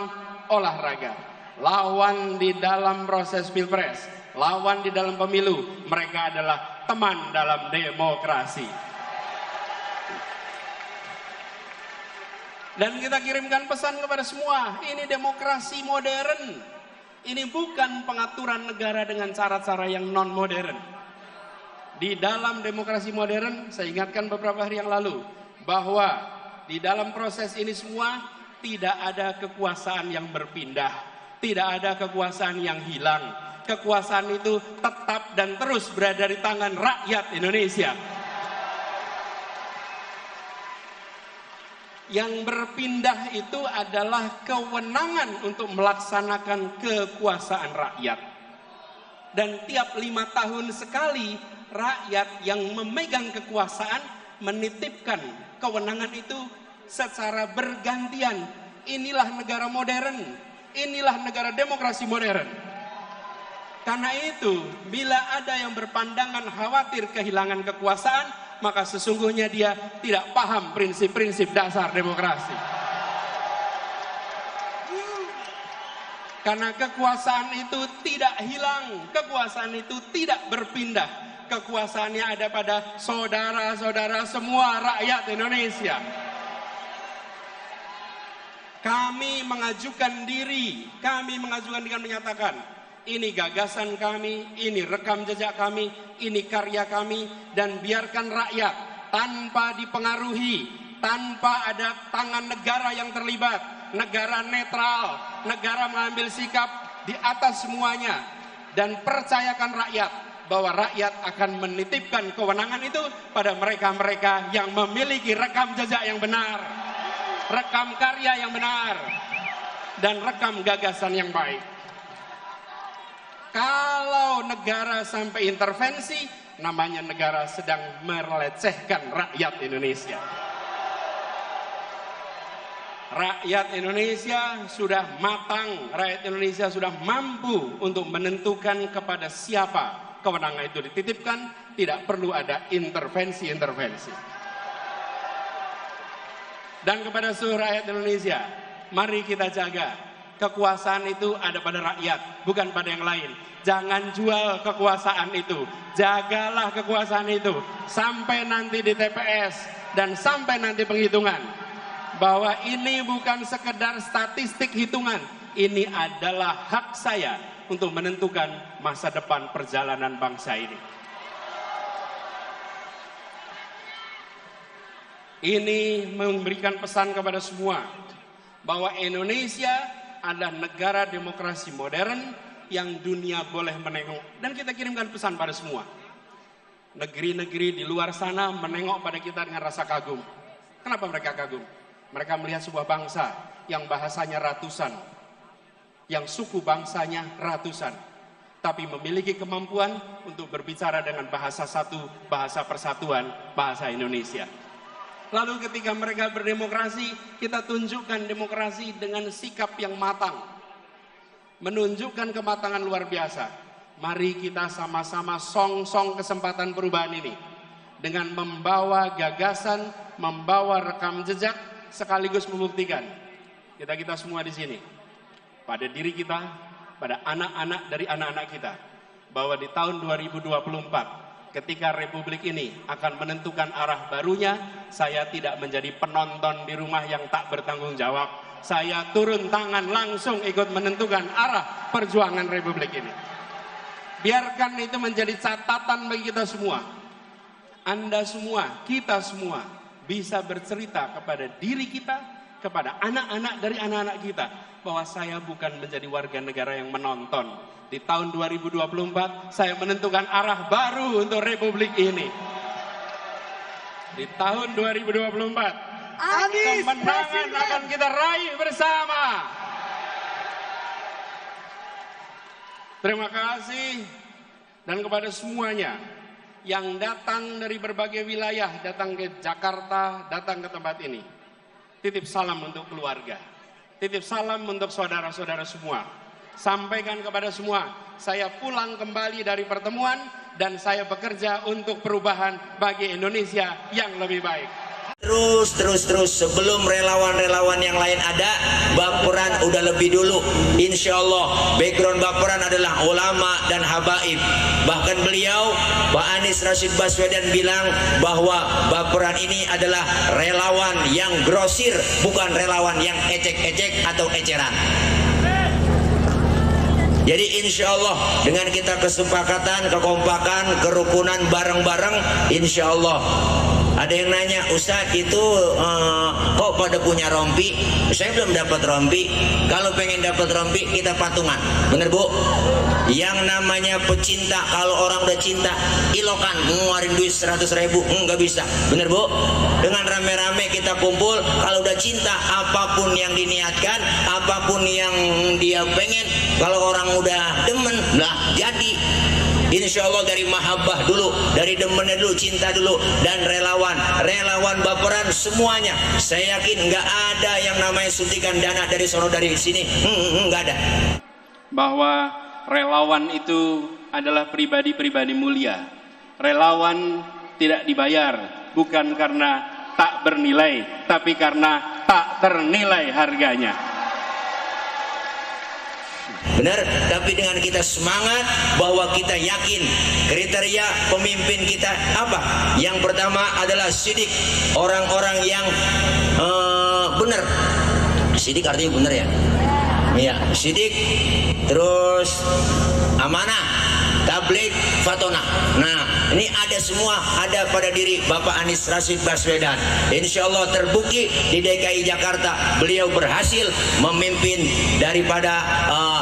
olahraga. Lawan di dalam proses pilpres, lawan di dalam pemilu, mereka adalah teman dalam demokrasi. Dan kita kirimkan pesan kepada semua, ini demokrasi modern. Ini bukan pengaturan negara dengan cara-cara yang non-modern. Di dalam demokrasi modern, saya ingatkan beberapa hari yang lalu, bahwa di dalam proses ini semua tidak ada kekuasaan yang berpindah, tidak ada kekuasaan yang hilang. Kekuasaan itu tetap dan terus berada di tangan rakyat Indonesia. Yang berpindah itu adalah kewenangan untuk melaksanakan kekuasaan rakyat. Dan tiap 5 tahun sekali rakyat yang memegang kekuasaan menitipkan kewenangan itu secara bergantian. Inilah negara modern, inilah negara demokrasi modern. Karena itu, bila ada yang berpandangan khawatir kehilangan kekuasaan, maka sesungguhnya dia tidak paham prinsip-prinsip dasar demokrasi. Karena kekuasaan itu tidak hilang, kekuasaan itu tidak berpindah. Kekuasaannya ada pada saudara-saudara semua rakyat Indonesia. Kami mengajukan diri, kami mengajukan dengan menyatakan, ini gagasan kami, ini rekam jejak kami, ini karya kami, dan biarkan rakyat tanpa dipengaruhi, tanpa ada tangan negara yang terlibat, negara netral, negara mengambil sikap di atas semuanya, dan percayakan rakyat bahwa rakyat akan menitipkan kewenangan itu pada mereka-mereka yang memiliki rekam jejak yang benar, rekam karya yang benar, dan rekam gagasan yang baik. Kalau negara sampai intervensi, namanya negara sedang melecehkan rakyat Indonesia. Rakyat Indonesia sudah matang, rakyat Indonesia sudah mampu untuk menentukan kepada siapa kewenangan itu dititipkan, tidak perlu ada intervensi-intervensi. Dan kepada seluruh rakyat Indonesia, mari kita jaga. Kekuasaan itu ada pada rakyat, bukan pada yang lain. Jangan jual kekuasaan itu. Jagalah kekuasaan itu sampai nanti di TPS dan sampai nanti penghitungan. Bahwa ini bukan sekedar statistik hitungan. Ini adalah hak saya untuk menentukan masa depan perjalanan bangsa ini. Ini memberikan pesan kepada semua bahwa Indonesia adalah negara demokrasi modern yang dunia boleh menengok. Dan kita kirimkan pesan pada semua. Negeri-negeri di luar sana menengok pada kita dengan rasa kagum. Kenapa mereka kagum? Mereka melihat sebuah bangsa yang bahasanya ratusan, yang suku bangsanya ratusan, tapi memiliki kemampuan untuk berbicara dengan bahasa satu, bahasa persatuan, bahasa Indonesia. Lalu ketika mereka berdemokrasi, kita tunjukkan demokrasi dengan sikap yang matang. Menunjukkan kematangan luar biasa. Mari kita sama-sama song-song kesempatan perubahan ini. Dengan membawa gagasan, membawa rekam jejak, sekaligus membuktikan. Kita semua di sini. Pada diri kita, pada anak-anak dari anak-anak kita. Bahwa di tahun 2024, ketika Republik ini akan menentukan arah barunya, saya tidak menjadi penonton di rumah yang tak bertanggung jawab. Saya turun tangan langsung ikut menentukan arah perjuangan Republik ini. Biarkan itu menjadi catatan bagi kita semua. Anda semua, kita semua bisa bercerita kepada diri kita, kepada anak-anak dari anak-anak kita, bahwa saya bukan menjadi warga negara yang menonton. Di tahun 2024, saya menentukan arah baru untuk Republik ini. Di tahun 2024, kemenangan akan kita raih bersama. Terima kasih. Dan kepada semuanya, yang datang dari berbagai wilayah, datang ke Jakarta, datang ke tempat ini. Titip salam untuk keluarga, titip salam untuk saudara-saudara semua. Sampaikan kepada semua, saya pulang kembali dari pertemuan dan saya bekerja untuk perubahan bagi Indonesia yang lebih baik. Terus sebelum relawan-relawan yang lain ada, Baperan udah lebih dulu. Insya Allah background Baperan adalah ulama dan habaib. Bahkan beliau Pak Anies Rashid Baswedan bilang bahwa Baperan ini adalah relawan yang grosir, bukan relawan yang ecek-ecek atau eceran. Jadi insya Allah dengan kita kesepakatan, kekompakan, kerukunan bareng-bareng, insya Allah. Ada yang nanya, Ustadz itu kok pada punya rompi? Saya belum dapat rompi. Kalau pengen dapat rompi kita patungan, bener Bu? Yang namanya pecinta, kalau orang udah cinta, ilokan ngeluarin duit 100.000 nggak bisa, bener Bu? Dengan rame-rame kita kumpul, kalau udah cinta apapun yang diniatkan, apapun yang dia pengen, kalau orang udah demen lah jadi. Insya Allah dari mahabbah dulu, dari demennya dulu, cinta dulu, dan relawan Baperan semuanya. Saya yakin nggak ada yang namanya suntikan dana dari sono dari sini, nggak ada. Bahwa relawan itu adalah pribadi-pribadi mulia. Relawan tidak dibayar bukan karena tak bernilai, tapi karena tak ternilai harganya. Benar, tapi dengan kita semangat bahwa kita yakin kriteria pemimpin kita apa? Yang pertama adalah sidik, orang-orang yang benar. Sidik artinya benar ya? Iya, sidik, terus amanah, tabligh, fatona. Nah, ini ada semua, ada pada diri Bapak Anies Rashid Baswedan. Insya Allah terbukti di DKI Jakarta beliau berhasil memimpin daripada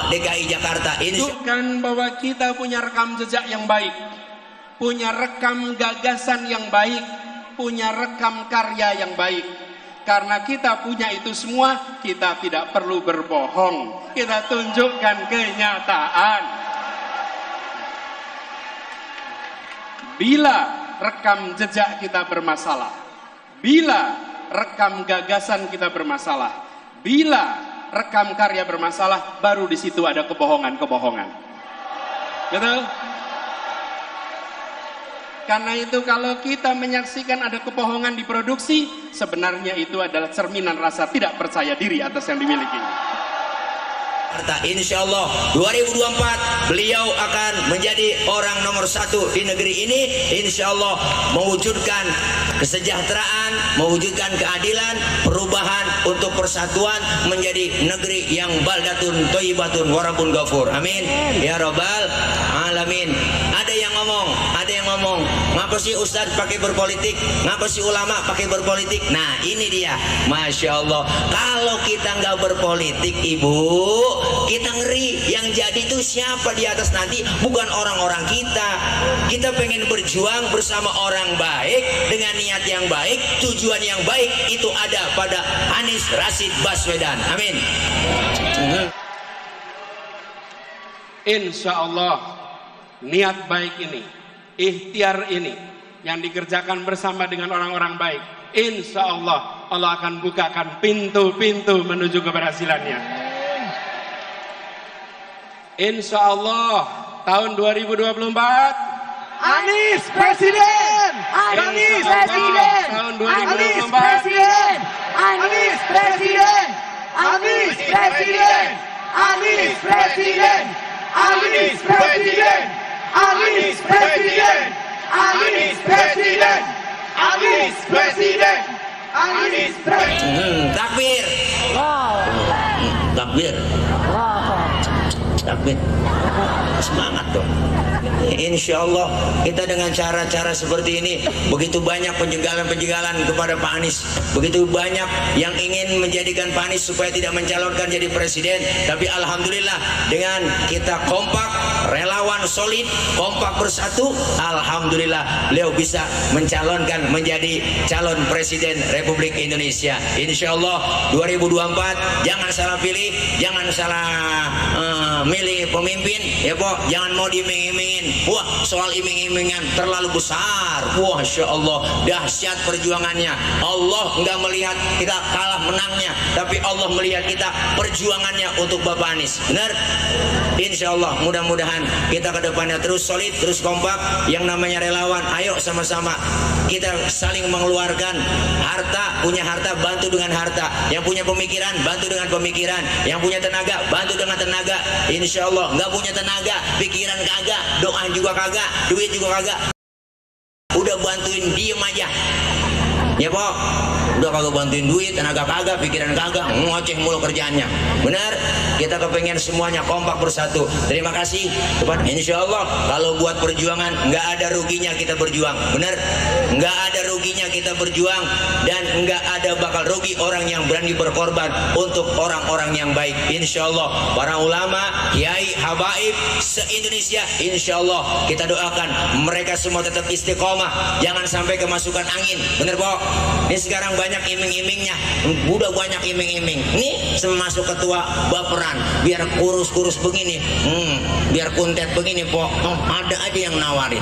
DKI Jakarta. Tunjukkan bahwa kita punya rekam jejak yang baik, punya rekam gagasan yang baik, punya rekam karya yang baik. Karena kita punya itu semua, kita tidak perlu berbohong. Kita tunjukkan kenyataan. Bila rekam jejak kita bermasalah, bila rekam gagasan kita bermasalah, bila rekam karya bermasalah, baru di situ ada kebohongan-kebohongan. Betul? Karena itu kalau kita menyaksikan ada kebohongan diproduksi, sebenarnya itu adalah cerminan rasa tidak percaya diri atas yang dimiliki. Insya Allah 2024 beliau akan menjadi orang nomor 1 di negeri ini. Insya Allah mewujudkan kesejahteraan, mewujudkan keadilan, perubahan untuk persatuan menjadi negeri yang baldatun thayyibatun warabun ghafur. Amin ya rabbal alamin. Ada yang ngomong, ngapa sih Ustadz pakai berpolitik, ngapa sih ulama pakai berpolitik? Nah ini dia, Masya Allah, kalau kita nggak berpolitik Ibu, kita ngeri. Yang jadi itu siapa di atas nanti? Bukan orang-orang kita. Kita pengen berjuang bersama orang baik, dengan niat yang baik, tujuan yang baik, itu ada pada Anies Rashid Baswedan. Amin. Insya Allah niat baik ini, ikhtiar ini yang dikerjakan bersama dengan orang-orang baik, insya Allah Allah akan bukakan pintu-pintu menuju keberhasilannya. Insya Allah tahun 2024 Anies Presiden! Anies Presiden! tahun Anies 2024 Presiden! Anies Presiden! Anies Presiden! Anies Presiden! Anies Presiden! Anies Presiden! Anies Presiden! Anies Presiden! Anies Presiden! Takbir. Takbir. Takbir. Semangat dong. Insya Allah kita dengan cara-cara seperti ini, begitu banyak penjagalan-penjagalan kepada Pak Anies, begitu banyak yang ingin menjadikan Pak Anies supaya tidak mencalonkan jadi presiden, tapi alhamdulillah dengan kita kompak, relawan solid, kompak bersatu, alhamdulillah beliau bisa mencalonkan menjadi calon presiden Republik Indonesia. Insya Allah 2024 jangan salah pilih, jangan salah milih jadi pemimpin ya po, jangan mau diiming-imingin. Wah, soal iming-imingan terlalu besar. Wah, Masya Allah, dahsyat perjuangannya. Allah nggak melihat kita kalah menangnya, tapi Allah melihat kita perjuangannya untuk Bapak Anies. Benar? Insya Allah, mudah-mudahan kita ke depannya terus solid, terus kompak. Yang namanya relawan, ayo sama-sama kita saling mengeluarkan harta. Punya harta, bantu dengan harta. Yang punya pemikiran, bantu dengan pemikiran. Yang punya tenaga, bantu dengan tenaga. Insya Allah. Nggak punya tenaga, pikiran kagak, doa juga kagak, duit juga kagak, udah bantuin diem aja ya po, udah kagak bantuin duit, tenaga kagak, pikiran kagak, ngoceh mulu kerjaannya. Benar, kita kepengen semuanya kompak bersatu. Terima kasih kepada, insya Allah kalau buat perjuangan nggak ada ruginya kita berjuang. Benar, nggak ada ruginya kita berjuang, dan nggak ada bakal rugi orang yang berani berkorban untuk orang-orang yang baik. Insya Allah para ulama, kiai, habaib se-Indonesia, insya Allah kita doakan mereka semua tetap istiqomah, jangan sampai kemasukan angin. Bener po? Ini sekarang banyak iming-imingnya, udah banyak iming-iming. Nih masuk ketua baperan, biar kurus-kurus begini, biar kuntet begini po. Oh, ada aja yang nawarin.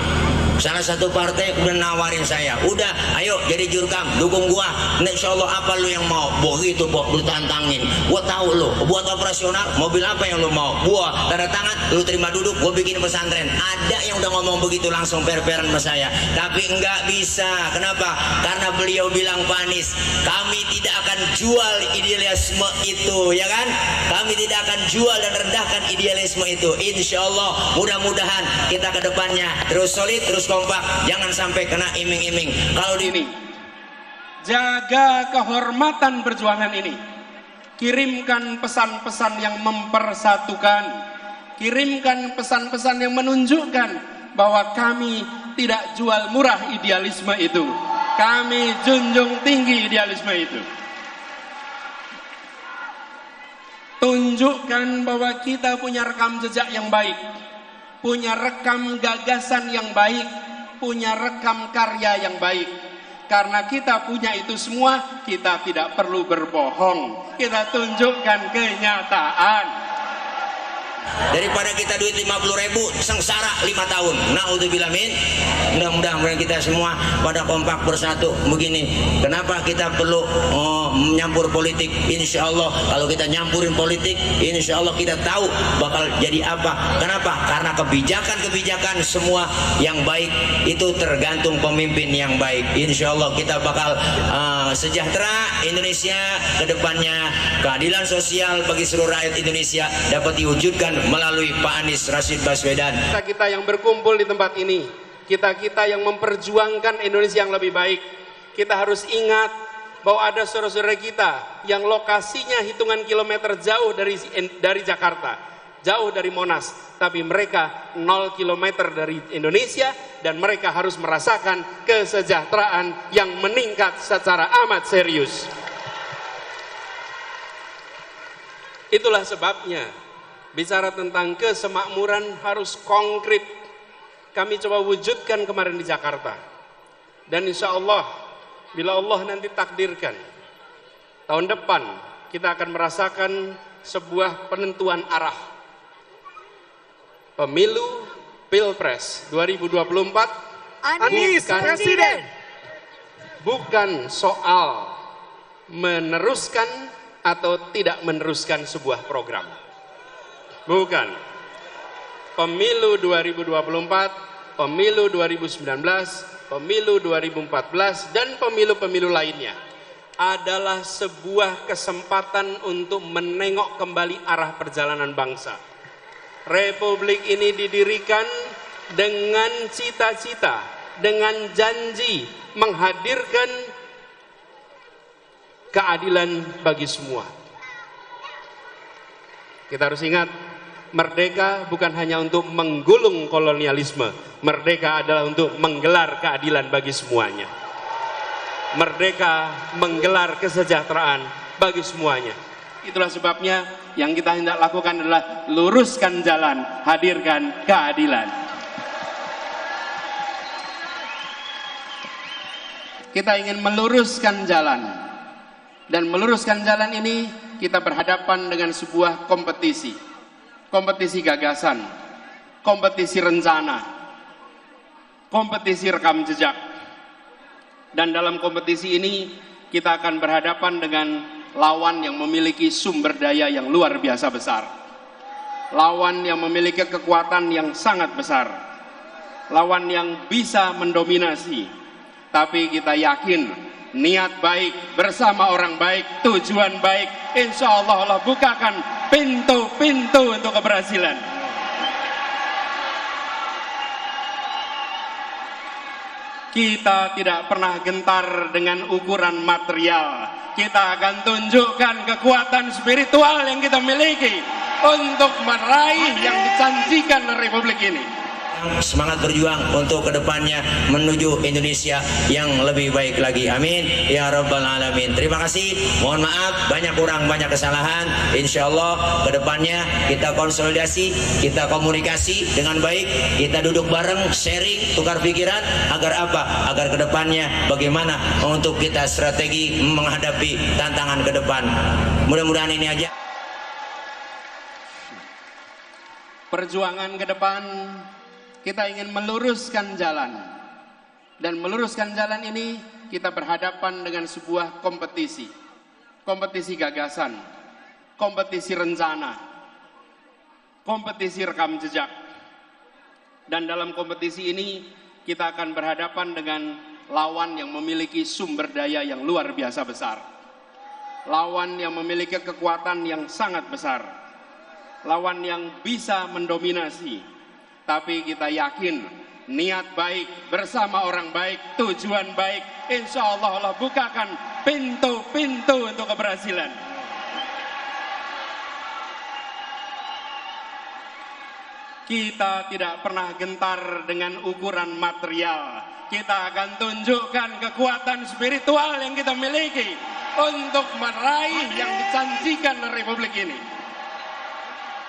Salah satu partai udah nawarin saya, udah ayo jadi jurkam, dukung gua. Insya Allah apa lu yang mau? Begitu po, lu tantangin. Gua tahu lu buat operasional mobil apa yang lu mau. Gua tanda tangan, lu terima duduk, gua bikin pesantren. Ada yang udah ngomong begitu langsung per-peran sama saya, tapi enggak bisa. Kenapa? Karena beliau bilang, Pak Anies, kami tidak akan jual idealisme itu, ya kan? Kami tidak akan jual dan rendahkan idealisme itu. Insya Allah mudah-mudahan kita ke depannya terus solid, terus kompak, jangan sampai kena iming-iming. Kalau di Ini jaga kehormatan perjuangan ini, kirimkan pesan-pesan yang mempersatukan, kirimkan pesan-pesan yang menunjukkan bahwa kami tidak jual murah idealisme itu, kami junjung tinggi idealisme itu. Tunjukkan bahwa kita punya rekam jejak yang baik, punya rekam gagasan yang baik, punya rekam karya yang baik. Karena kita punya itu semua, kita tidak perlu berbohong. Kita tunjukkan kenyataan. Daripada kita duit 50.000 sengsara 5 tahun. Naudzubillah min. Mudah-mudahan kita semua pada kompak bersatu begini. Kenapa kita perlu menyampur politik? Insya Allah kalau kita nyampurin politik, insya Allah kita tahu bakal jadi apa. Kenapa? Karena kebijakan-kebijakan semua yang baik itu tergantung pemimpin yang baik. Insya Allah kita bakal sejahtera Indonesia ke depannya. Keadilan sosial bagi seluruh rakyat Indonesia dapat diwujudkan melalui Pak Anies Rashid Baswedan. Kita yang berkumpul di tempat ini, kita yang memperjuangkan Indonesia yang lebih baik, kita harus ingat bahwa ada saudara-saudara kita yang lokasinya hitungan kilometer jauh dari Jakarta, jauh dari Monas, tapi mereka 0 kilometer dari Indonesia, dan mereka harus merasakan kesejahteraan yang meningkat secara amat serius. Itulah sebabnya bicara tentang kesemakmuran harus konkret. Kami coba wujudkan kemarin di Jakarta, dan insya Allah bila Allah nanti takdirkan, tahun depan kita akan merasakan sebuah penentuan arah pemilu Pilpres 2024. Anies Presiden. Bukan soal meneruskan atau tidak meneruskan sebuah program. Bukan. Pemilu 2024, pemilu 2019, pemilu 2014, dan pemilu-pemilu lainnya adalah sebuah kesempatan untuk menengok kembali arah perjalanan bangsa. Republik ini didirikan dengan cita-cita, dengan janji menghadirkan keadilan bagi semua. Kita harus ingat, merdeka bukan hanya untuk menggulung kolonialisme. Merdeka adalah untuk menggelar keadilan bagi semuanya. Merdeka menggelar kesejahteraan bagi semuanya. Itulah sebabnya yang kita hendak lakukan adalah luruskan jalan, hadirkan keadilan. Kita ingin meluruskan jalan, dan meluruskan jalan ini kita berhadapan dengan sebuah kompetisi. kompetisi gagasan, kompetisi rencana, kompetisi rekam jejak. Dan dalam kompetisi ini kita akan berhadapan dengan lawan yang memiliki sumber daya yang luar biasa besar. Lawan yang memiliki kekuatan yang sangat besar. Lawan yang bisa mendominasi. Tapi kita yakin niat baik bersama orang baik, tujuan baik, insya Allah bukakan pintu-pintu untuk keberhasilan. Kita tidak pernah gentar dengan ukuran material. Kita akan tunjukkan kekuatan spiritual yang kita miliki untuk meraih yang dijanjikan Republik ini. Semangat berjuang untuk kedepannya menuju Indonesia yang lebih baik lagi. Amin ya rabbal alamin. Terima kasih. Mohon maaf banyak kurang, banyak kesalahan. Insya Allah kedepannya kita konsolidasi, kita komunikasi dengan baik, kita duduk bareng, sharing, tukar pikiran. Agar apa? Agar kedepannya bagaimana untuk kita strategi menghadapi tantangan ke depan. Mudah-mudahan ini aja. Perjuangan ke depan, kita ingin meluruskan jalan. Dan meluruskan jalan ini kita berhadapan dengan sebuah kompetisi. Kompetisi gagasan, kompetisi rencana, kompetisi rekam jejak. Dan dalam kompetisi ini kita akan berhadapan dengan lawan yang memiliki sumber daya yang luar biasa besar. Lawan yang memiliki kekuatan yang sangat besar. Lawan yang bisa mendominasi. Tapi kita yakin niat baik bersama orang baik, tujuan baik, insya Allah bukakan pintu-pintu untuk keberhasilan. Kita tidak pernah gentar dengan ukuran material. Kita akan tunjukkan kekuatan spiritual yang kita miliki untuk meraih yang dijanjikan Republik ini.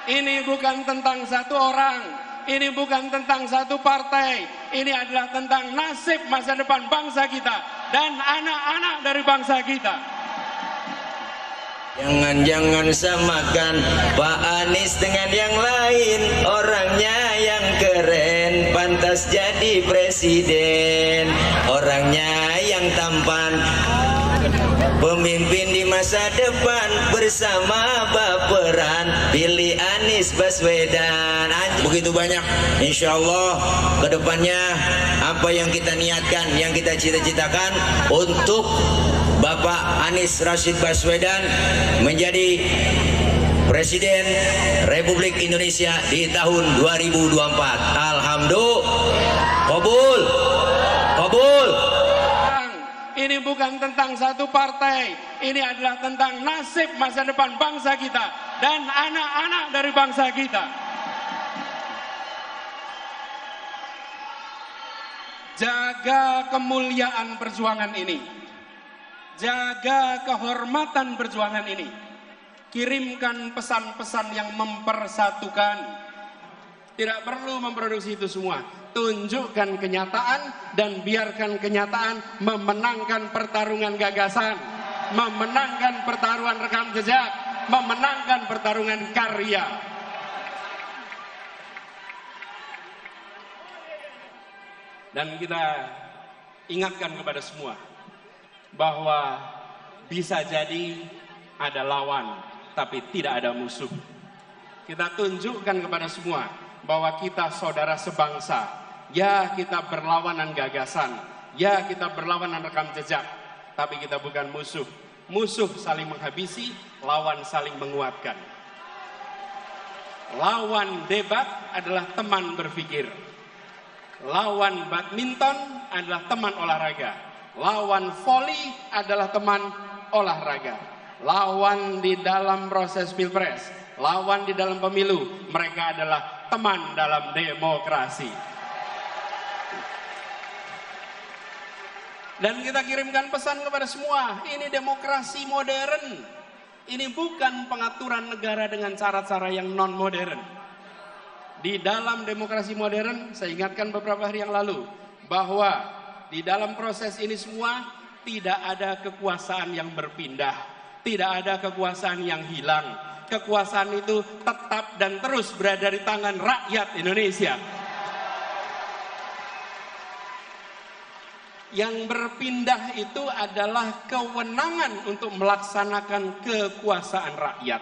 Ini bukan tentang satu orang, ini bukan tentang satu partai, ini adalah tentang nasib masa depan bangsa kita dan anak-anak dari bangsa kita. Jangan samakan Pak Anies dengan yang lain. Orangnya yang keren, pantas jadi presiden. Orangnya yang tampan, pemimpin di masa depan. Bersama baperan, pilih Anies Baswedan. Begitu banyak, insya Allah kedepannya apa yang kita niatkan, yang kita cita-citakan untuk Bapak Anies Rashid Baswedan menjadi Presiden Republik Indonesia di tahun 2024. Alhamdulillah. Kabul. Kabul. Ini bukan tentang satu partai, ini adalah tentang nasib masa depan bangsa kita dan anak-anak dari bangsa kita. Jaga kemuliaan perjuangan ini, jaga kehormatan perjuangan ini, kirimkan pesan-pesan yang mempersatukan. Tidak perlu memproduksi itu semua. Tunjukkan kenyataan dan biarkan kenyataan memenangkan pertarungan gagasan, memenangkan pertarungan rekam jejak, memenangkan pertarungan karya. Dan kita ingatkan kepada semua bahwa bisa jadi ada lawan tapi tidak ada musuh. Kita tunjukkan kepada semua bahwa kita saudara sebangsa. Ya, kita berlawanan gagasan, ya kita berlawanan rekam jejak, tapi kita bukan musuh. Musuh saling menghabisi, lawan saling menguatkan. Lawan debat adalah teman berpikir. Lawan badminton adalah teman olahraga. Lawan voli adalah teman olahraga. Lawan di dalam proses pilpres, lawan di dalam pemilu, mereka adalah teman dalam demokrasi. Dan kita kirimkan pesan kepada semua, ini demokrasi modern. Ini bukan pengaturan negara dengan cara-cara yang non-modern. Di dalam demokrasi modern, saya ingatkan beberapa hari yang lalu, bahwa di dalam proses ini semua tidak ada kekuasaan yang berpindah, tidak ada kekuasaan yang hilang. kekuasaan itu tetap dan terus berada di tangan rakyat Indonesia. Yang berpindah itu adalah kewenangan untuk melaksanakan kekuasaan rakyat.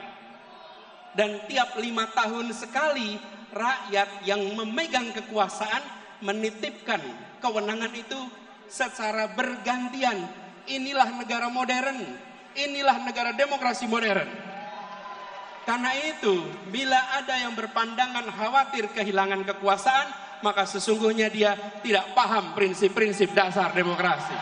Dan tiap 5 tahun sekali rakyat yang memegang kekuasaan menitipkan kewenangan itu secara bergantian. Inilah negara modern, inilah negara demokrasi modern. Karena itu, bila ada yang berpandangan khawatir kehilangan kekuasaan, maka sesungguhnya dia tidak paham prinsip-prinsip dasar demokrasi.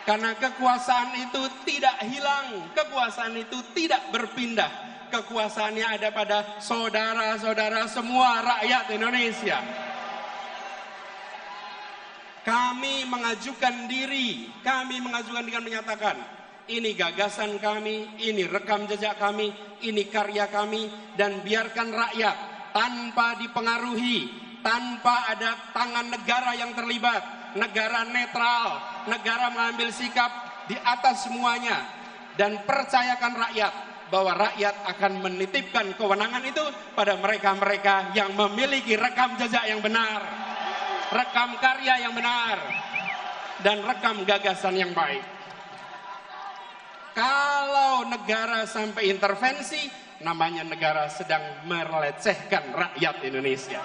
Karena kekuasaan itu tidak hilang, kekuasaan itu tidak berpindah. Kekuasaannya ada pada saudara-saudara semua rakyat Indonesia. Kami mengajukan diri, dengan menyatakan, ini gagasan kami, ini rekam jejak kami, ini karya kami, dan biarkan rakyat tanpa dipengaruhi, tanpa ada tangan negara yang terlibat, negara netral, negara mengambil sikap di atas semuanya, dan percayakan rakyat bahwa rakyat akan menitipkan kewenangan itu pada mereka-mereka yang memiliki rekam jejak yang benar, rekam karya yang benar, dan rekam gagasan yang baik. Kalau negara sampai intervensi, namanya negara sedang melecehkan rakyat Indonesia.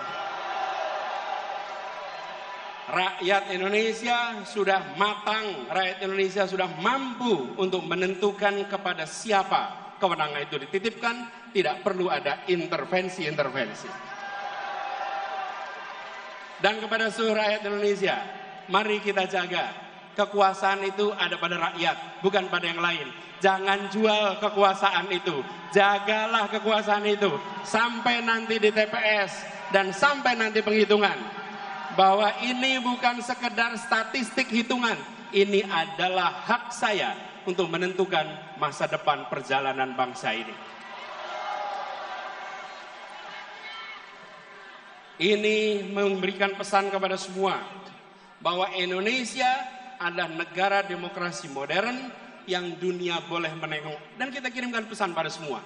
Rakyat Indonesia sudah matang, rakyat Indonesia sudah mampu untuk menentukan kepada siapa kewenangan itu dititipkan, tidak perlu ada intervensi-intervensi. Dan kepada seluruh rakyat Indonesia, mari kita jaga. Kekuasaan itu ada pada rakyat, bukan pada yang lain. Jangan jual kekuasaan itu. Jagalah kekuasaan itu sampai nanti di TPS dan sampai nanti penghitungan. Bahwa ini bukan sekedar statistik hitungan. Ini adalah hak saya untuk menentukan masa depan perjalanan bangsa ini. Ini memberikan pesan kepada semua bahwa Indonesia adalah negara demokrasi modern yang dunia boleh menengok. Dan kita kirimkan pesan pada semua.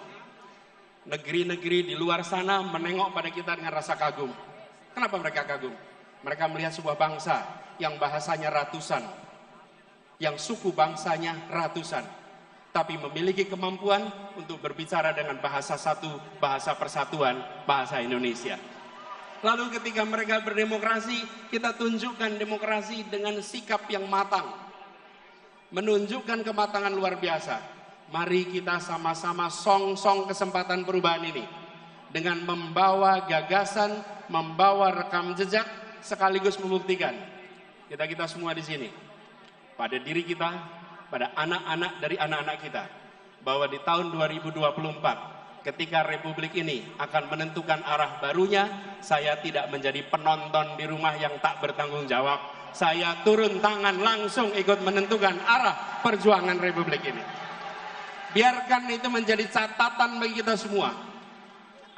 Negeri-negeri di luar sana menengok pada kita dengan rasa kagum. Kenapa mereka kagum? Mereka melihat sebuah bangsa yang bahasanya ratusan, yang suku bangsanya ratusan, tapi memiliki kemampuan untuk berbicara dengan bahasa satu, bahasa persatuan, bahasa Indonesia. Lalu ketika mereka berdemokrasi, kita tunjukkan demokrasi dengan sikap yang matang. Menunjukkan kematangan luar biasa. Mari kita sama-sama song-song kesempatan perubahan ini. Dengan membawa gagasan, membawa rekam jejak, sekaligus membuktikan. Kita semua di sini. Pada diri kita, pada anak-anak dari anak-anak kita. Bahwa di tahun 2024, ketika Republik ini akan menentukan arah barunya, saya tidak menjadi penonton di rumah yang tak bertanggung jawab. Saya turun tangan langsung ikut menentukan arah perjuangan Republik ini. Biarkan itu menjadi catatan bagi kita semua.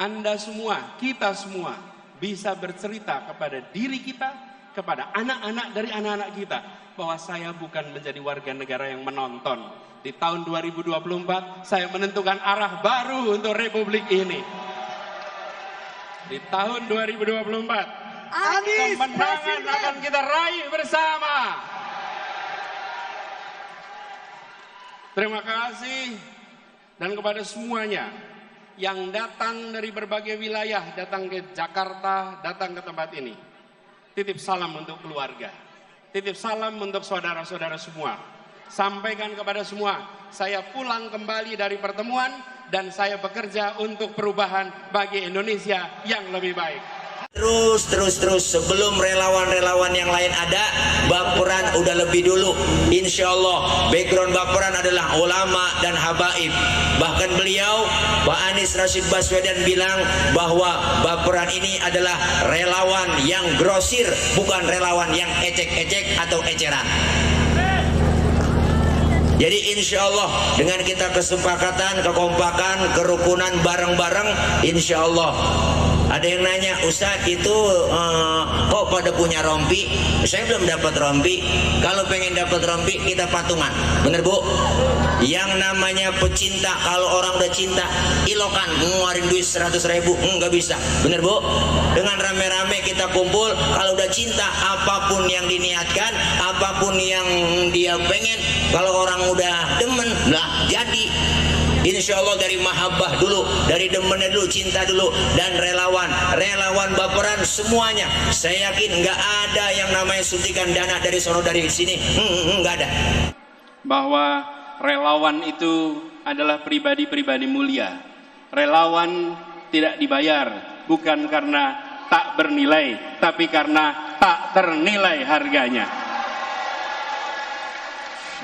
Anda semua, kita semua bisa bercerita kepada diri kita, kepada anak-anak dari anak-anak kita, bahwa saya bukan menjadi warga negara yang menonton. Di tahun 2024, saya menentukan arah baru untuk Republik ini. Di tahun 2024, kemenangan akan kita raih bersama. Terima kasih. Dan kepada semuanya yang datang dari berbagai wilayah, datang ke Jakarta, datang ke tempat ini. Titip salam untuk keluarga. Titip salam untuk saudara-saudara semua. Sampaikan kepada semua, saya pulang kembali dari pertemuan dan saya bekerja untuk perubahan bagi Indonesia yang lebih baik. Terus sebelum relawan-relawan yang lain ada, Baperan udah lebih dulu. Insya Allah background Baperan adalah ulama dan habaib. Bahkan beliau Pak Anies Rashid Baswedan bilang bahwa Baperan ini adalah relawan yang grosir, bukan relawan yang ecek-ecek atau eceran. Jadi insya Allah dengan kita kesepakatan, kekompakan, kerukunan bareng-bareng, insya Allah. Ada yang nanya, Ustadz itu kok pada punya rompi? Saya belum dapat rompi. Kalau pengen dapat rompi kita patungan, bener Bu? yang namanya pecinta, kalau orang udah cinta ilokan ngeluarin duit 100.000 nggak bisa, bener Bu? Dengan rame-rame kita kumpul, kalau udah cinta apapun yang diniatkan, apapun yang dia pengen, kalau orang udah demen lah jadi. Insya Allah dari mahabbah dulu, dari demennya dulu, cinta dulu, dan relawan baperan semuanya. Saya yakin nggak ada yang namanya suntikan dana dari sono dari sini, nggak ada. Bahwa relawan itu adalah pribadi-pribadi mulia. Relawan tidak dibayar bukan karena tak bernilai, tapi karena tak ternilai harganya.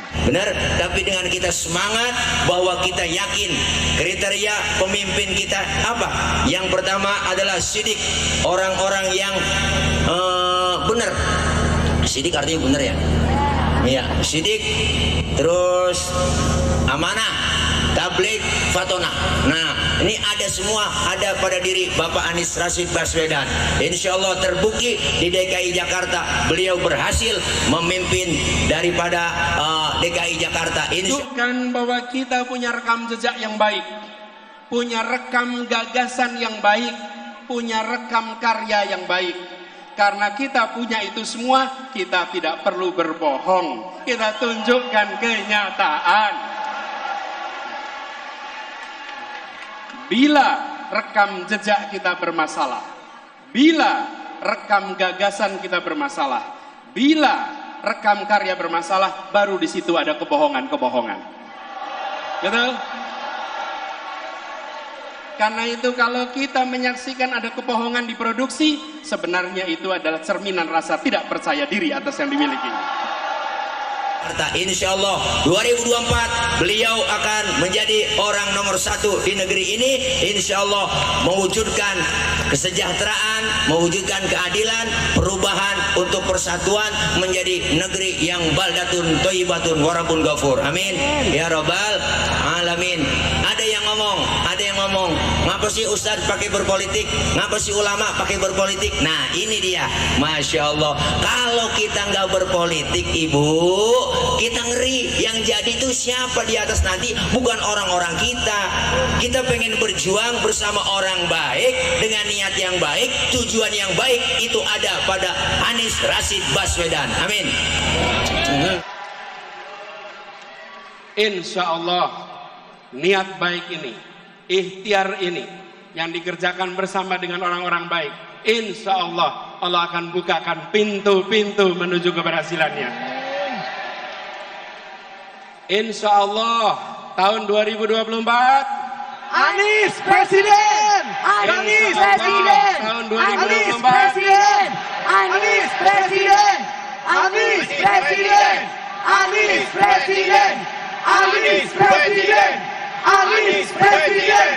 Benar, tapi dengan kita semangat bahwa kita yakin kriteria pemimpin kita apa? Yang pertama adalah sidik, orang-orang yang benar. Sidik artinya benar ya? Iya, sidik, terus amanah, tabligh, fatonah. Nah, ini ada semua, ada pada diri Bapak Anies Rashid Baswedan. Insya Allah terbukti di DKI Jakarta beliau berhasil memimpin daripada DKI Jakarta. Tunjukkan bahwa kita punya rekam jejak yang baik, punya rekam gagasan yang baik, punya rekam karya yang baik. Karena kita punya itu semua, kita tidak perlu berbohong. Kita tunjukkan kenyataan. Bila rekam jejak kita bermasalah, bila rekam gagasan kita bermasalah, bila rekam karya bermasalah, baru di situ ada kebohongan-kebohongan. Betul? Karena itu kalau kita menyaksikan ada kebohongan di produksi, sebenarnya itu adalah cerminan rasa tidak percaya diri atas yang dimiliki. Insya Allah 2024 beliau akan menjadi orang nomor 1 di negeri ini. Insya Allah mewujudkan kesejahteraan, mewujudkan keadilan, perubahan untuk persatuan, menjadi negeri yang baldatun thayyibatun warabun ghafur. Amin ya rabbal alamin. Ada yang ngomong, ngapa sih Ustadz pakai berpolitik, ngapa sih ulama pakai berpolitik? Nah ini dia, Masya Allah, kalau kita nggak berpolitik Ibu, kita ngeri. Yang jadi itu siapa di atas nanti? Bukan orang-orang kita. Kita pengen berjuang bersama orang baik, dengan niat yang baik, tujuan yang baik, itu ada pada Anies Rashid Baswedan. Amin. Insya Allah niat baik ini, ikhtiar ini yang dikerjakan bersama dengan orang-orang baik, insya Allah Allah akan bukakan pintu-pintu menuju keberhasilannya. Insya Allah tahun 2024 Anies Presiden! Anies Presiden! tahun Anies 2024 Presiden! Anies Presiden! Anies Presiden! Anies Presiden! Anies Presiden! Anies Presiden!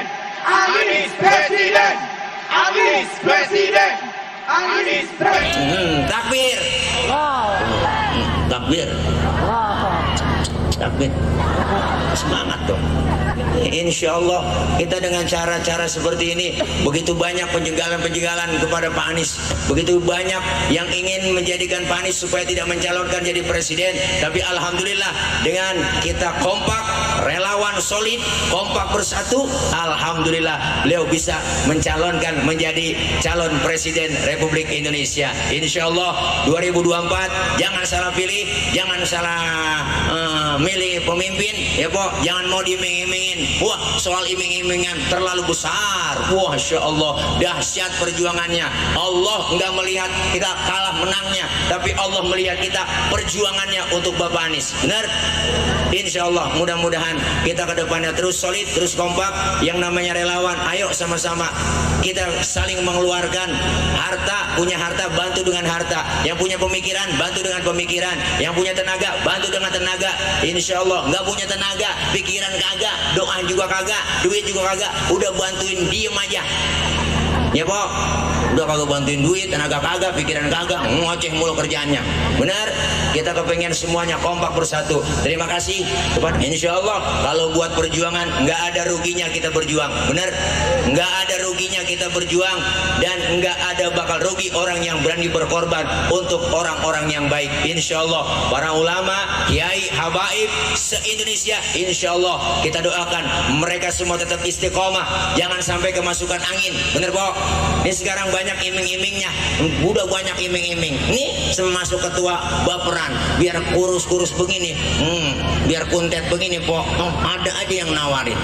Anies Presiden! Anies Presiden! Anies Presiden! Takbir. Takbir. Takbir. Semangat dong. Insya Allah kita dengan cara-cara seperti ini, begitu banyak penjagalan-penjagalan kepada Pak Anies, begitu banyak yang ingin menjadikan Pak Anies supaya tidak mencalonkan jadi presiden, tapi alhamdulillah dengan kita kompak, relawan solid, kompak bersatu, alhamdulillah beliau bisa mencalonkan menjadi calon presiden Republik Indonesia. Insya Allah 2024 jangan salah pilih, jangan salah milih pemimpin ya Pok, jangan mau diiming-imingin. Wah, soal iming-imingan terlalu besar. Wah, Masya Allah, dahsyat perjuangannya. Allah nggak melihat kita kalah menangnya, tapi Allah melihat kita perjuangannya untuk Bapak Anies. Benar? Insya Allah mudah-mudahan kita ke depannya terus solid, terus kompak. Yang namanya relawan, ayo sama-sama kita saling mengeluarkan harta, punya harta bantu dengan harta, yang punya pemikiran bantu dengan pemikiran, yang punya tenaga bantu dengan tenaga. Insya Allah nggak punya tenaga, pikiran kagak, doa juga kagak, duit juga kagak, udah bantuin diem aja ya Pok, udah kagak bantuin duit, tenaga kagak, pikiran kagak, ngoceh mulu kerjaannya. Benar? kita kepengen semuanya kompak bersatu. Terima kasih. Insya Allah kalau buat perjuangan nggak ada ruginya kita berjuang, benar? Nggak ada ruginya kita berjuang, dan nggak ada bakal rugi orang yang berani berkorban untuk orang-orang yang baik. Insya Allah para ulama, kiai, habaib se-Indonesia, insya Allah kita doakan mereka semua tetap istiqomah, jangan sampai kemasukan angin, bener Pok? Ini sekarang banyak iming-imingnya, udah banyak iming-iming. Nih semasuk ketua baperan, biar kurus-kurus begini, biar kuntet begini Pok. Oh, ada aja yang nawarin.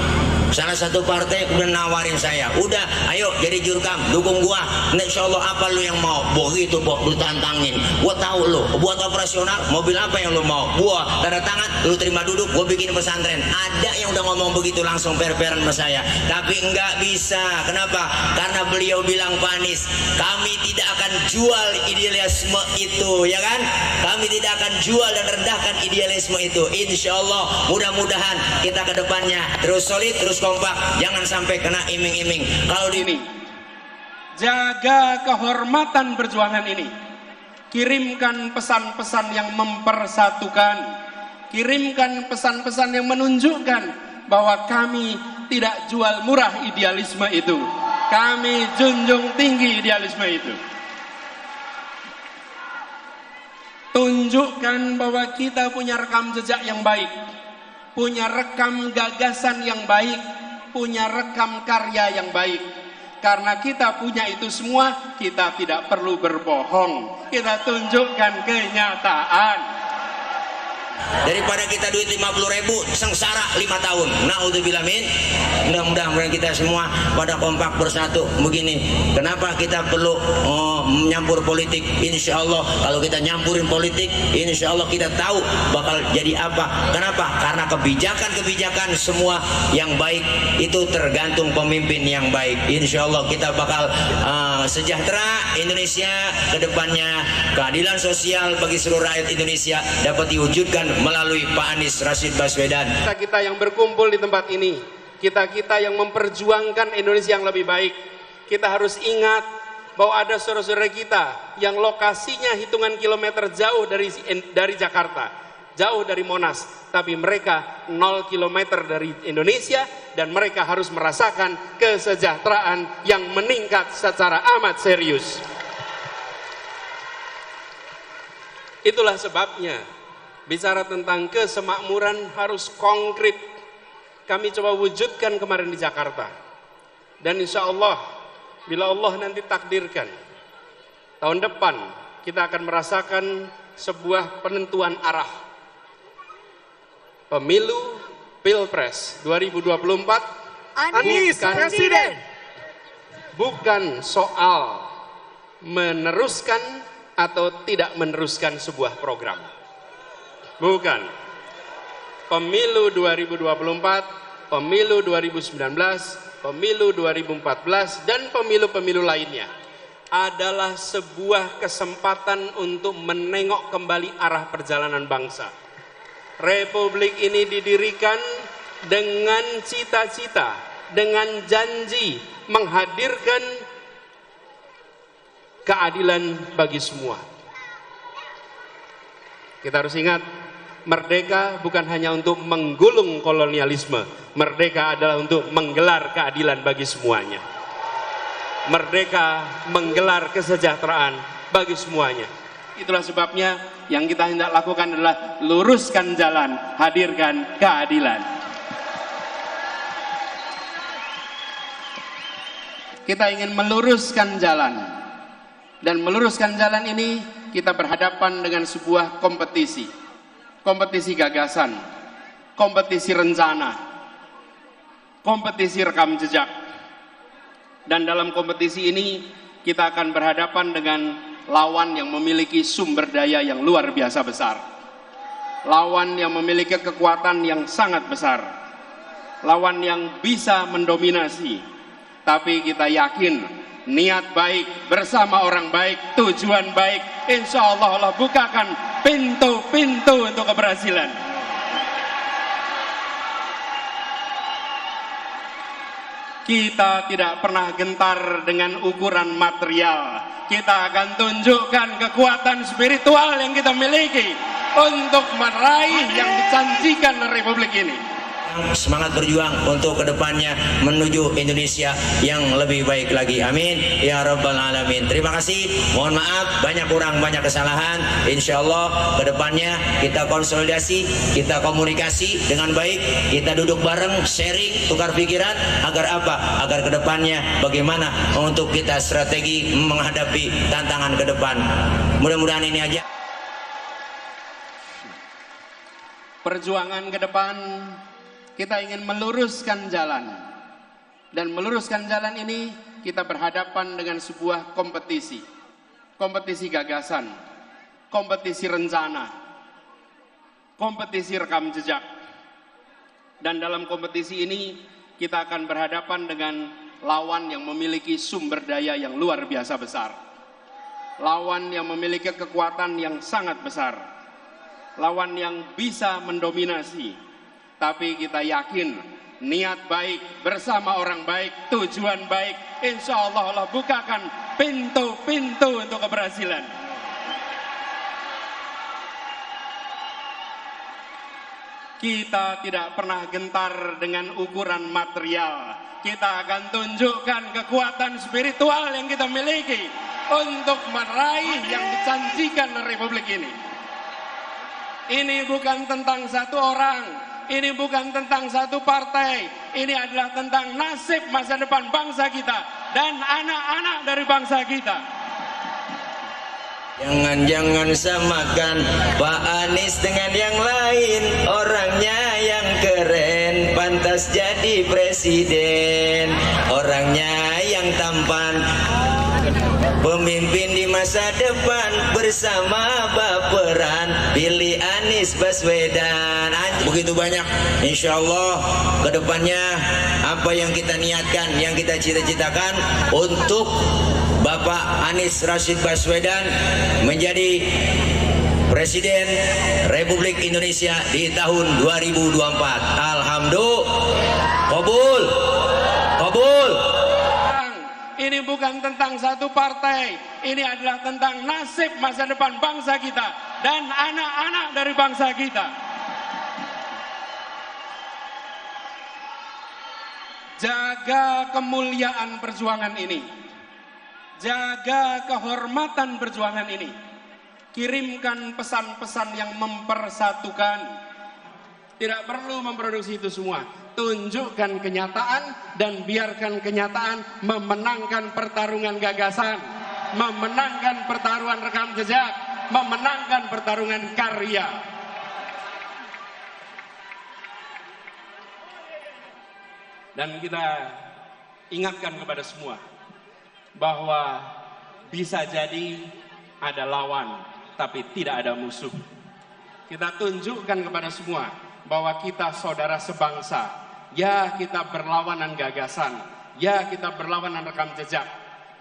Salah satu partai udah nawarin saya, udah ayo jadi jurkam, dukung gua, insya Allah apa lu yang mau, begitu Pok, lu tantangin, gua tahu lu buat operasional mobil apa yang lu mau, gua tanda tangan, lu terima duduk, gua bikin pesantren. Ada yang udah ngomong begitu langsung per-peran sama saya, tapi nggak bisa. Kenapa? Karena beliau bilang, Pak Anies, kami tidak akan jual idealisme itu, ya kan? Kami tidak akan jual dan rendahkan idealisme itu. Insya Allah mudah-mudahan kita ke depannya terus solid, terus kompak, jangan sampai kena iming-iming. Kalau di Ini jaga kehormatan perjuangan ini, kirimkan pesan-pesan yang mempersatukan, kirimkan pesan-pesan yang menunjukkan bahwa kami tidak jual murah idealisme itu, kami junjung tinggi idealisme itu. Tunjukkan bahwa kita punya rekam jejak yang baik, punya rekam gagasan yang baik, punya rekam karya yang baik. Karena kita punya itu semua, kita tidak perlu berbohong, kita tunjukkan kenyataan. daripada kita duit 50.000 sengsara 5 tahun. Naudzubillah min. Mudah-mudahan kita semua pada kompak bersatu begini. Kenapa kita perlu menyampur politik? Insya Allah kalau kita nyampurin politik, insya Allah kita tahu bakal jadi apa. Kenapa? Karena kebijakan-kebijakan semua yang baik itu tergantung pemimpin yang baik. Insya Allah kita bakal sejahtera Indonesia ke depannya. Keadilan sosial bagi seluruh rakyat Indonesia dapat diwujudkan melalui Pak Anies Rashid Baswedan. Kita yang berkumpul di tempat ini, kita yang memperjuangkan Indonesia yang lebih baik, kita harus ingat bahwa ada saudara-saudara kita yang lokasinya hitungan kilometer jauh dari Jakarta, jauh dari Monas, tapi mereka 0 kilometer dari Indonesia, dan mereka harus merasakan kesejahteraan yang meningkat secara amat serius. Itulah sebabnya bicara tentang kesemakmuran harus konkret. Kami coba wujudkan kemarin di Jakarta, dan insya Allah bila Allah nanti takdirkan tahun depan kita akan merasakan sebuah penentuan arah pemilu Pilpres 2024. Anies Presiden. Bukan soal meneruskan atau tidak meneruskan sebuah program, bukan. Pemilu 2024, pemilu 2019, pemilu 2014, dan pemilu-pemilu lainnya adalah sebuah kesempatan untuk menengok kembali arah perjalanan bangsa. Republik ini didirikan dengan cita-cita, dengan janji menghadirkan keadilan bagi semua. Kita harus ingat, merdeka bukan hanya untuk menggulung kolonialisme, merdeka adalah untuk menggelar keadilan bagi semuanya. Merdeka menggelar kesejahteraan bagi semuanya. Itulah sebabnya yang kita hendak lakukan adalah luruskan jalan, hadirkan keadilan. Kita ingin meluruskan jalan, dan meluruskan jalan ini kita berhadapan dengan sebuah kompetisi. Kompetisi gagasan, kompetisi rencana, kompetisi rekam jejak. Dan dalam kompetisi ini kita akan berhadapan dengan lawan yang memiliki sumber daya yang luar biasa besar. Lawan yang memiliki kekuatan yang sangat besar. Lawan yang bisa mendominasi. Tapi kita yakin niat baik bersama orang baik, tujuan baik, insya Allah Allah bukakan pintu-pintu untuk keberhasilan. Kita tidak pernah gentar dengan ukuran material. Kita akan tunjukkan kekuatan spiritual yang kita miliki. untuk meraih yang dijanjikan Republik ini. Semangat berjuang untuk kedepannya menuju Indonesia yang lebih baik lagi. Amin ya rabbal alamin. Terima kasih. Mohon maaf banyak kurang, banyak kesalahan. Insya Allah kedepannya kita konsolidasi, kita komunikasi dengan baik, kita duduk bareng, sharing, tukar pikiran agar apa? Agar kedepannya bagaimana untuk kita strategi menghadapi tantangan ke depan. Mudah-mudahan ini aja. Perjuangan ke depan kita ingin meluruskan jalan, dan meluruskan jalan ini kita berhadapan dengan sebuah kompetisi gagasan, kompetisi rencana, kompetisi rekam jejak. Dan dalam kompetisi ini kita akan berhadapan dengan lawan yang memiliki sumber daya yang luar biasa besar, lawan yang memiliki kekuatan yang sangat besar, lawan yang bisa mendominasi. Tapi kita yakin niat baik bersama orang baik, tujuan baik, insya Allah Allah bukakan pintu-pintu untuk keberhasilan. Kita tidak pernah gentar dengan ukuran material. Kita akan tunjukkan kekuatan spiritual yang kita miliki untuk meraih yang dijanjikan Republik ini. Ini bukan tentang satu orang, ini bukan tentang satu partai, ini adalah tentang nasib masa depan bangsa kita dan anak-anak dari bangsa kita. Jangan samakan Pak Anies dengan yang lain. Orangnya yang keren, pantas jadi presiden. Orangnya yang tampan, pemimpin di masa depan. Bersama baperan, pilih Anies Baswedan. Begitu banyak, insya Allah kedepannya apa yang kita niatkan, yang kita cita-citakan untuk Bapak Anies Rashid Baswedan menjadi Presiden Republik Indonesia di tahun 2024. Alhamdulillah. Kabul. Kabul. Ini bukan tentang satu partai, ini adalah tentang nasib masa depan bangsa kita dan anak-anak dari bangsa kita. Jaga kemuliaan perjuangan ini, jaga kehormatan perjuangan ini, kirimkan pesan-pesan yang mempersatukan. Tidak perlu memproduksi itu semua, tunjukkan kenyataan dan biarkan kenyataan memenangkan pertarungan gagasan, memenangkan pertarungan rekam jejak, memenangkan pertarungan karya. Dan kita ingatkan kepada semua bahwa bisa jadi ada lawan tapi tidak ada musuh. Kita tunjukkan kepada semua bahwa kita saudara sebangsa. Ya, kita berlawanan gagasan, ya kita berlawanan rekam jejak,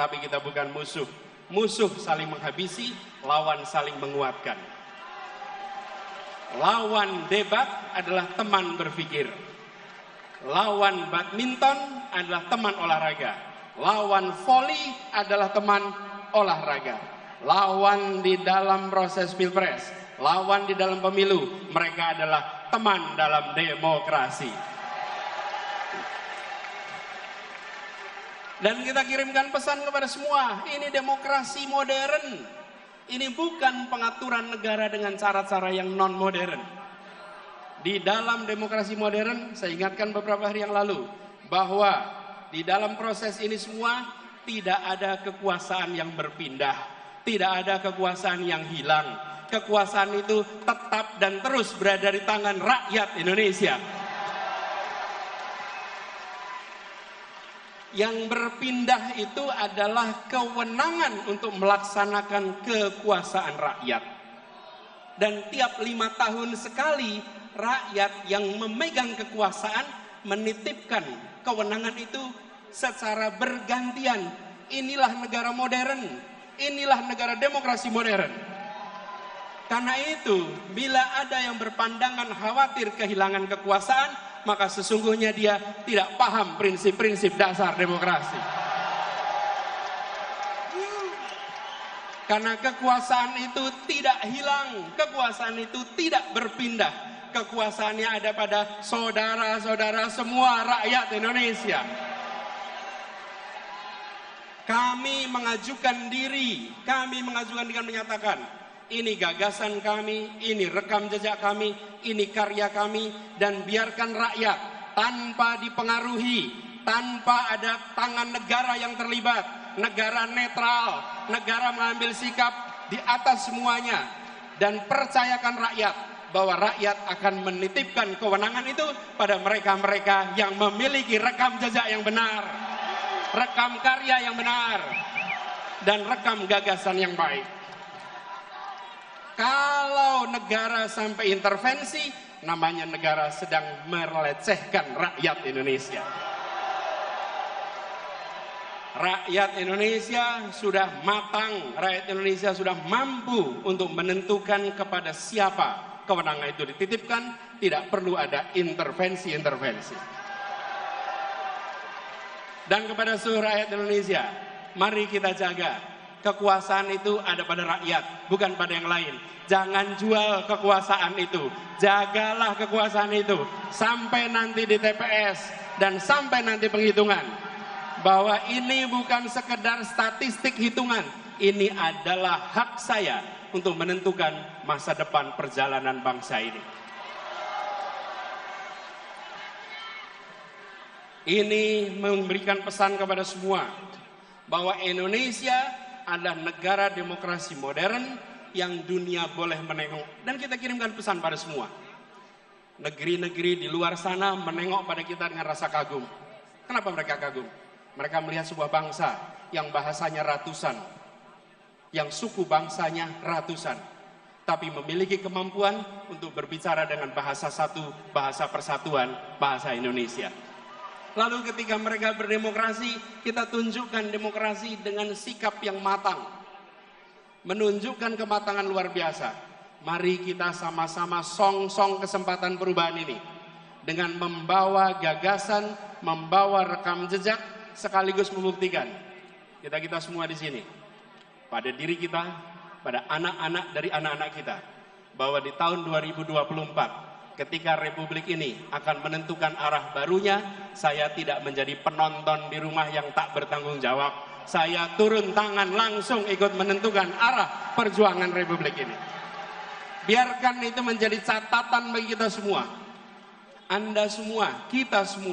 tapi kita bukan musuh. Musuh saling menghabisi, lawan saling menguatkan. Lawan debat adalah teman berpikir. Lawan badminton adalah teman olahraga. Lawan voli adalah teman olahraga. Lawan di dalam proses pilpres, lawan di dalam pemilu, mereka adalah teman dalam demokrasi. Dan kita kirimkan pesan kepada semua, ini demokrasi modern. Ini bukan pengaturan negara dengan cara-cara yang non-modern. Di dalam demokrasi modern, saya ingatkan beberapa hari yang lalu, bahwa di dalam proses ini semua tidak ada kekuasaan yang berpindah, tidak ada kekuasaan yang hilang. Kekuasaan itu tetap dan terus berada di tangan rakyat Indonesia. Yang berpindah itu adalah kewenangan untuk melaksanakan kekuasaan rakyat. Dan tiap 5 tahun sekali rakyat yang memegang kekuasaan menitipkan kewenangan itu secara bergantian. Inilah negara modern, inilah negara demokrasi modern. Karena itu, bila ada yang berpandangan khawatir kehilangan kekuasaan, maka sesungguhnya dia tidak paham prinsip-prinsip dasar demokrasi. Karena kekuasaan itu tidak hilang, kekuasaan itu tidak berpindah. Kekuasaannya ada pada saudara-saudara semua rakyat Indonesia. Kami mengajukan diri dengan menyatakan, ini gagasan kami, ini rekam jejak kami, ini karya kami, dan biarkan rakyat tanpa dipengaruhi, tanpa ada tangan negara yang terlibat. Negara netral, negara mengambil sikap di atas semuanya, dan percayakan rakyat bahwa rakyat akan menitipkan kewenangan itu pada mereka-mereka yang memiliki rekam jejak yang benar, rekam karya yang benar, dan rekam gagasan yang baik. Kalau negara sampai intervensi, namanya negara sedang melecehkan rakyat Indonesia. Rakyat Indonesia sudah matang, rakyat Indonesia sudah mampu untuk menentukan kepada siapa kewenangan itu dititipkan, tidak perlu ada intervensi-intervensi. Dan kepada seluruh rakyat Indonesia, mari kita jaga, kekuasaan itu ada pada rakyat, bukan pada yang lain. Jangan jual kekuasaan itu, jagalah kekuasaan itu, sampai nanti di TPS, dan sampai nanti penghitungan. Bahwa ini bukan sekedar statistik hitungan, ini adalah hak saya untuk menentukan masa depan perjalanan bangsa ini. Ini memberikan pesan kepada semua bahwa Indonesia adalah negara demokrasi modern yang dunia boleh menengok, dan kita kirimkan pesan pada semua. Negeri-negeri di luar sana menengok pada kita dengan rasa kagum. Kenapa mereka kagum? Mereka melihat sebuah bangsa yang bahasanya ratusan, yang suku bangsanya ratusan, tapi memiliki kemampuan untuk berbicara dengan bahasa satu, bahasa persatuan, bahasa Indonesia. Lalu ketika mereka berdemokrasi, kita tunjukkan demokrasi dengan sikap yang matang, menunjukkan kematangan luar biasa. Mari kita sama-sama song-song kesempatan perubahan ini dengan membawa gagasan, membawa rekam jejak, sekaligus membuktikan kita semua di sini, pada diri kita, pada anak-anak dari anak-anak kita, bahwa di tahun 2024 ketika Republik ini akan menentukan arah barunya, saya tidak menjadi penonton di rumah yang tak bertanggung jawab. Saya turun tangan langsung ikut menentukan arah perjuangan Republik ini. Biarkan itu menjadi catatan bagi kita semua, Anda semua, kita semua.